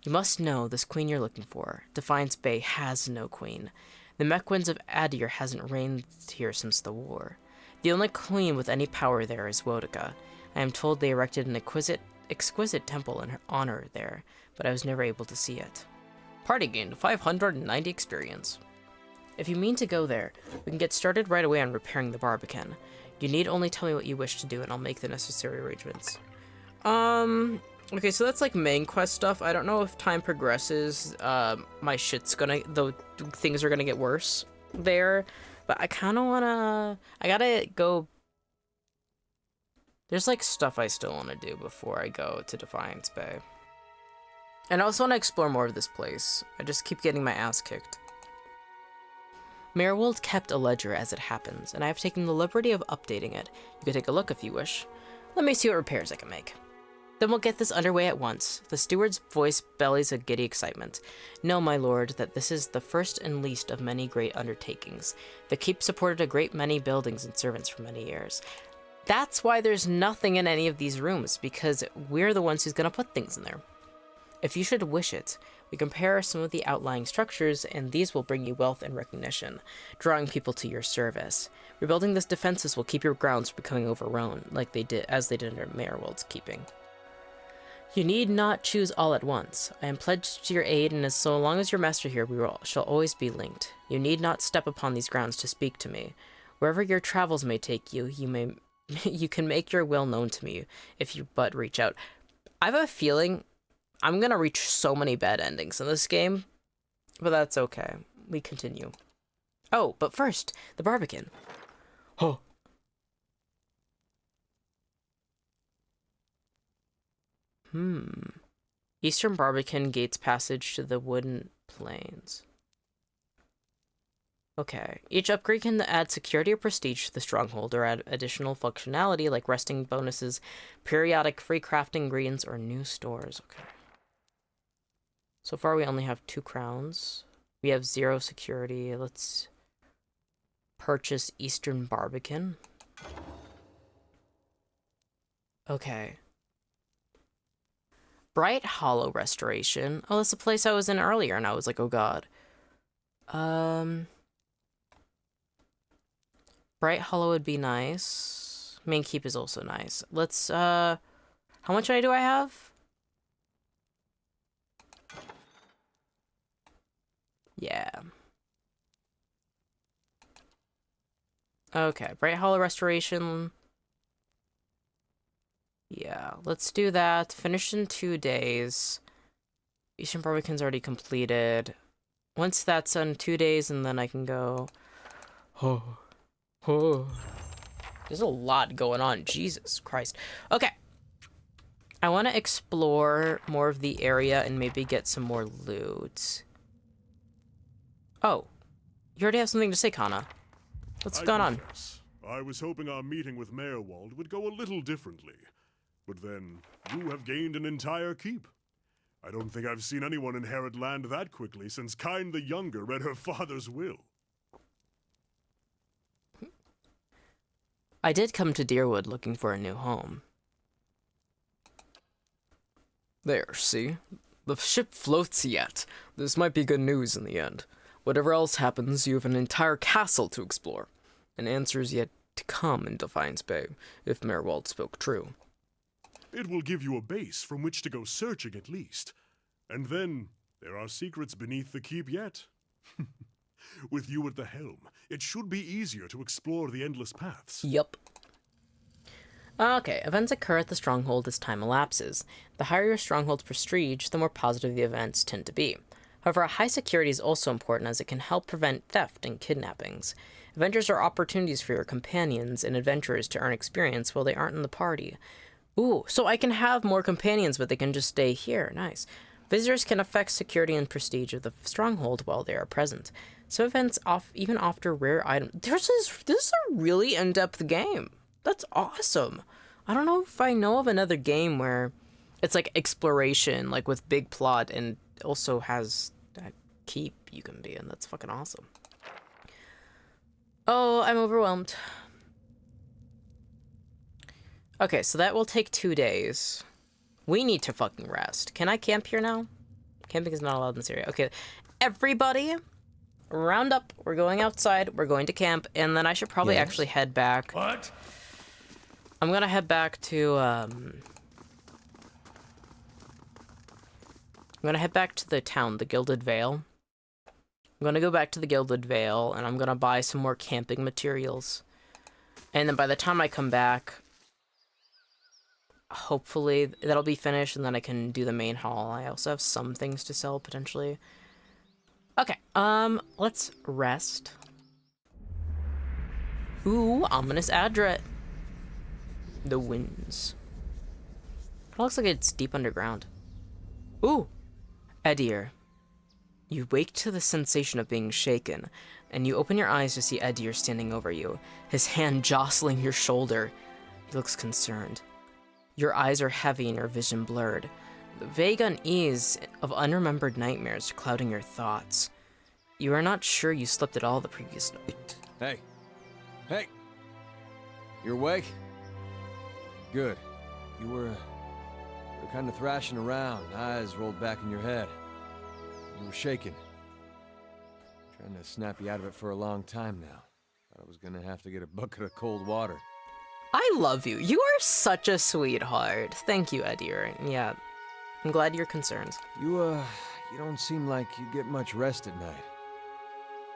You must know this queen you're looking for. Defiance Bay has no queen. The Mequins of Adir hasn't reigned here since the war. The only queen with any power there is Wodica. I am told they erected an exquisite temple in her honor there, but I was never able to see it. Party gained 590 experience. If you mean to go there, we can get started right away on repairing the Barbican. You need only tell me what you wish to do and I'll make the necessary arrangements. Okay, so that's like main quest stuff. I don't know if time progresses, my shit's gonna, things are gonna get worse there, but I kinda wanna, I gotta go. There's like stuff I still wanna do before I go to Defiance Bay. And I also wanna explore more of this place. I just keep getting my ass kicked. Mayorwold kept a ledger as it happens, and I have taken the liberty of updating it. You can take a look if you wish. Let me see what repairs I can make. Then we'll get this underway at once. The steward's voice bellies a giddy excitement. Know, my lord, that this is the first and least of many great undertakings. The keep supported a great many buildings and servants for many years. That's why there's nothing in any of these rooms, because we're the ones who's gonna put things in there. If you should wish it, we compare some of the outlying structures, and these will bring you wealth and recognition, drawing people to your service. Rebuilding this defenses will keep your grounds from becoming overrun, as they did under Mayorwold's keeping. You need not choose all at once. I am pledged to your aid, and as so long as your master here, shall always be linked. You need not step upon these grounds to speak to me. Wherever your travels may take you, you can make your will known to me if you but reach out. I have a feeling I'm gonna reach so many bad endings in this game, but that's okay. We continue. Oh, but first, the Barbican. Oh. Eastern Barbican gates passage to the Wooden Plains. Okay. Each upgrade can add security or prestige to the stronghold or add additional functionality like resting bonuses, periodic free crafting ingredients, or new stores. Okay. So far we only have 2 crowns. We have 0 security. Let's purchase Eastern Barbican. Okay. Bright Hollow Restoration. Oh, that's the place I was in earlier, and I was like, oh god. Bright Hollow would be nice. Main Keep is also nice. Let's, how much do I have? Yeah. Okay, Bright Hollow Restoration. Yeah, let's do that. Finish in 2 days. Eastern Barbican's already completed. Once that's done, 2 days, and then I can go. Oh. There's a lot going on. Jesus Christ. Okay. I want to explore more of the area and maybe get some more loot. Oh. You already have something to say, Kana. What's going on? I was hoping our meeting with Mayorwold would go a little differently. But then, you have gained an entire keep. I don't think I've seen anyone inherit land that quickly since Kyne the Younger read her father's will. I did come to Deerwood looking for a new home. There, see? The ship floats yet. This might be good news in the end. Whatever else happens, you have an entire castle to explore. And answers yet to come in Defiance Bay, if Mayorwold spoke true. It will give you a base from which to go searching at least. And then, there are secrets beneath the keep yet. With you at the helm, it should be easier to explore the endless paths. Yup. Okay, events occur at the stronghold as time elapses. The higher your stronghold's prestige, the more positive the events tend to be. However, high security is also important as it can help prevent theft and kidnappings. Adventures are opportunities for your companions and adventurers to earn experience while they aren't in the party. Ooh, so I can have more companions, but they can just stay here. Nice. Visitors can affect security and prestige of the stronghold while they are present. Some events even after rare items. This is a really in-depth game. That's awesome. I don't know if I know of another game where it's like exploration, like with big plot, and also has that keep you can be in. That's fucking awesome. Oh, I'm overwhelmed. Okay, so that will take 2 days. We need to fucking rest. Can I camp here now? Camping is not allowed in this area. Okay, everybody, round up. We're going outside. We're going to camp, and then I should probably actually head back. What? I'm gonna head back to, gonna head back to the town, the Gilded Vale. I'm gonna go back to the Gilded Vale, and I'm gonna buy some more camping materials. And then by the time I come back, hopefully that'll be finished, and then I can do the main haul. I also have some things to sell, potentially. Okay, let's rest. Ooh, ominous address. The winds. It looks like it's deep underground. Ooh, Edir. You wake to the sensation of being shaken, and you open your eyes to see Edir standing over you, his hand jostling your shoulder. He looks concerned. Your eyes are heavy and your vision blurred. The vague unease of unremembered nightmares clouding your thoughts. You are not sure you slept at all the previous night. Hey. Hey! You awake? Good. You were kind of thrashing around, eyes rolled back in your head. You were shaking. Trying to snap you out of it for a long time now. Thought I was gonna have to get a bucket of cold water. I love you. You are such a sweetheart. Thank you, Edir. Yeah, I'm glad you're concerned. You don't seem like you get much rest at night.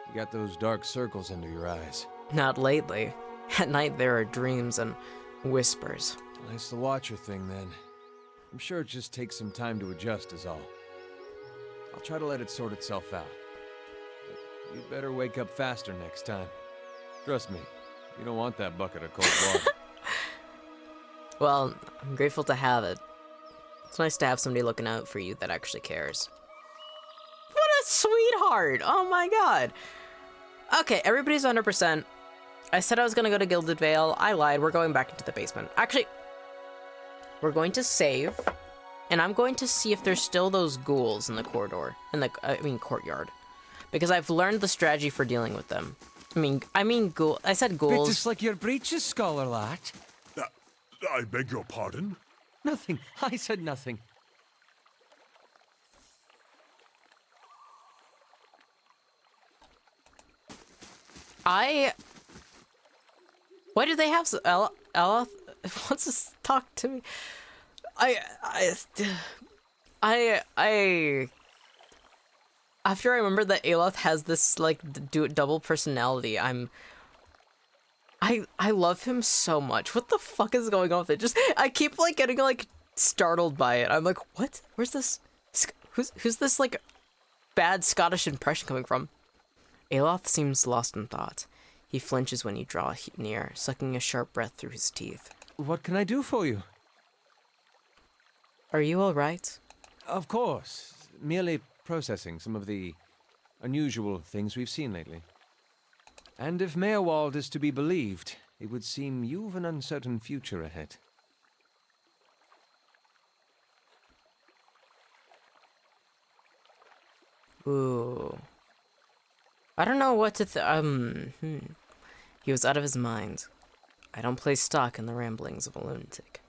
You got those dark circles under your eyes. Not lately. At night there are dreams and whispers. Well, it's the Watcher thing then. I'm sure it just takes some time to adjust is all. I'll try to let it sort itself out. But you'd better wake up faster next time. Trust me, you don't want that bucket of cold water. Well, I'm grateful to have it. It's nice to have somebody looking out for you that actually cares. What a sweetheart! Oh my god! Okay, everybody's 100%. I said I was gonna go to Gilded Vale. I lied. We're going back into the basement. Actually, we're going to save, and I'm going to see if there's still those ghouls in the corridor, courtyard, because I've learned the strategy for dealing with them. I mean ghoul. I said ghouls. Bit just like your breeches, scholar lad. I beg your pardon? Nothing. I said nothing. Why do they have Ella wants to talk to me? After I remember that Aloth has this like double personality, I love him so much. What the fuck is going on with it? I keep like getting like startled by it. I'm like, what? Where's this? Who's this like bad Scottish impression coming from? Aloth seems lost in thought. He flinches when you draw near, sucking a sharp breath through his teeth. What can I do for you? Are you all right? Of course. Merely processing some of the unusual things we've seen lately. And if Meerwald is to be believed, it would seem you've an uncertain future ahead. Ooh. I don't know what to He was out of his mind. I don't place stock in the ramblings of a lunatic.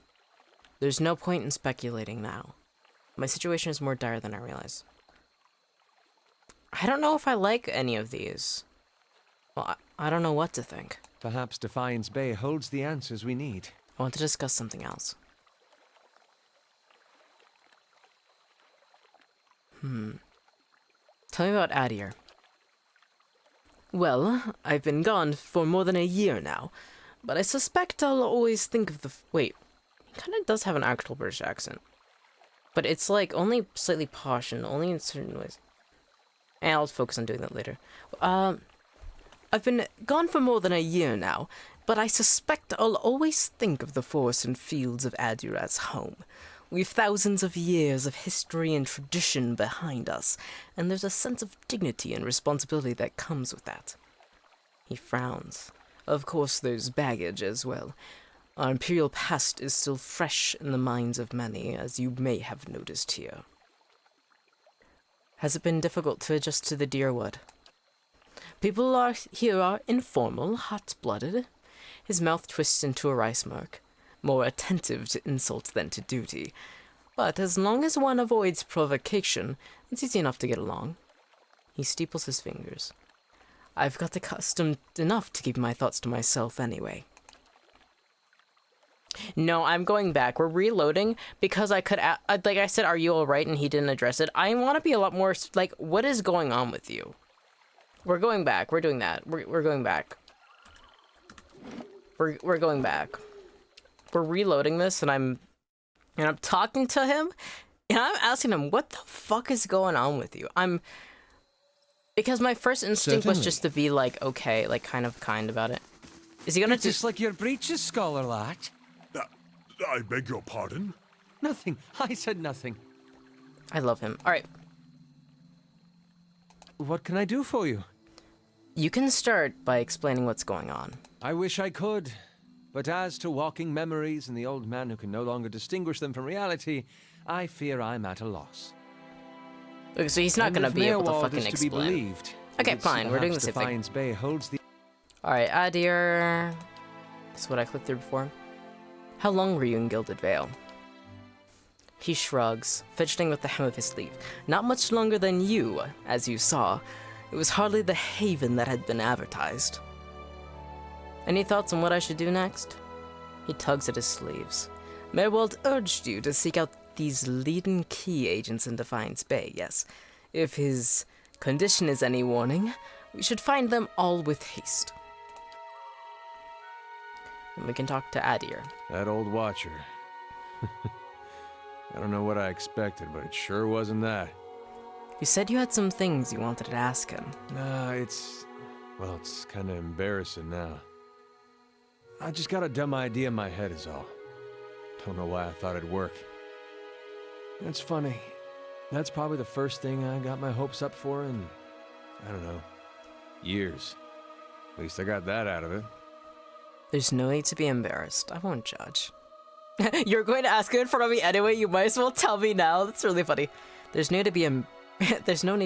There's no point in speculating now. My situation is more dire than I realize. I don't know if I like any of these. Well, I don't know what to think. Perhaps Defiance Bay holds the answers we need. I want to discuss something else. Tell me about Adir. Well, I've been gone for more than a year now, but I suspect I'll always think of the... Wait, he kind of does have an actual British accent. But it's like only slightly posh and only in certain ways. And I'll focus on doing that later. I've been gone for more than a year now, but I suspect I'll always think of the forests and fields of Adir as home. We've thousands of years of history and tradition behind us, and there's a sense of dignity and responsibility that comes with that. He frowns. Of course, there's baggage as well. Our imperial past is still fresh in the minds of many, as you may have noticed here. Has it been difficult to adjust to the Deerwood? People here are informal, hot-blooded. His mouth twists into a wry smirk, more attentive to insults than to duty. But as long as one avoids provocation, it's easy enough to get along. He steeples his fingers. I've got accustomed enough to keep my thoughts to myself anyway. No, I'm going back. We're reloading because I could, like I said, are you all right? And he didn't address it. I want to be a lot more, like, what is going on with you? We're going back. We're doing that. We're going back. We're going back. We're reloading this, and I'm talking to him, and I'm asking him, what the fuck is going on with you? Because my first instinct was just to be like, okay, like kind about it. Is he gonna just like your breeches, scholar lad? I beg your pardon? Nothing. I said nothing. I love him. All right. What can I do for you? You can start by explaining what's going on. I wish I could, but as to walking memories and the old man who can no longer distinguish them from reality, I fear I'm at a loss. Okay, so he's not gonna be able to fucking explain. Okay, fine. We're doing the same thing. Bay holds the All right, Adir. That's what I clicked through before. How long were you in Gilded Vale? He shrugs, fidgeting with the hem of his sleeve. Not much longer than you, as you saw. It was hardly the haven that had been advertised. Any thoughts on what I should do next? He tugs at his sleeves. Merwald urged you to seek out these leading key agents in Defiance Bay, yes. If his condition is any warning, we should find them all with haste. And we can talk to Adir. That old watcher. I don't know what I expected, but it sure wasn't that. You said you had some things you wanted to ask him. It's kind of embarrassing now. I just got a dumb idea in my head is all. Don't know why I thought it'd work. It's funny. That's probably the first thing I got my hopes up for in, I don't know, years. At least I got that out of it. There's no need to be embarrassed. I won't judge. You're going to ask it in front of me anyway. You might as well tell me now. That's really funny. There's no need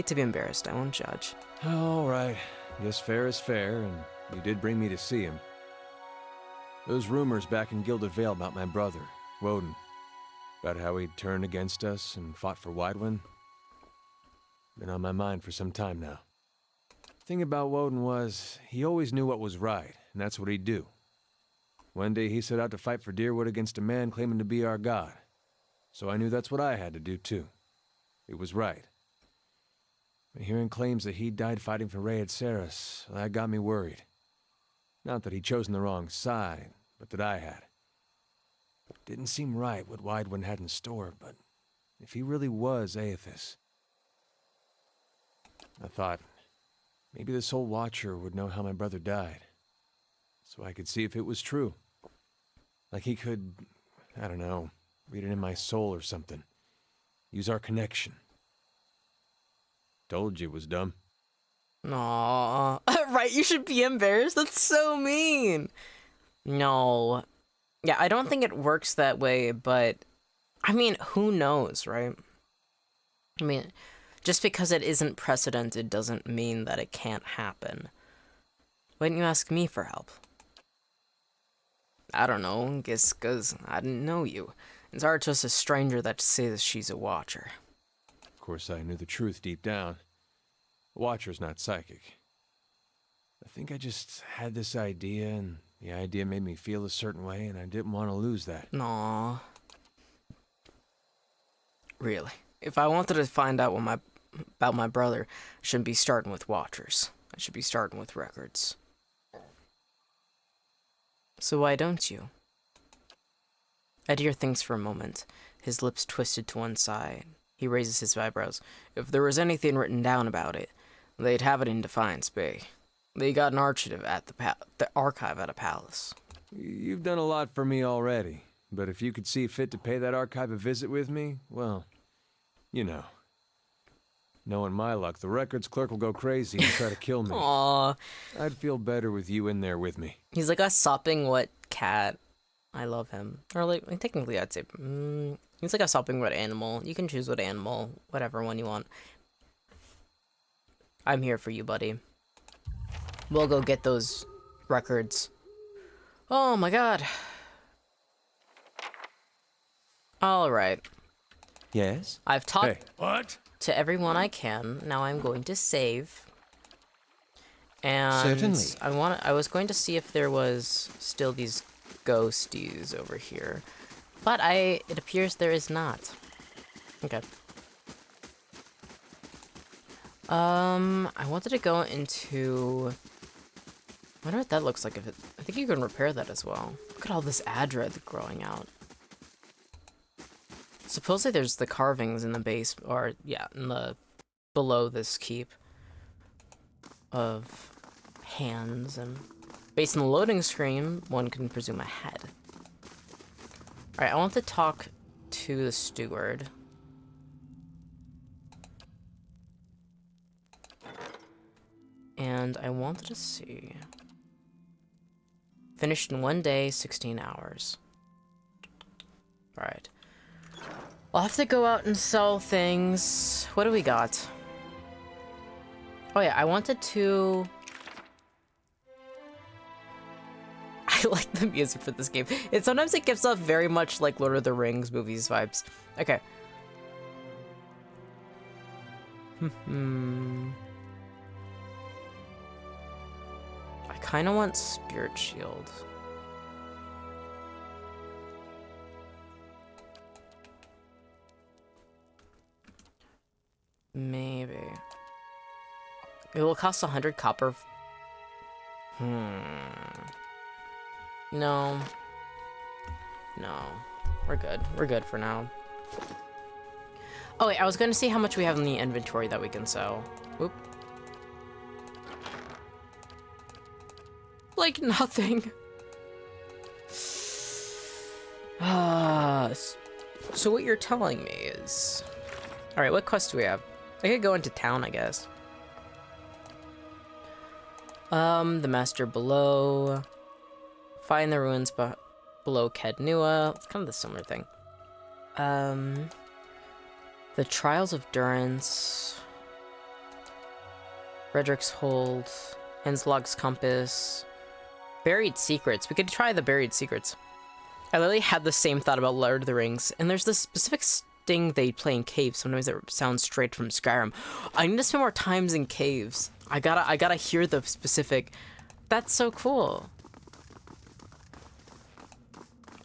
to be embarrassed. I won't judge. All right. Guess fair is fair, and you did bring me to see him. Those rumors back in Gilded Vale about my brother, Woden, about how he'd turned against us and fought for Widewind, been on my mind for some time now. The thing about Woden was, he always knew what was right, and that's what he'd do. One day he set out to fight for Deerwood against a man claiming to be our god. So I knew that's what I had to do too. It was right. But hearing claims that he died fighting for Heya It, that got me worried. Not that he'd chosen the wrong side, but that I had. It didn't seem right what Widewind had in store, but if he really was Aethys, I thought maybe this old watcher would know how my brother died, so I could see if it was true. Like he could, I don't know, read it in my soul or something. Use our connection. Told you it was dumb. Aww. Right, you should be embarrassed? That's so mean. No. Yeah, I don't think it works that way, but... I mean, who knows, right? I mean, just because it isn't precedented doesn't mean that it can't happen. Why didn't you ask me for help? I don't know, guess because I didn't know you. It's hard just a stranger that says she's a watcher. Of course, I knew the truth deep down. A watcher's not psychic. I think I just had this idea, and the idea made me feel a certain way, and I didn't want to lose that. Aww. Really? If I wanted to find out about my brother, I shouldn't be starting with watchers. I should be starting with records. So why don't you? Adir thinks for a moment, his lips twisted to one side. He raises his eyebrows. If there was anything written down about it, they'd have it in Defiance Bay. They got an archive at the archive at a palace. You've done a lot for me already, but if you could see fit to pay that archive a visit with me, well, you know. Knowing my luck, the records clerk will go crazy and try to kill me. Aww. I'd feel better with you in there with me. He's like a sopping wet cat. I love him. Or like technically I'd say, he's like a sopping wet animal. You can choose what animal, whatever one you want. I'm here for you, buddy. We'll go get those records. Oh my god. Alright. Yes? I've talked to everyone I can. Now I'm going to save. And Certainly. I was going to see if there was still these ghosties over here. But it appears there is not. Okay. I wanted to go into... I wonder what that looks like. I think you can repair that as well. Look at all this adred growing out. Supposedly there's the carvings in the base, or yeah, in the below this keep of hands, and based on the loading screen, one can presume a head. All right, I want to talk to the steward. And I wanted to see. Finished in 1 day, 16 hours. Alright. I'll have to go out and sell things. What do we got? Oh yeah, I wanted to... I like the music for this game. Sometimes it gives off very much like Lord of the Rings movies vibes. Okay. I kind of want Spirit Shield. Maybe. It will cost 100 copper. No. No. We're good. We're good for now. Oh wait, I was gonna see how much we have in the inventory that we can sell. Oop. Like nothing. So what you're telling me is... Alright, what quest do we have? I could go into town, I guess. The Master Below. Find the ruins below Kednua. It's kind of the similar thing. The Trials of Durance. Redrick's Hold. Henslog's Compass. Buried Secrets. We could try the Buried Secrets. I literally had the same thought about Lord of the Rings, and there's this specific sting they play in caves. Sometimes it sounds straight from Skyrim. I need to spend more times in caves. I gotta hear the specific. That's so cool.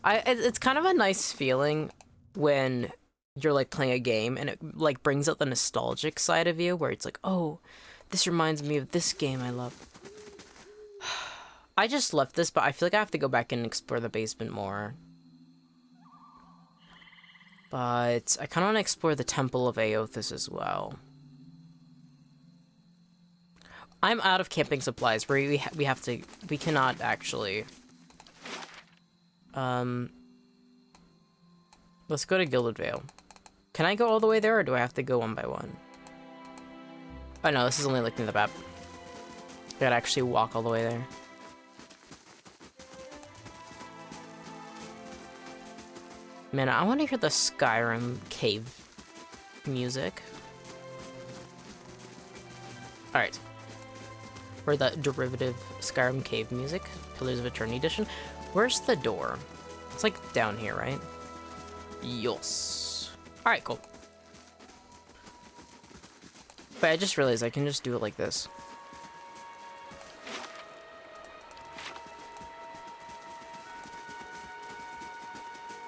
It's kind of a nice feeling when you're like playing a game and it like brings out the nostalgic side of you, where it's like, oh, this reminds me of this game I love. I just left this, but I feel like I have to go back and explore the basement more. But I kind of want to explore the Temple of Aothas as well. I'm out of camping supplies. We cannot actually. Let's go to Gilded Vale. Can I go all the way there, or do I have to go one by one? Oh no, this is only like near the map. I gotta actually walk all the way there. Man, I want to hear the Skyrim cave music. Alright. Or the derivative Skyrim cave music. Pillars of Eternity edition. Where's the door? It's like down here, right? Yes. Alright, cool. But I just realized I can just do it like this.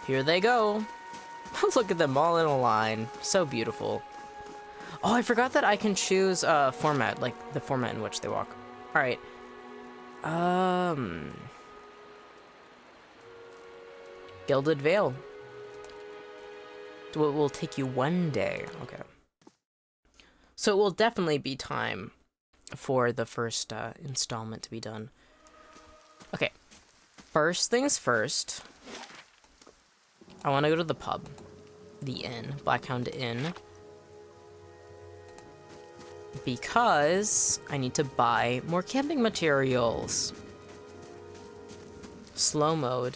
Here they go. Look at them all in a line. So beautiful. Oh, I forgot that I can choose format, like the format in which they walk. All right. Gilded Vale. It will take you 1 day. Okay. So it will definitely be time for the first installment to be done. Okay. First things first. I want to go to the pub. The inn. Blackhound Inn. Because I need to buy more camping materials. Slow mode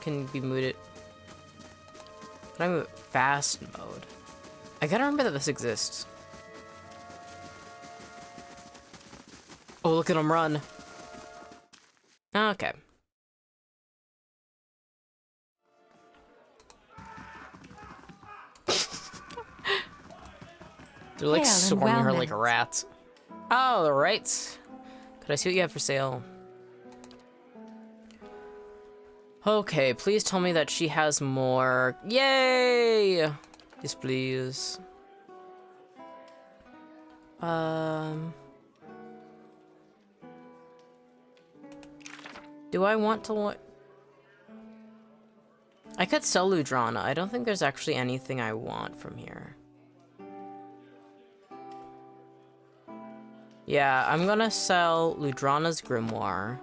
can be moved. Can I move it fast mode? I gotta remember that this exists. Oh, look at him run. Okay. They're like swarming her like rats. Oh, right. Could I see what you have for sale? Okay, please tell me that she has more. Yay! Yes, please. Do I want to... I could sell Ludrana. I don't think there's actually anything I want from here. Yeah, I'm gonna sell Ludrana's Grimoire.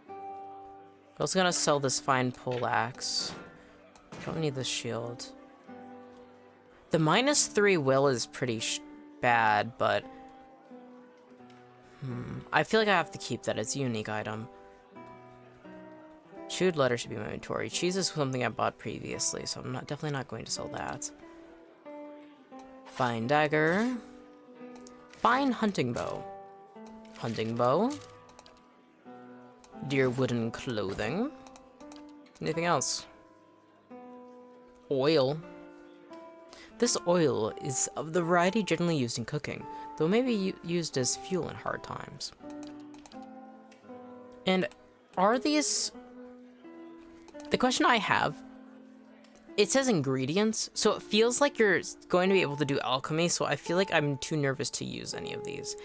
I'm also gonna sell this fine poleaxe. Don't need the shield. The -3 will is pretty bad, but... I feel like I have to keep that. It's a unique item. Chewed letter should be in my inventory. Cheese is something I bought previously, so I'm definitely not going to sell that. Fine dagger. Fine hunting bow. Hunting bow. Deer wooden clothing. Anything else? Oil. This oil is of the variety generally used in cooking, though may be used as fuel in hard times. And are these... The question I have, it says ingredients, so it feels like you're going to be able to do alchemy, so I feel like I'm too nervous to use any of these.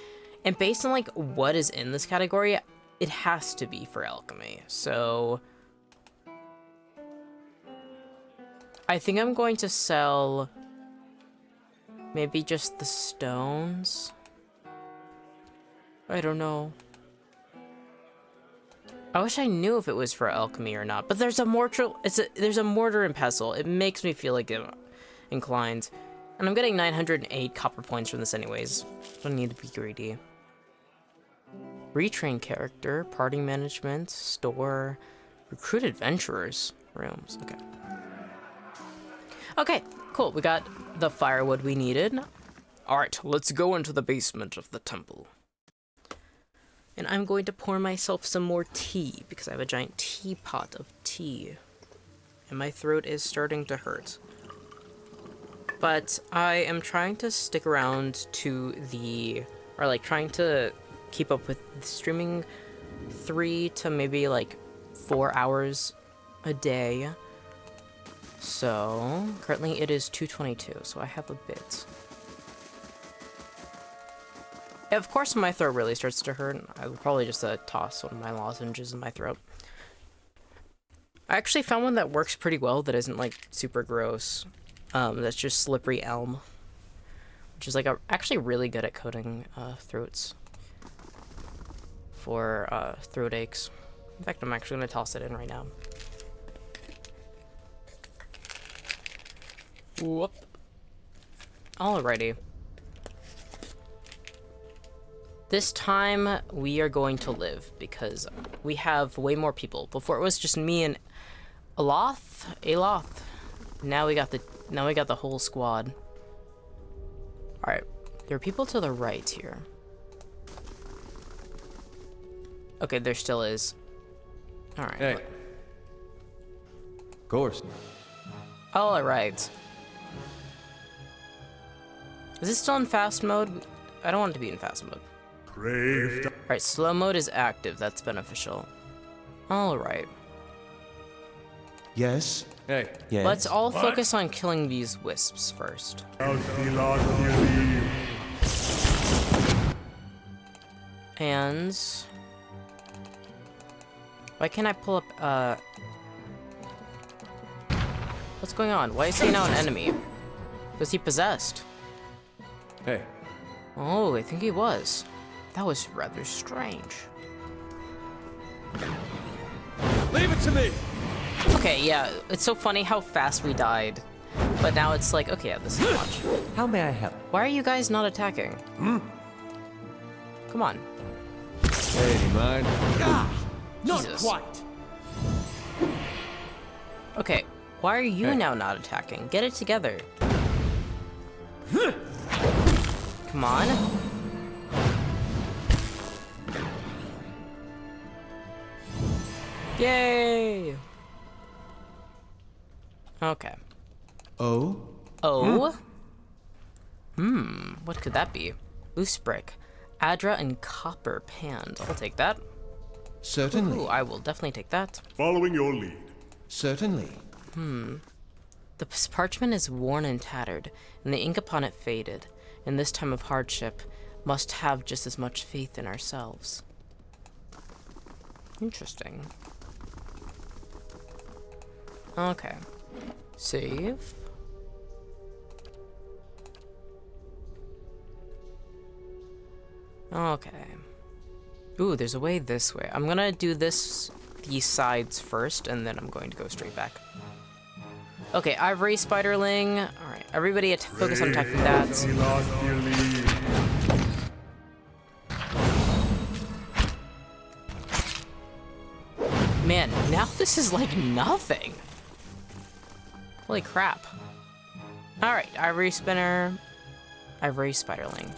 And based on like what is in this category, it has to be for alchemy, so... I think I'm going to sell maybe just the stones. I don't know. I wish I knew if it was for alchemy or not, but there's a mortar. There's a mortar and pestle. It makes me feel like inclined, and I'm getting 908 copper points from this anyways. Don't need to be greedy. Retrain character, party management, store, recruit adventurers, rooms. Okay. Okay, cool. We got the firewood we needed. All right, let's go into the basement of the temple. And I'm going to pour myself some more tea, because I have a giant teapot of tea. And my throat is starting to hurt. But I am trying to stick around to the... Or, like, trying to keep up with streaming 3 to maybe, like, 4 hours a day. So, currently it is 2:22, so I have a bit. Of course, when my throat really starts to hurt, I will probably just toss one of my lozenges in my throat. I actually found one that works pretty well that isn't, like, super gross. That's just slippery elm. Which is, like, actually really good at coating throats. For throat aches. In fact, I'm actually going to toss it in right now. Whoop. Alrighty. This time, we are going to live, because we have way more people. Before, it was just me and Aloth. Now we got the whole squad. Alright, there are people to the right here. Okay, there still is. Alright. Hey. Of course. Alright. Is this still in fast mode? I don't want it to be in fast mode. Alright, slow mode is active. That's beneficial. Alright. Yes? Hey. Yes? Let's all focus on killing these wisps first. And... Why can't I pull up, What's going on? Why is he now an enemy? Was he possessed? Hey. Oh, I think he was. That was rather strange. Leave it to me! Okay, yeah, it's so funny how fast we died. But now it's like, okay, yeah, this is much. How may I help? Why are you guys not attacking? Come on. Hey, do you mind? Not Jesus. quite. Okay, why are you Hey. now not attacking? Get it together. Come on. Yay! Okay. Oh? Oh? What could that be? Loose brick. Adra and copper panned. I'll take that. Certainly. Ooh, I will definitely take that. Following your lead. Certainly. The parchment is worn and tattered, and the ink upon it faded. In this time of hardship, must have just as much faith in ourselves. Interesting. Okay. Save. Okay. Ooh, there's a way this way. I'm gonna do these sides first, and then I'm going to go straight back. Okay, Ivory Spiderling. Alright, everybody focus on attacking that. Man, now this is like nothing. Holy crap. Alright, Ivory Spinner. Ivory Spiderling.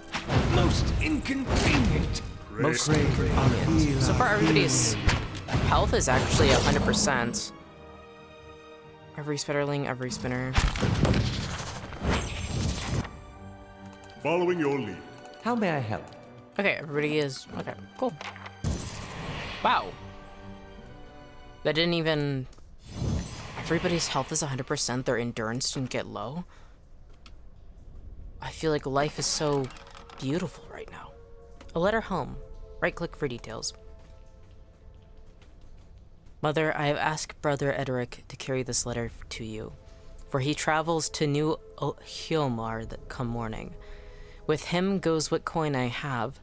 Most inconvenient. Most inconvenient. So far, everybody's health is actually 100%. Every Spitterling, every Spinner. Following your lead. How may I help? Okay, everybody is... Okay, cool. Wow. That didn't even... Everybody's health is 100%, their endurance didn't get low. I feel like life is so beautiful right now. A letter home. Right-click for details. Mother, I have asked Brother Edric to carry this letter to you, for he travels to New Hyomar come morning. With him goes what coin I have,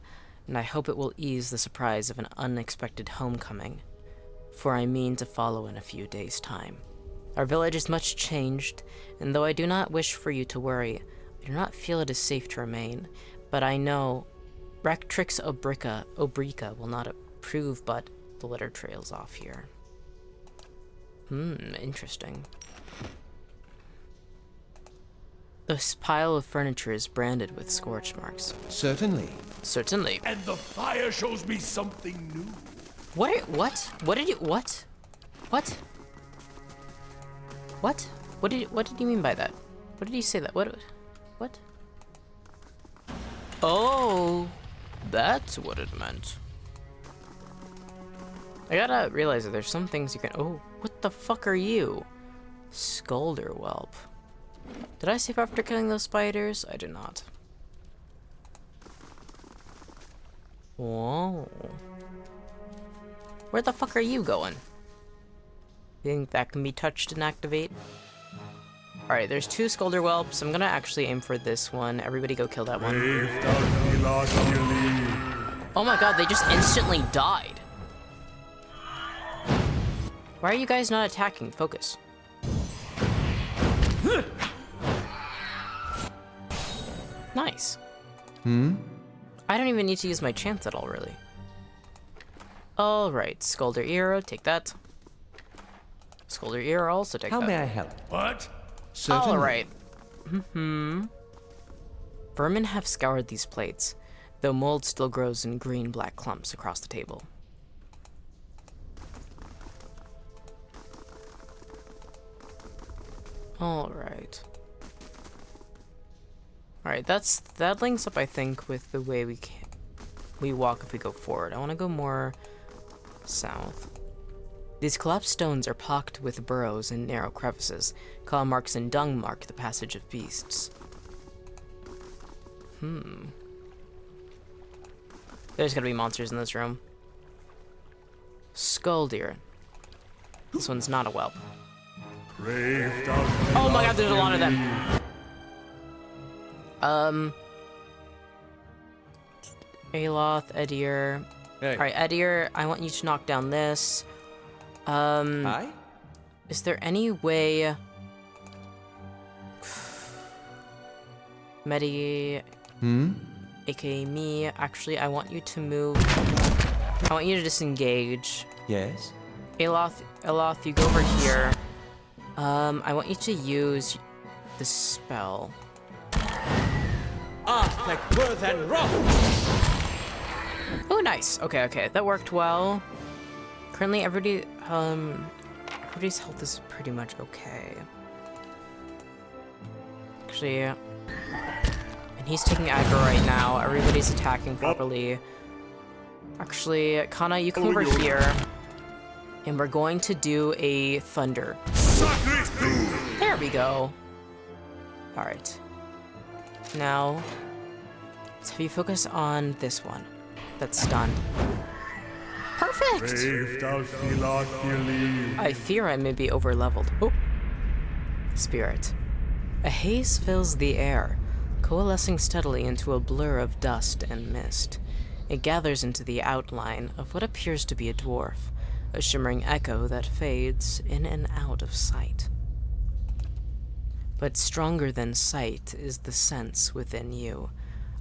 and I hope it will ease the surprise of an unexpected homecoming, for I mean to follow in a few days' time. Our village is much changed, and though I do not wish for you to worry, I do not feel it is safe to remain, but I know Rectrix Obrica will not approve, but the letter trails off here. Interesting. This pile of furniture is branded with scorch marks. Certainly. Certainly. And the fire shows me something new. What? What did you? What? What? What? What did you mean by that? What did you say that? What? Oh, that's what it meant. I gotta realize that there's some things you can... Oh, what the fuck are you? Scolder whelp. Did I save after killing those spiders? I did not. Whoa. Where the fuck are you going? You think that can be touched and activate? Alright, there's 2 Scolder whelps. I'm gonna actually aim for this one. Everybody go kill that one. Oh my god, they just instantly died. Why are you guys not attacking? Focus. Nice. I don't even need to use my chance at all, really. Alright, Scolder Ear, take that. Scolder Ear, also take that. How may I help? What? Certainly. Alright. Vermin have scoured these plates, though mold still grows in green-black clumps across the table. Alright. Alright, that links up, I think, with the way we walk if we go forward. I want to go more south. These collapsed stones are pocked with burrows and narrow crevices. Claw marks and dung mark the passage of beasts. There's gotta be monsters in this room. Skull deer. This one's not a whelp. Oh my god, there's a lot of them. Aloth, Edir. Hey. Alright, Edir, I want you to knock down this. Hi? Is there any way... Medi... aka me, actually, I want you to move... I want you to disengage. Yes? Aloth, you go over here. I want you to use the spell. Oh, nice. Okay. That worked well. Currently, everybody's health is pretty much okay. Actually, and he's taking aggro right now. Everybody's attacking properly. Actually, Kana, you come over here. And we're going to do a thunder. There we go. All right. Now, let's have you focus on this one that's stunned. Perfect! I fear I may be overleveled. Oh. Spirit. A haze fills the air, coalescing steadily into a blur of dust and mist. It gathers into the outline of what appears to be a dwarf, a shimmering echo that fades in and out of sight. But stronger than sight is the sense within you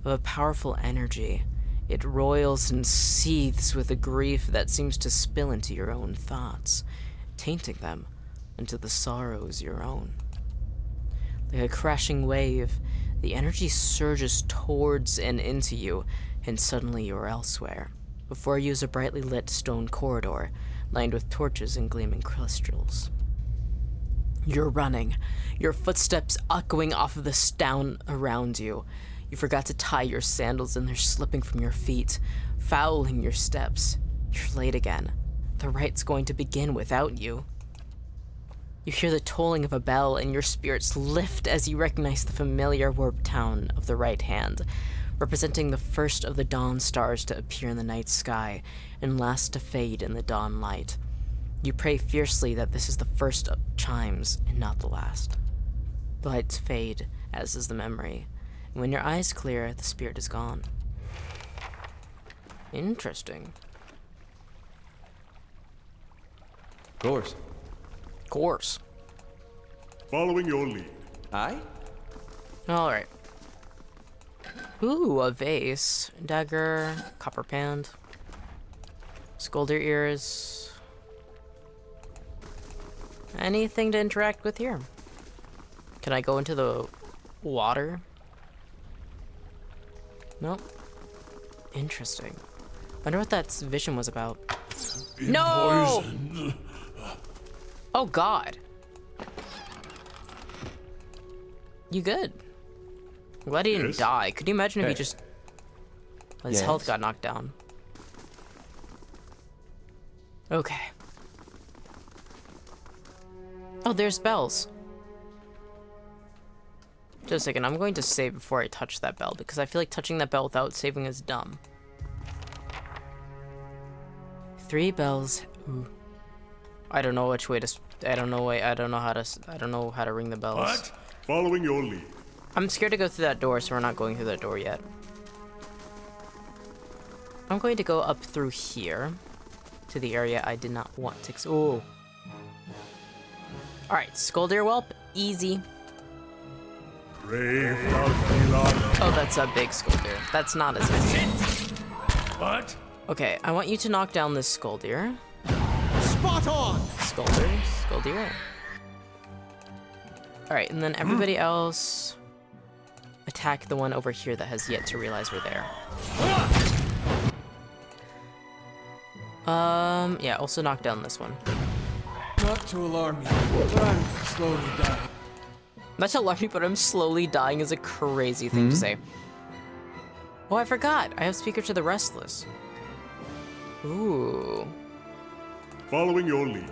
of a powerful energy. It roils and seethes with a grief that seems to spill into your own thoughts, tainting them into the sorrows your own. Like a crashing wave, the energy surges towards and into you, and suddenly you're elsewhere. Before you is a brightly lit stone corridor, lined with torches and gleaming crystals. You're running, your footsteps echoing off of the stone around you. You forgot to tie your sandals and they're slipping from your feet, fouling your steps. You're late again. The rite's going to begin without you. You hear the tolling of a bell and your spirits lift as you recognize the familiar warped town of the right hand, representing the first of the dawn stars to appear in the night sky and last to fade in the dawn light. You pray fiercely that this is the first of chimes and not the last. The lights fade, as is the memory, and when your eyes clear, the spirit is gone. Interesting. Course. Course. Following your lead. Aye? Alright. Ooh, a vase. Dagger. Copper pan. Scolder ears. Anything to interact with here? Can I go into the water? Nope. Interesting. Wonder what that vision was about. No! Oh god. You good? I'm glad he didn't die. Could you imagine if he just... his health got knocked down. Okay. Oh, there's bells. Just a second, I'm going to save before I touch that bell, because I feel like touching that bell without saving is dumb. 3 bells. Ooh. I don't know which way to... I don't know how to ring the bells. What? Following your lead. I'm scared to go through that door, so we're not going through that door yet. I'm going to go up through here to the area I did not want to... Oh. Alright, Scolder Whelp, easy. Oh, that's a big Scolder. That's not as easy. What? Okay, I want you to knock down this Scolder. Spot on! Scolder. Alright, and then everybody else attack the one over here that has yet to realize we're there. Yeah, also knock down this one. Not to alarm you, but I'm slowly dying. Not to alarm you, but I'm slowly dying is a crazy thing to say. Oh, I forgot. I have Speaker to the Restless. Ooh. Following your lead.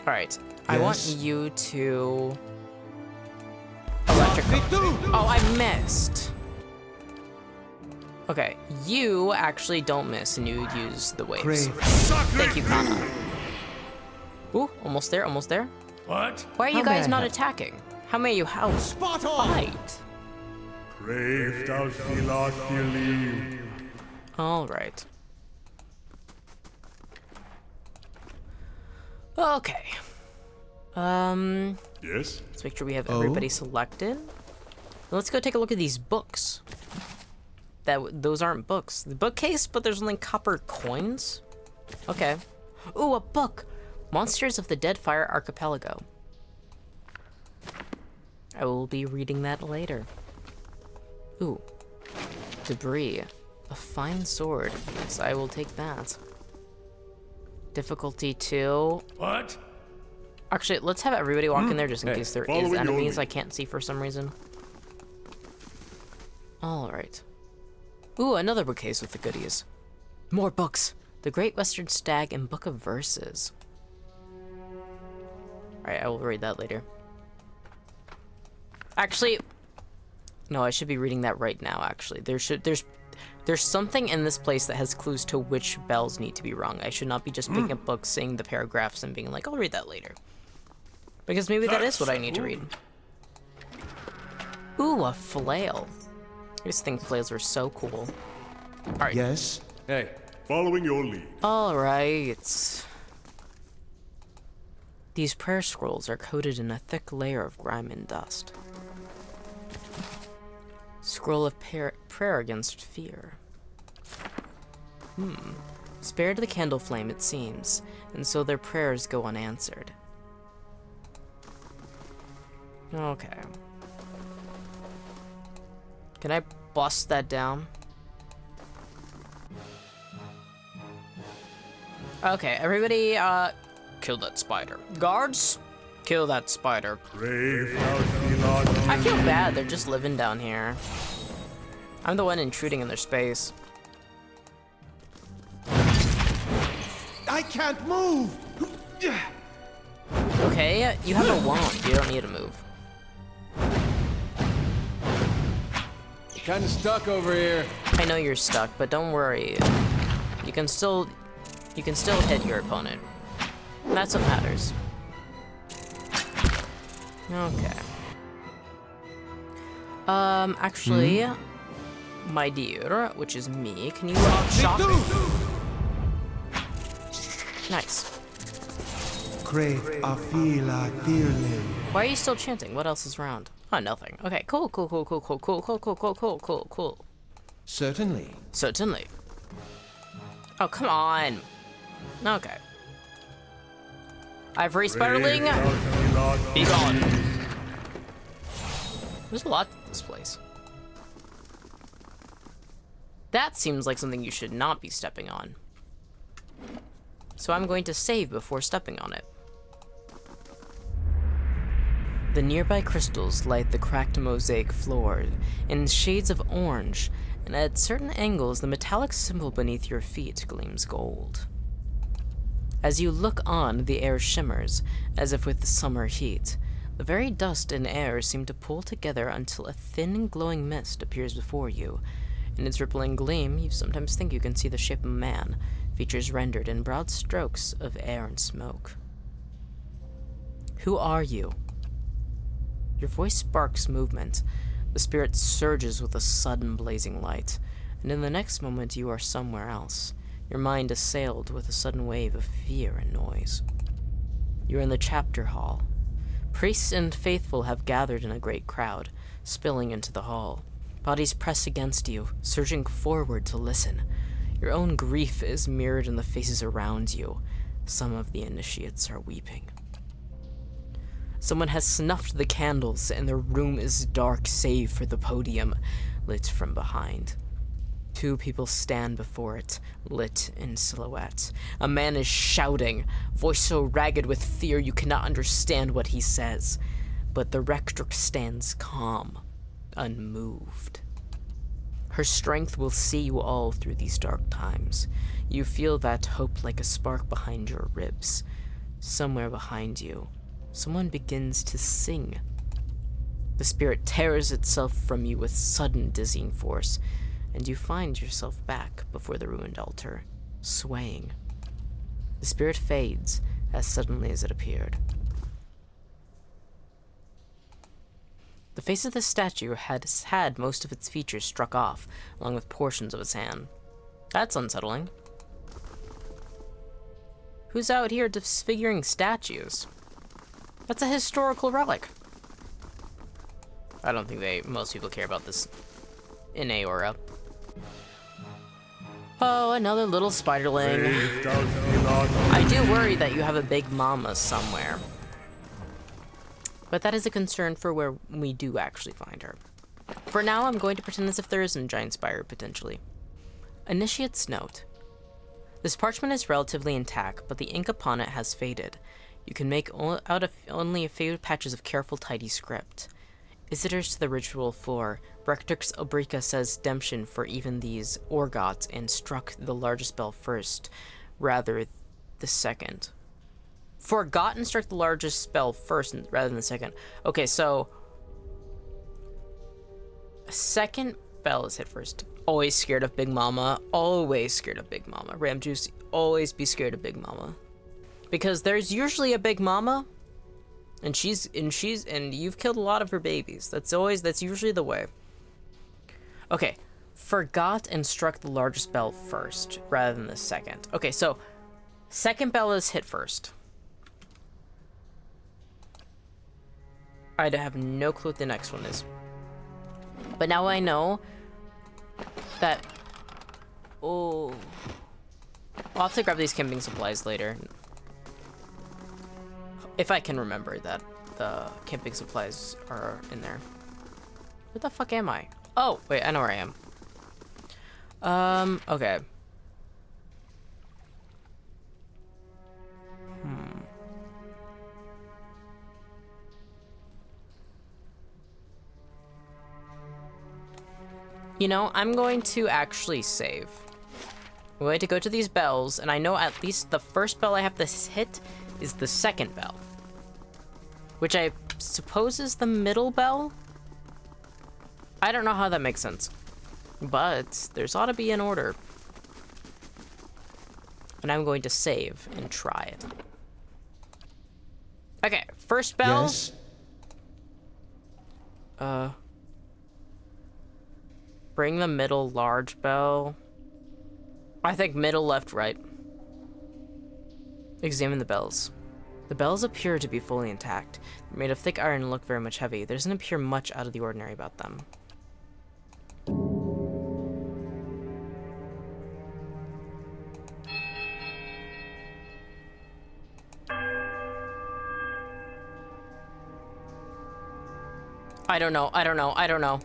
Alright. I want you to... Electric. Oh, I missed. Okay, you actually don't miss and you use the waves. Thank you, Kana. Ooh, almost there, almost there. What? Why are you guys not attacking? How may you help? Spot on! Fight. Alright. Okay. Yes? Let's make sure we have everybody selected. Let's go take a look at these books. Those aren't books. The bookcase, but there's only copper coins? Okay. Ooh, a book! Monsters of the Deadfire Archipelago. I will be reading that later. Ooh. Debris. A fine sword. Yes, I will take that. Difficulty 2. What? Actually, let's have everybody walk in there just in case there is enemies I can't see for some reason. Alright. Ooh, another bookcase with the goodies. More books. The Great Western Stag and Book of Verses. Alright, I will read that later. Actually, no, I should be reading that right now, actually. There's something in this place that has clues to which bells need to be rung. I should not be just picking up books, seeing the paragraphs, and being like, I'll read that later. Because maybe that is what I need to read. Ooh, a flail. I just think flails are so cool. Alright. Yes? Hey. Following your lead. Alright. These prayer scrolls are coated in a thick layer of grime and dust. Scroll of prayer against fear. Spared the candle flame, it seems, and so their prayers go unanswered. Okay. Can I bust that down? Okay, everybody, kill that spider. Guards, kill that spider. I feel bad, they're just living down here. I'm the one intruding in their space. I can't move! Okay, you have a wand, you don't need to move. Kinda stuck over here. I know you're stuck, but don't worry. You can still hit your opponent. That's what matters. Okay. Actually, my dear, which is me, can you shock me? Nice. Why are you still chanting? What else is around? Oh, nothing. Okay, cool. Certainly. Certainly. Oh, come on. Okay. Ivory Spiderling, be gone. There's a lot to this place. That seems like something you should not be stepping on. So I'm going to save before stepping on it. The nearby crystals light the cracked mosaic floor in shades of orange, and at certain angles the metallic symbol beneath your feet gleams gold. As you look on, the air shimmers, as if with the summer heat. The very dust and air seem to pull together until a thin glowing mist appears before you. In its rippling gleam, you sometimes think you can see the shape of a man, features rendered in broad strokes of air and smoke. Who are you? Your voice sparks movement. The spirit surges with a sudden blazing light, and in the next moment you are somewhere else, your mind assailed with a sudden wave of fear and noise. You are in the chapter hall. Priests and faithful have gathered in a great crowd, spilling into the hall. Bodies press against you, surging forward to listen. Your own grief is mirrored in the faces around you. Some of the initiates are weeping. Someone has snuffed the candles, and the room is dark save for the podium, lit from behind. Two people stand before it, lit in silhouette. A man is shouting, voice so ragged with fear you cannot understand what he says. But the rectrix stands calm, unmoved. Her strength will see you all through these dark times. You feel that hope like a spark behind your ribs. Somewhere behind you, someone begins to sing. The spirit tears itself from you with sudden dizzying force, and you find yourself back before the ruined altar, swaying. The spirit fades as suddenly as it appeared. The face of the statue had most of its features struck off, along with portions of its hand. That's unsettling. Who's out here disfiguring statues? That's a historical relic. I don't think most people care about this in Aora. Oh, another little spiderling. I do worry that you have a big mama somewhere. But that is a concern for where we do actually find her. For now, I'm going to pretend as if there isn't a giant spider, potentially. Initiate's note. This parchment is relatively intact, but the ink upon it has faded. You can make out of only a few patches of careful, tidy script. Visitors to the ritual floor. Rectrix Obrika says redemption for even these Orgots and struck the largest bell first, rather the second. Forgot and struck the largest spell first rather than the second. Okay, so a second bell is hit first. Always scared of Big Mama. Always scared of Big Mama. Ram Juice, always be scared of Big Mama. Because there's usually a Big Mama, and you've killed a lot of her babies. That's usually the way. Okay, forgot and struck the largest bell first rather than the second. Okay, so second bell is hit first. I have no clue what the next one is. But now I know that... Oh. I'll have to grab these camping supplies later. If I can remember that the camping supplies are in there. Where the fuck am I? Oh, wait, I know where I am. Okay. You know, I'm going to actually save. I'm going to go to these bells, and I know at least the first bell I have to hit is the second bell. Which I suppose is the middle bell? I don't know how that makes sense. But there's ought to be an order. And I'm going to save and try it. Okay, first bell. Yes. Bring the middle large bell. I think middle, left, right. Examine the bells. The bells appear to be fully intact. They're made of thick iron and look very much heavy. There doesn't appear much out of the ordinary about them. I don't know.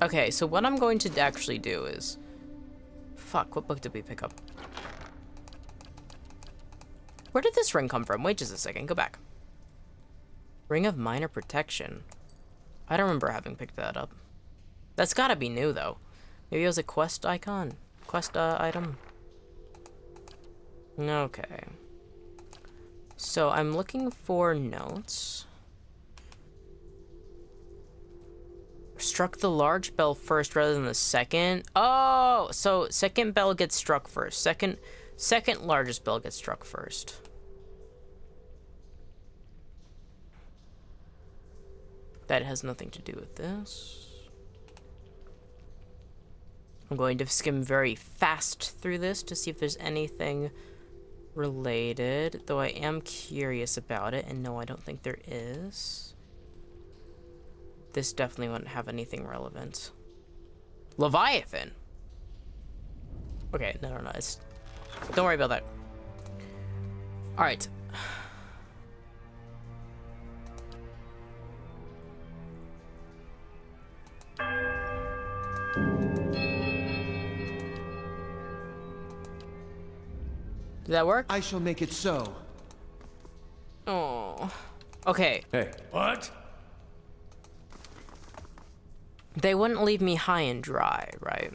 Okay, so what I'm going to actually do is... Fuck, what book did we pick up? Where did this ring come from? Wait just a second, go back. Ring of Minor Protection. I don't remember having picked that up. That's gotta be new, though. Maybe it was a quest icon? Quest item? Okay. So I'm looking for notes. Struck the large bell first rather than the second. Oh, so second bell gets struck first. Second largest bell gets struck first. That has nothing to do with this. I'm going to skim very fast through this to see if there's anything related, though I am curious about it, and no, I don't think there is. This definitely wouldn't have anything relevant. Leviathan! Okay, no, it's... Don't worry about that. Alright. Did that work? I shall make it so. Oh. Okay. Hey. What? They wouldn't leave me high and dry, right?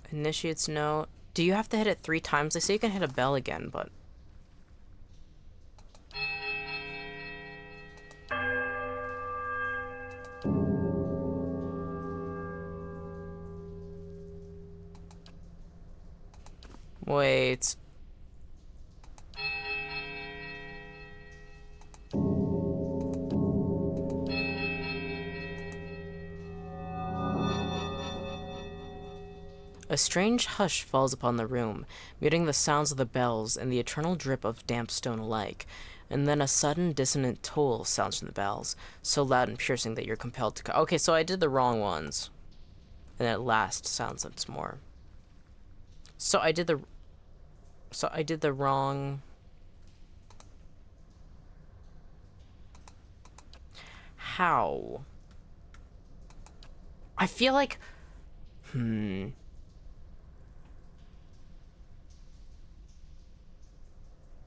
Initiates note. Do you have to hit it 3 times? They say you can hit a bell again, but... Wait. A strange hush falls upon the room, muting the sounds of the bells and the eternal drip of damp stone alike, and then a sudden dissonant toll sounds from the bells, so loud and piercing that you're compelled to... Okay, so I did the wrong ones. And at last sounds once more. So I did the wrong... How? I feel like...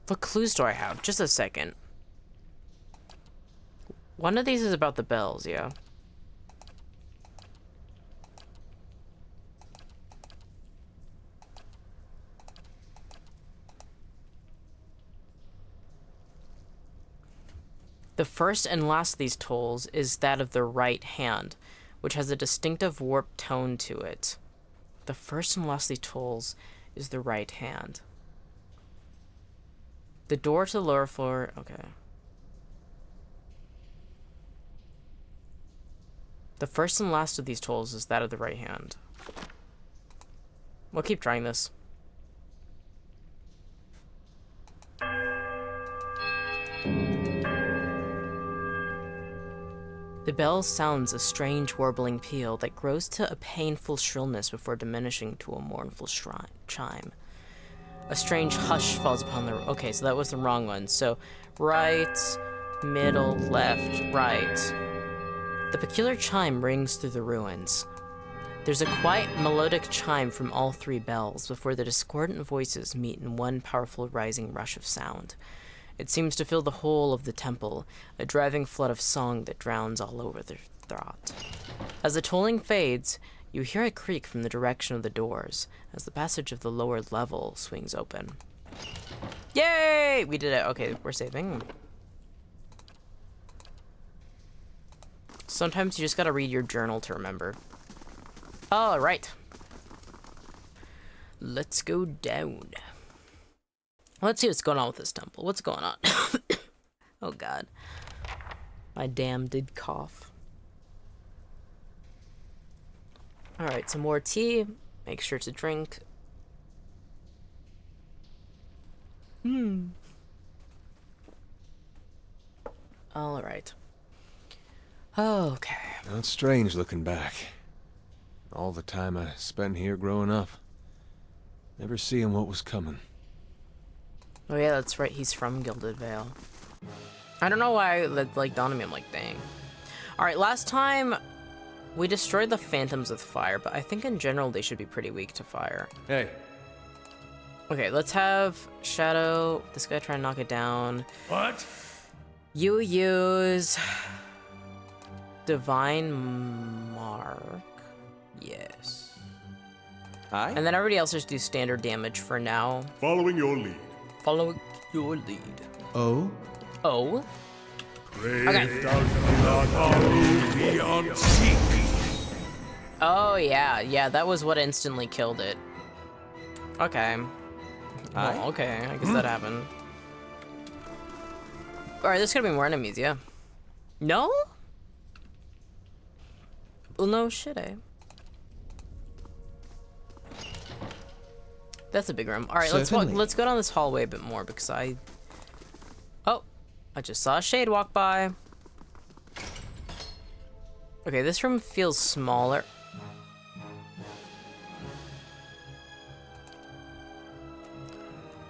What clues do I have? Just a second. One of these is about the bells, yeah. The first and last of these tolls is that of the right hand, which has a distinctive warped tone to it. The first and last of these tolls is the right hand. The door to the lower floor, okay. The first and last of these tolls is that of the right hand. We'll keep trying this. The bell sounds a strange warbling peal that grows to a painful shrillness before diminishing to a mournful chime. A strange hush falls upon the... Okay, so that was the wrong one. So, right, middle, left, right. The peculiar chime rings through the ruins. There's a quiet, melodic chime from all three bells before the discordant voices meet in one powerful rising rush of sound. It seems to fill the whole of the temple, a driving flood of song that drowns all over their thought. As the tolling fades, you hear a creak from the direction of the doors, as the passage of the lower level swings open. Yay! We did it. Okay, we're saving. Sometimes you just gotta read your journal to remember. All right. Let's go down. Let's see what's going on with this temple. What's going on? Oh, God. My damn did cough. All right, some more tea. Make sure to drink. All right. Okay. Now, it's strange looking back. All the time I spent here growing up. Never seeing what was coming. Oh yeah, that's right. He's from Gilded Vale. I don't know why that like dawned on me. I'm like, dang. All right, last time we destroyed the phantoms with fire, but I think in general they should be pretty weak to fire. Hey. Okay, let's have Shadow. This guy try and knock it down. What? You use Divine Mark. Yes. Aye. And then everybody else just do standard damage for now. Following your lead. Follow your lead. Oh? Oh? Brave beyond seek. Oh, yeah. Yeah, that was what instantly killed it. Okay. Oh, okay. I guess that happened. Alright, there's gonna be more enemies, yeah. No? Well, no shit, eh? That's a big room. Alright, let's go down this hallway a bit more because Oh! I just saw a shade walk by. Okay, this room feels smaller.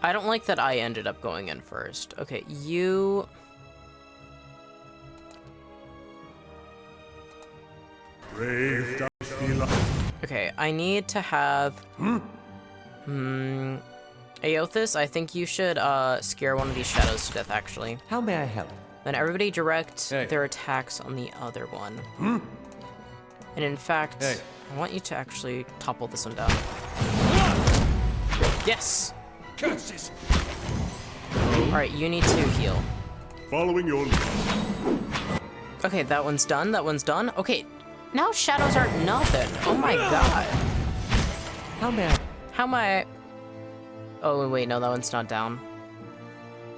I don't like that I ended up going in first. Okay, you... Okay, I need to have... Aothis, I think you should scare one of these shadows to death, actually. How may I help? Then everybody direct their attacks on the other one. And in fact, I want you to actually topple this one down. Yes! Curses! Alright, you need to heal. Following your lead. Okay, that one's done. That one's done. Okay, now shadows aren't nothing. Oh my god. How may I? How am I? Oh wait, no, that one's not down.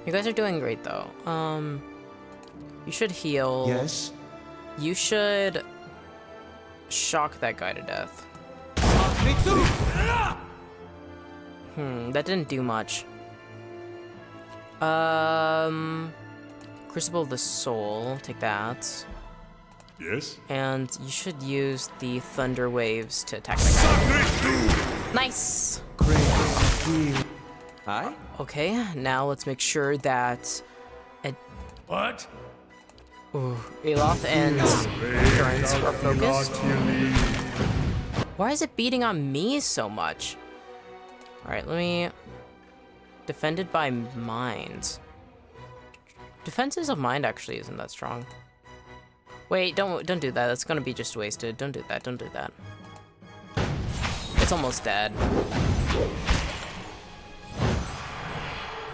You guys are doing great though. You should heal. Yes? You should shock that guy to death. That didn't do much. Crucible of the Soul, take that. Yes? And you should use the Thunder Waves to attack that guy. Nice! Aye? Okay, now let's make sure that... What? Ooh, Eloth and Endurance are focused. Why is it beating on me so much? Alright, let me... Defended by mind. Defenses of mind actually isn't that strong. Wait, don't do that. That's gonna be just wasted. Don't do that. Don't do that. It's almost dead.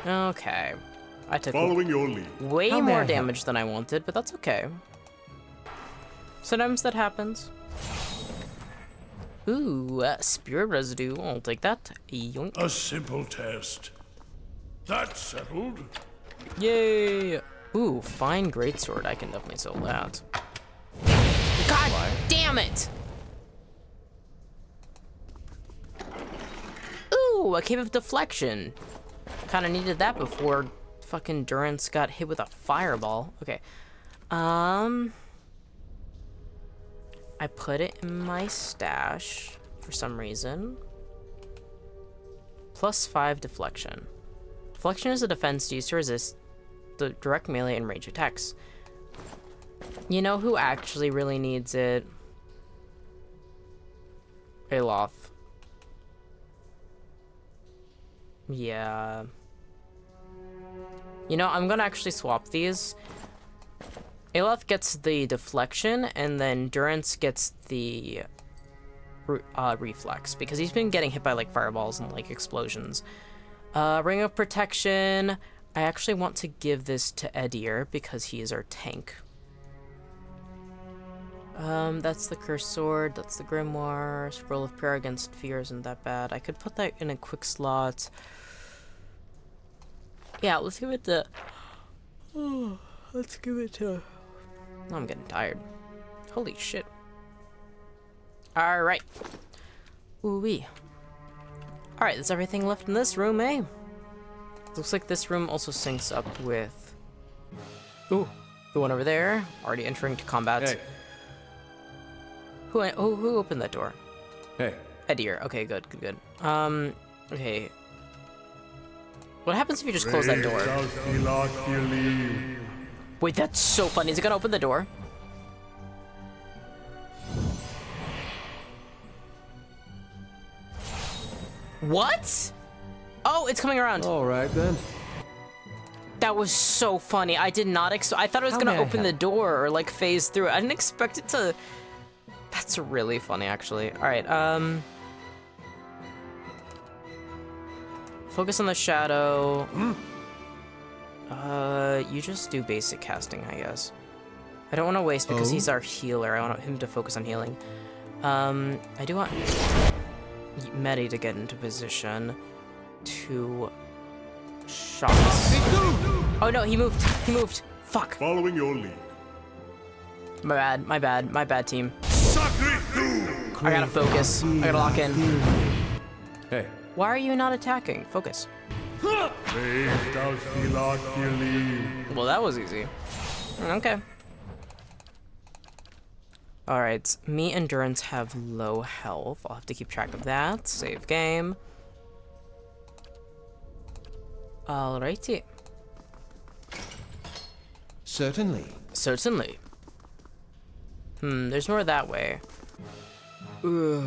Okay. I took Following your lead. way more damage than I wanted, but that's okay. Sometimes that happens. Ooh, spirit residue. I'll take that. Yoink. A simple test. That's settled. Yay! Ooh, fine greatsword. I can definitely sell that. God damn it! Ooh, a cave of deflection. Kinda needed that before fucking Durance got hit with a fireball. Okay. I put it in my stash for some reason. +5 deflection. Deflection is a defense used to resist the direct melee and range attacks. You know who actually really needs it? Aloth. Yeah. You know, I'm gonna actually swap these. Aloth gets the deflection, and then Durance gets the reflex, because he's been getting hit by like fireballs and like explosions. Ring of Protection. I actually want to give this to Edir because he is our tank. That's the Cursed Sword, that's the Grimoire. Scroll of Prayer Against Fear isn't that bad. I could put that in a quick slot. Yeah, let's give it to... Oh, let's give it to... Oh, I'm getting tired. Holy shit. Alright. Ooh-wee. Alright, that's everything left in this room, eh? Looks like this room also syncs up with... Ooh, the one over there. Already entering to combat. Hey. Who opened that door? Hey. Edir. Okay, good. Okay. What happens if you just close that door? Wait, that's so funny. Is it gonna open the door? What? Oh, it's coming around. All right, then. That was so funny. I did not I thought it was gonna open the door or like phase through it. I didn't expect it to... That's really funny, actually. All right, focus on the shadow. You just do basic casting, I guess. I don't want to waste because he's our healer. I want him to focus on healing. I do want Mettie to get into position to shot us. Oh no, he moved. Fuck. Following your lead. My bad, team. I gotta focus. I gotta lock in. Hey. Why are you not attacking? Focus. Well, that was easy. Okay. Alright, me and Durance have low health. I'll have to keep track of that. Save game. Alrighty. Certainly. There's more that way. Ugh.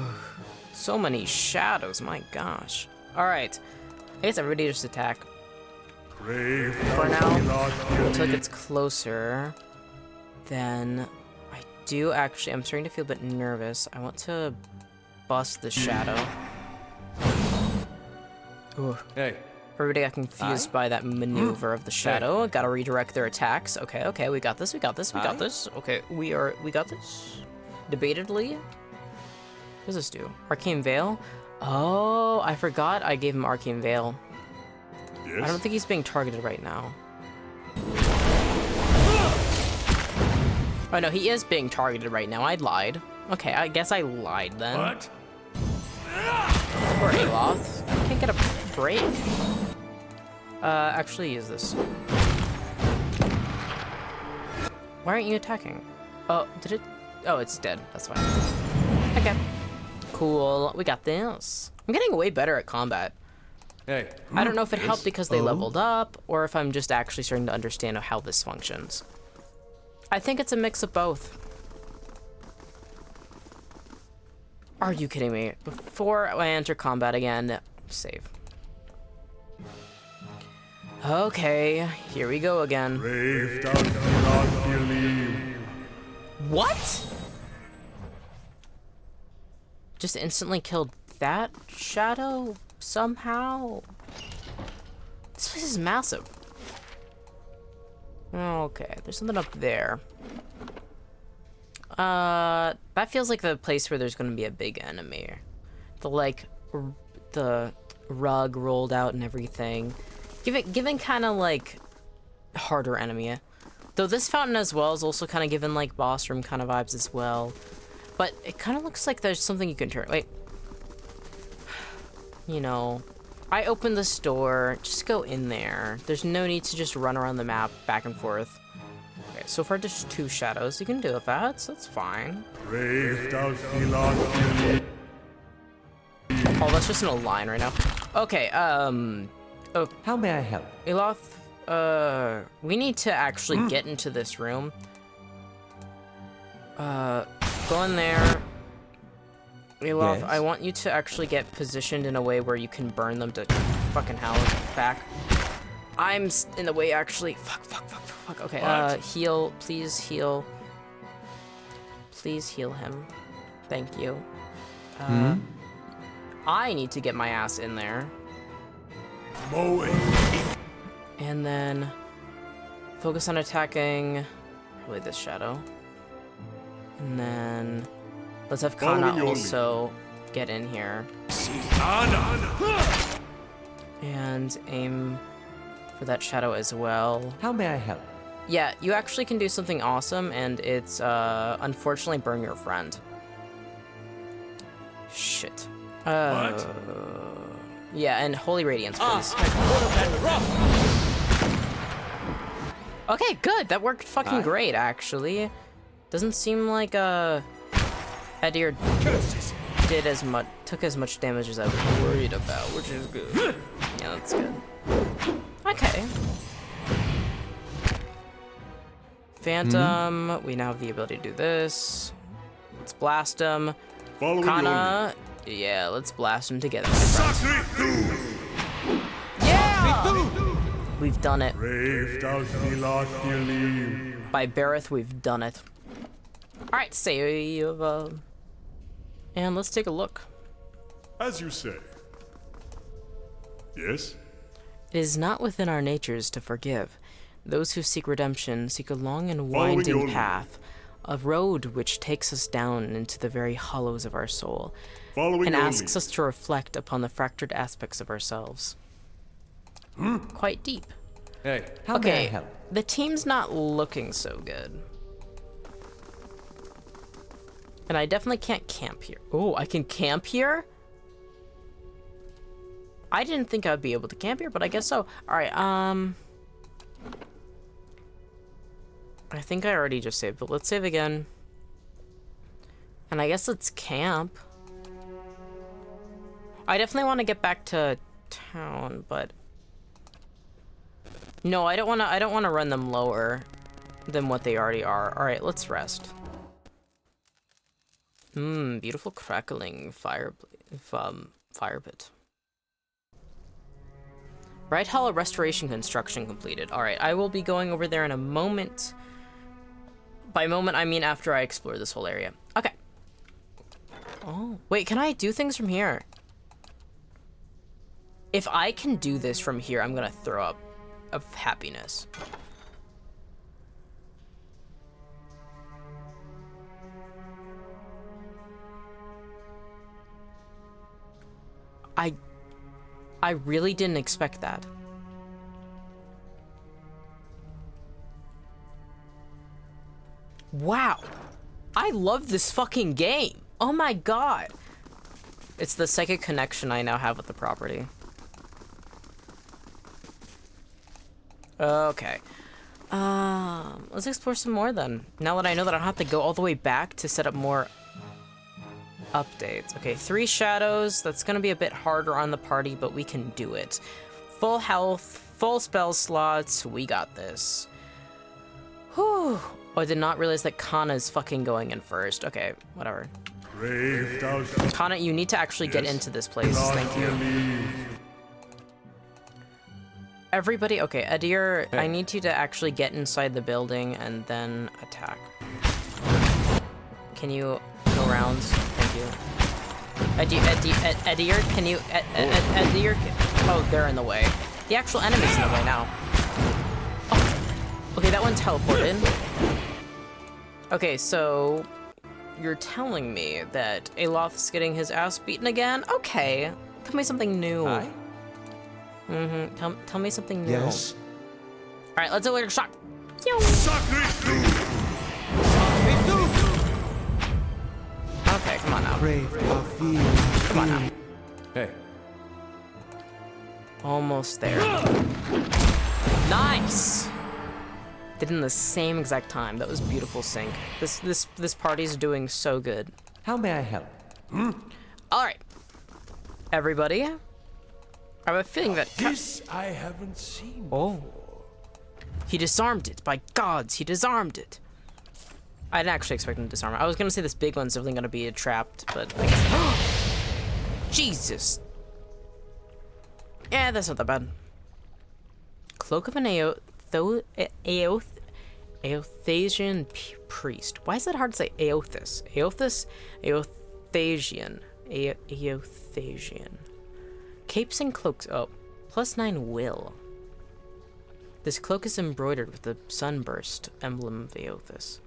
So many shadows, my gosh. Alright. I guess everybody just attack. For now, until it gets closer, then I do actually, I'm starting to feel a bit nervous. I want to bust the shadow. Ooh. Hey. Everybody got confused by that maneuver of the shadow. Gotta redirect their attacks. Okay, we got this. Okay, we got this. Debatedly. What does this do? Arcane Veil? Oh, I forgot I gave him Arcane Veil. Yes. I don't think he's being targeted right now. Oh no, he is being targeted right now. I lied. Okay, I guess I lied then. What? Poor Aloth. Can't get a break. Actually use this. Why aren't you attacking? Oh, did it? Oh, it's dead. That's fine. Okay. Cool. We got this. I'm getting way better at combat. Hey. I don't know if it helped because they leveled up, or if I'm just actually starting to understand how this functions. I think it's a mix of both. Are you kidding me? Before I enter combat again, save. Okay, here we go again. What? Just instantly killed that shadow somehow? This place is massive. Okay, there's something up there. That feels like the place where there's gonna be a big enemy. The rug rolled out and everything. Given kind of like harder enemy. Though this fountain as well is also kind of given like boss room kind of vibes as well. But it kind of looks like there's something you can turn. Wait. You know, I opened this door. Just go in there. There's no need to just run around the map back and forth. Okay, so far there's 2 shadows. You can do with that, so that's fine. Oh, that's just in a line right now. Okay, oh, How may I help? Eloth, we need to actually get into this room. Go in there. Eloth, Yes? I want you to actually get positioned in a way where you can burn them to fucking hell back. I'm in the way, actually. Fuck. Okay, heal. Please heal. Please heal him. Thank you. I need to get my ass in there. And then focus on attacking probably this shadow. And then let's have Kana also get in here. And aim for that shadow as well. How may I help? Yeah, you actually can do something awesome, and it's unfortunately burn your friend. Shit. Yeah, and Holy Radiance, please. Okay, good. That worked fucking great, actually. Doesn't seem like Adir took as much damage as I was worried about, which is good. Yeah, that's good. Okay. Phantom, we now have the ability to do this. Let's blast him. Kana, yeah, let's blast him together. Yeah! We've done it. By Bareth, we've done it. Alright, save. And let's take a look. As you say. Yes? It is not within our natures to forgive. Those who seek redemption seek a long and winding path, a road which takes us down into the very hollows of our soul, and asks us to reflect upon the fractured aspects of ourselves. Quite deep. Hey, how may I help? The team's not looking so good. And I definitely can't camp here. Oh, I can camp here? I didn't think I'd be able to camp here, but I guess so. Alright, I think I already just saved, but let's save again. And I guess let's camp. I definitely want to get back to town, but no, I don't want to run them lower than what they already are. All right, let's rest. Beautiful crackling fire pit. Bright Hollow restoration construction completed. All right, I will be going over there in a moment. By moment, I mean after I explore this whole area. Okay. Oh, wait, can I do things from here? If I can do this from here, I'm gonna throw up of happiness. I really didn't expect that. Wow. I love this fucking game. Oh my god. It's the psychic connection I now have with the property. Okay. Let's explore some more then. Now that I know that I don't have to go all the way back to set up more updates. Okay, 3 shadows. That's gonna be a bit harder on the party, but we can do it. Full health, full spell slots. We got this. Whew. Oh, I did not realize that Kana is fucking going in first. Okay, whatever. Kana, you need to actually get into this place. Thank you. Everybody, okay, Adir, I need you to actually get inside the building and then attack. Can you go around? Thank you. Adir, can you... Adir... Oh, they're in the way. The actual enemy's in the way now. Oh. Okay, that one teleported. Okay, so... You're telling me that Aloth's getting his ass beaten again? Okay. Tell me something new. Hi? Tell me something new. Yes? Alright, let's do a shot. Okay, come on now. Come on now. Hey. Almost there. Nice! Did it in the same exact time. That was beautiful sync. This party's doing so good. How may I help? Alright. Everybody. I have a feeling that... This I haven't seen. Oh. He disarmed it. By gods, he disarmed it. I didn't actually expect him to disarm it. I was gonna say this big one's definitely gonna be trapped, but I guess... Jesus. Yeah, that's not that bad. Cloak of an Aothasian priest. Why is that hard to say? Aothas. Aothas? Aothasian. Aothasian. Capes and cloaks. Oh, +9 will. This cloak is embroidered with the sunburst emblem of Aothas.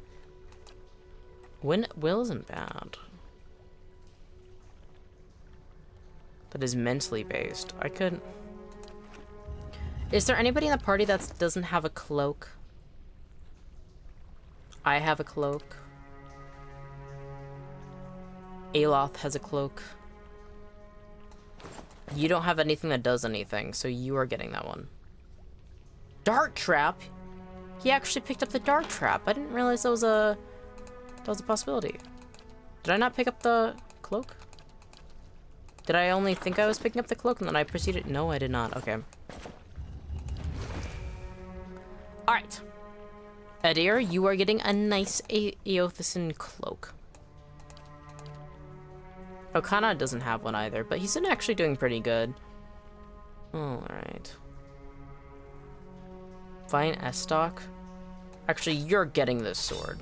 Will isn't bad. That is mentally based. I could... Is there anybody in the party that doesn't have a cloak? I have a cloak. Aloth has a cloak. You don't have anything that does anything, so you are getting that one. Dart trap? He actually picked up the dart trap. I didn't realize that was a possibility. Did I not pick up the cloak? Did I only think I was picking up the cloak and then I proceeded? No, I did not. Okay. Alright. Adir, you are getting a nice Aothisan cloak. Okana doesn't have one either, but he's actually doing pretty good. Alright. Fine Estoc. Actually, you're getting this sword.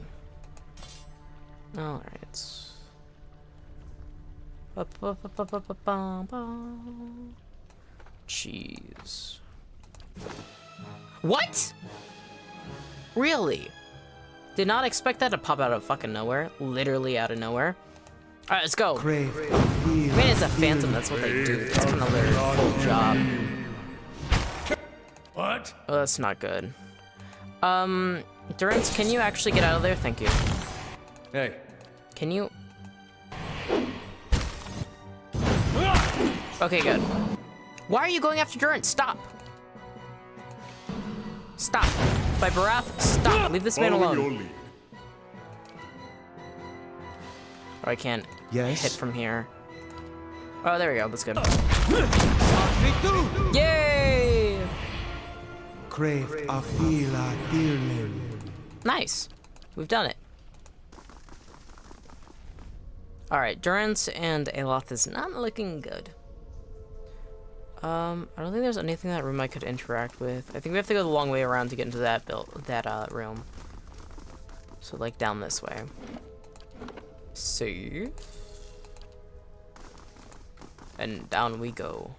Alright. Jeez. What? Really? Did not expect that to pop out of fucking nowhere. Literally out of nowhere. Alright, let's go. I mean, it's a phantom, that's what they do. That's kind of their whole job. What? Oh, that's not good. Durance, can you actually get out of there? Thank you. Hey. Can you... Okay, good. Why are you going after Durance? Stop! Stop. By Barath, stop. Leave this man alone. Oh, I can't hit from here. Oh, there we go. That's good. Yay! Nice. We've done it. Alright, Durance and Aloth is not looking good. I don't think there's anything in that room I could interact with. I think we have to go the long way around to get into that room. So, like, down this way. Save. And down we go.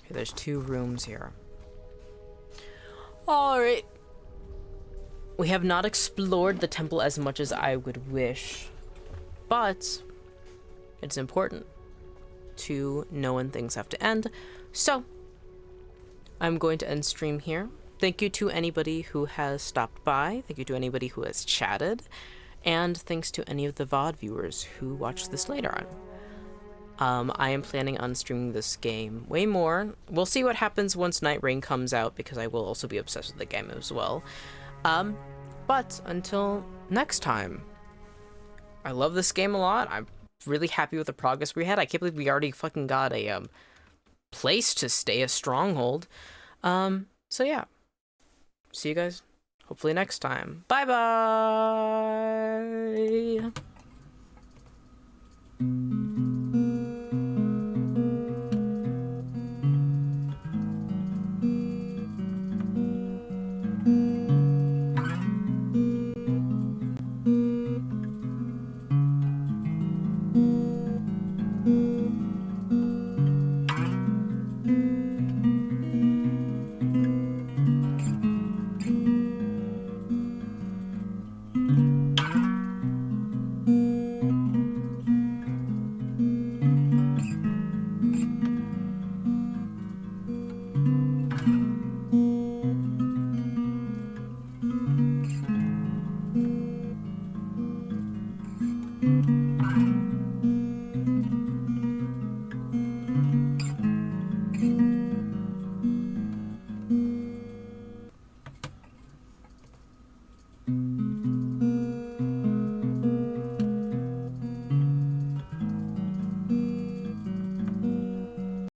Okay, there's 2 rooms here. Alright. We have not explored the temple as much as I would wish. But it's important to know when things have to end. So I'm going to end stream here. Thank you to anybody who has stopped by. Thank you to anybody who has chatted. And thanks to any of the VOD viewers who watch this later on. I am planning on streaming this game way more. We'll see what happens once Night Rain comes out, because I will also be obsessed with the game as well. But until next time, I love this game a lot. I'm really happy with the progress we had. I can't believe we already fucking got a place to stay, a stronghold. So yeah. See you guys hopefully next time. Bye bye.